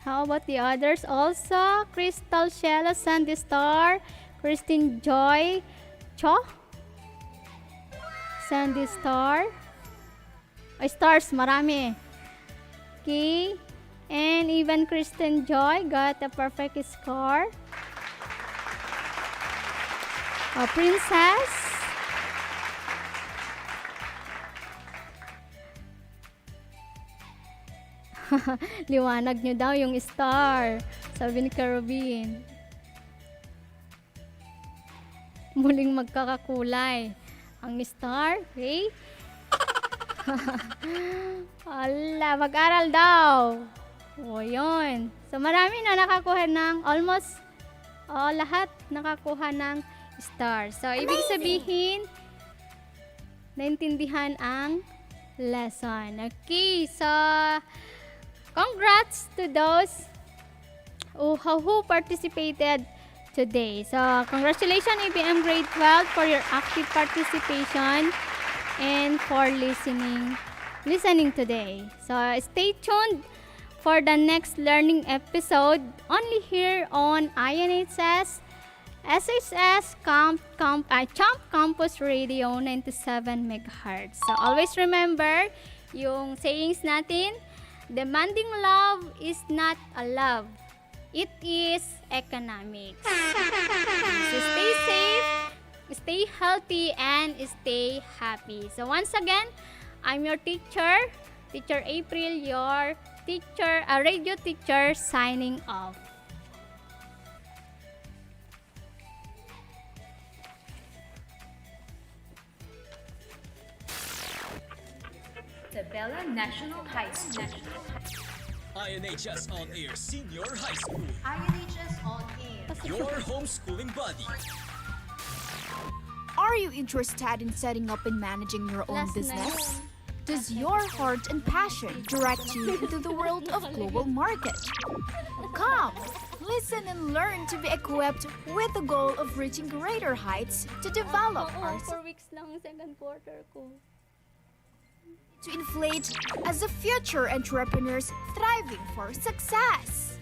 How about the others also? Crystal Shella, Sandy Star, Christine Joy, Cho, Sandy Star. Stars, marami. Okay. And even Kristen Joy got a perfect score. Princess? Liwanag nyo daw yung star. Sabi ni Carobin. Muling magkakakulay. Ang star, okay? Ala, mag-aral daw. O, yun. So, marami na nakakuha ng almost lahat nakakuha ng star. So, ibig sabihin, naintindihan ang lesson. Okay, so, congrats to those who participated today. So, congratulations ABM Grade 12 for your active participation and for listening today. So, stay tuned for the next learning episode only here on INHS SHS Camp Campus Radio 97 MHz. So, always remember yung sayings natin, demanding love is not a love. It is economics. So, stay safe, stay healthy, and stay happy. So, once again, I'm your teacher, Teacher April, your radio teacher, signing off. Isabela National High School. INHS On Air Senior High School. INHS On Air. Your homeschooling buddy. Are you interested in setting up and managing your own business? Does your heart and passion direct you into the world of global market? Come, listen and learn to be equipped with the goal of reaching greater heights to develop our 4 weeks lang second quarter ko. to inflate as the future entrepreneurs thriving for success.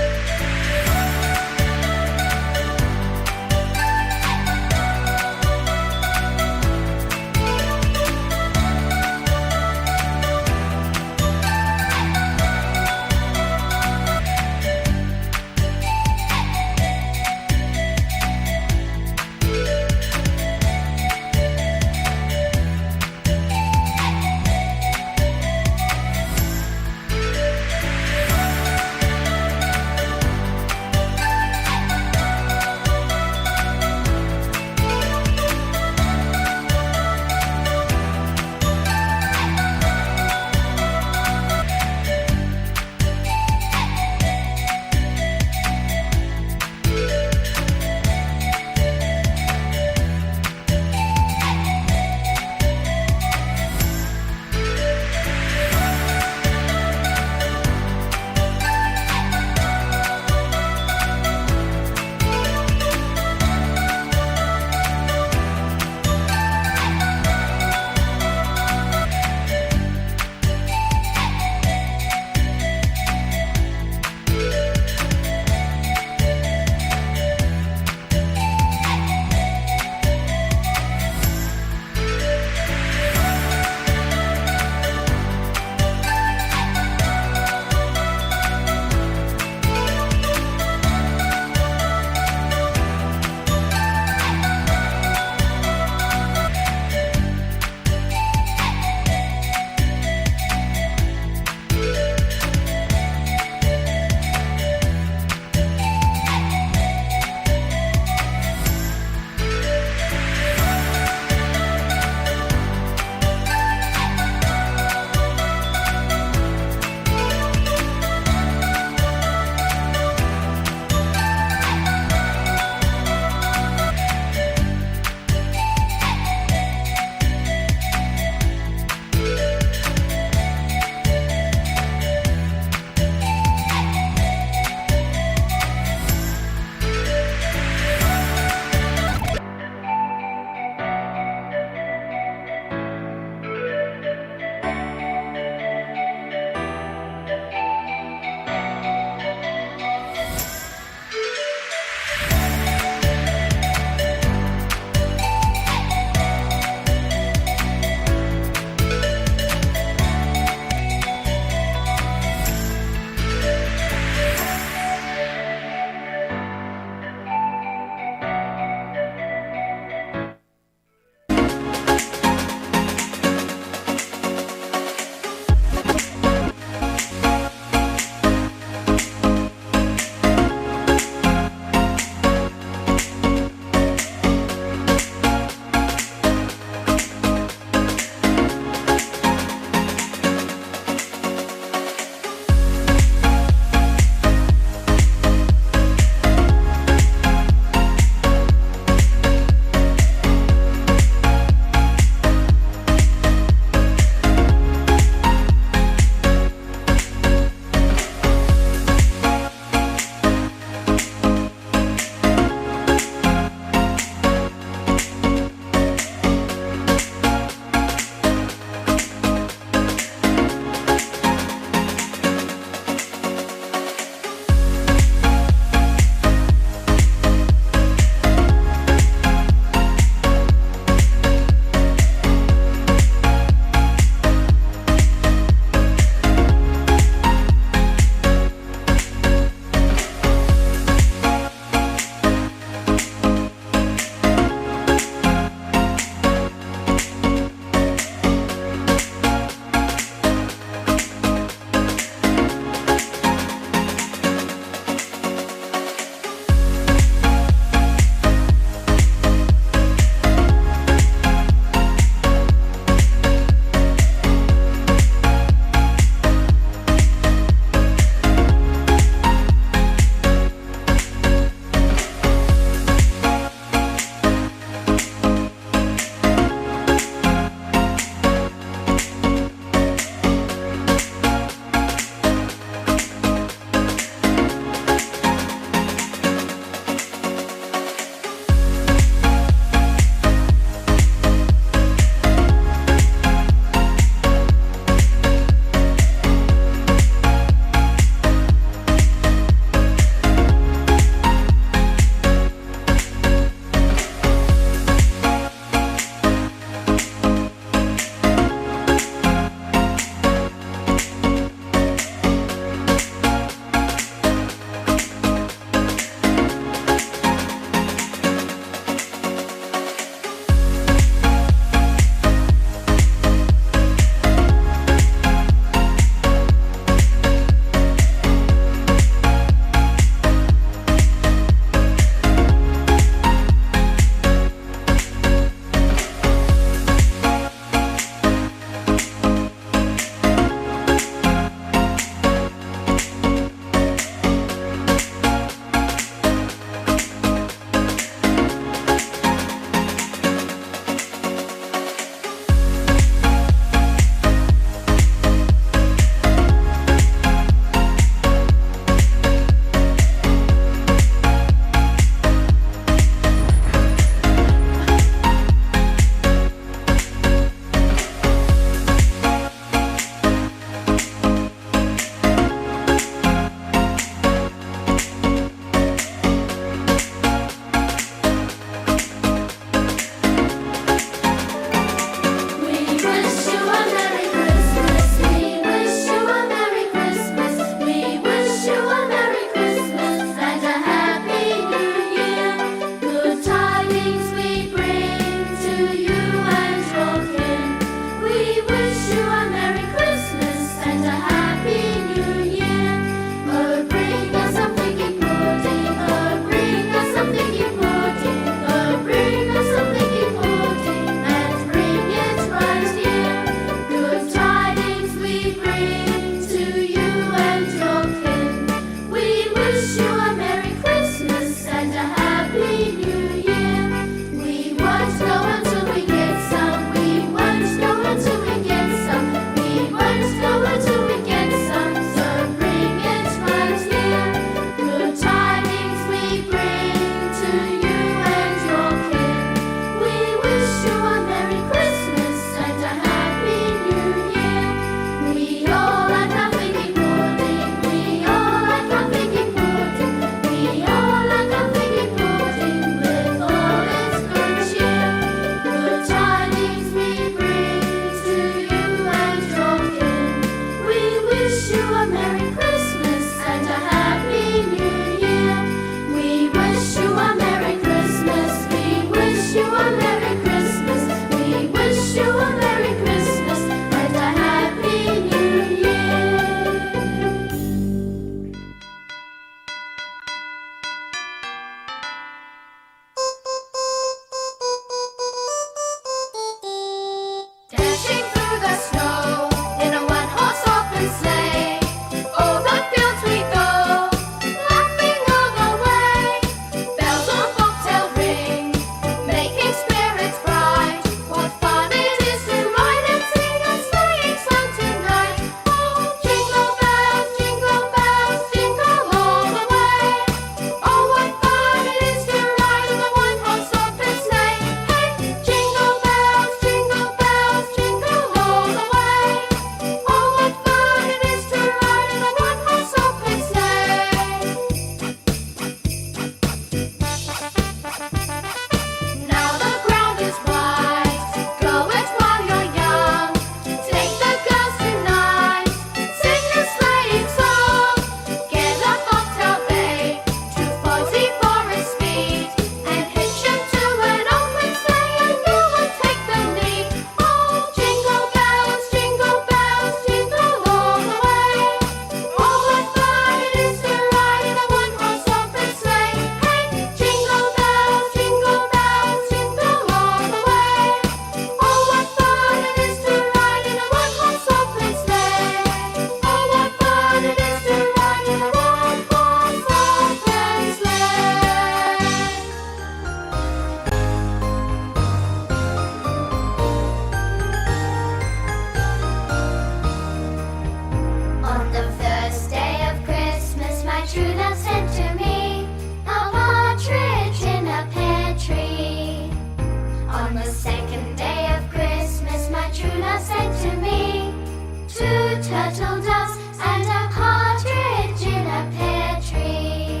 turtle doves, and a partridge in a pear tree.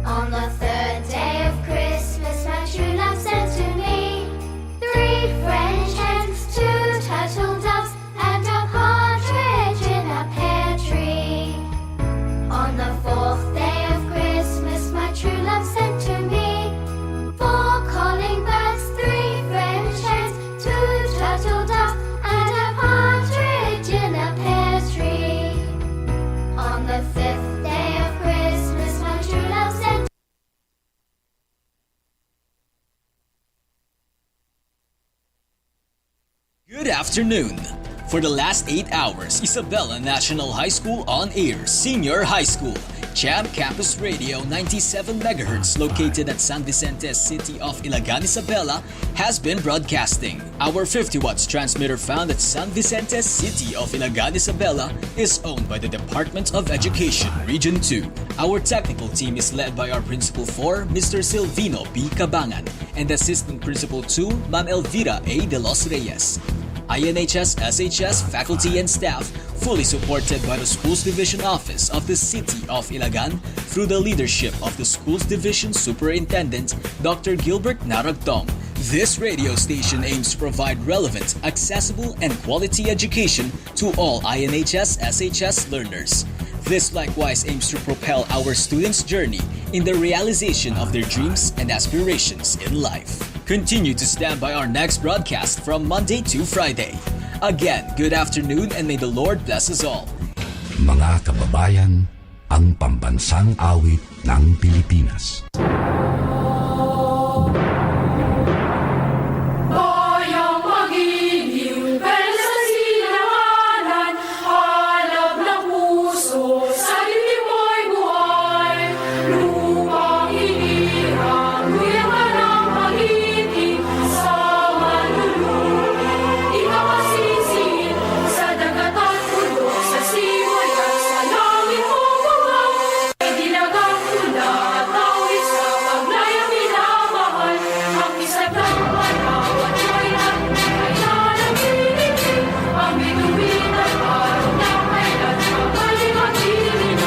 On the third day of Christmas, my true love sent to me 3 French hens, 2 turtle doves, and a partridge in a pear tree. On the 4th day of Christmas, my true love sent to me 4 calling birds, 3 French hens, 2 turtle doves, and a partridge in a pear tree. On the 5th day of Christmas, my true love sent. Good afternoon. For the last 8 hours, Isabela National High School on air, Senior High School, Champ Campus Radio 97 MHz located at San Vicente City of Ilagan, Isabela has been broadcasting. Our 50 watts transmitter found at San Vicente City of Ilagan, Isabela is owned by the Department of Education, Region 2. Our technical team is led by our Principal 4, Mr. Silvino B. Cabangan, and Assistant Principal 2, Ma'am Elvira A. De Los Reyes. INHS SHS faculty and staff fully supported by the Schools Division Office of the City of Ilagan through the leadership of the Schools Division Superintendent Dr. Gilbert Naragtong. This radio station aims to provide relevant, accessible, and quality education to all INHS SHS learners. This likewise aims to propel our students' journey in the realization of their dreams and aspirations in life. Continue to stand by our next broadcast from Monday to Friday. Again, good afternoon and may the Lord bless us all. Mga kababayan, ang pambansang awit ng Pilipinas. Bayang magiliw, pero sa silanganan, halap ng puso, sa dibdib mo'y buhay. Lupang hinirang, luyangan ang pag-ibig, sa manlulubi, ikakasisid, sa dagat at bundok, sa simoy at sa langit mo bumang. Ay dinagang tula at tawid sa paglayang minamahal, ang isa't ang panawat mo'y nagmumay na nagpilitin, ang bituin at araw na kailan magaling at dilim.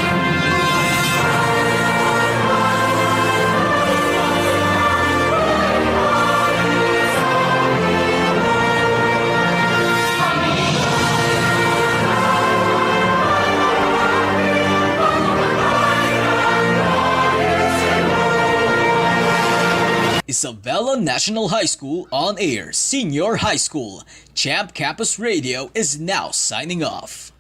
Isabela National High School on air, Senior High School. Champ Campus Radio is now signing off.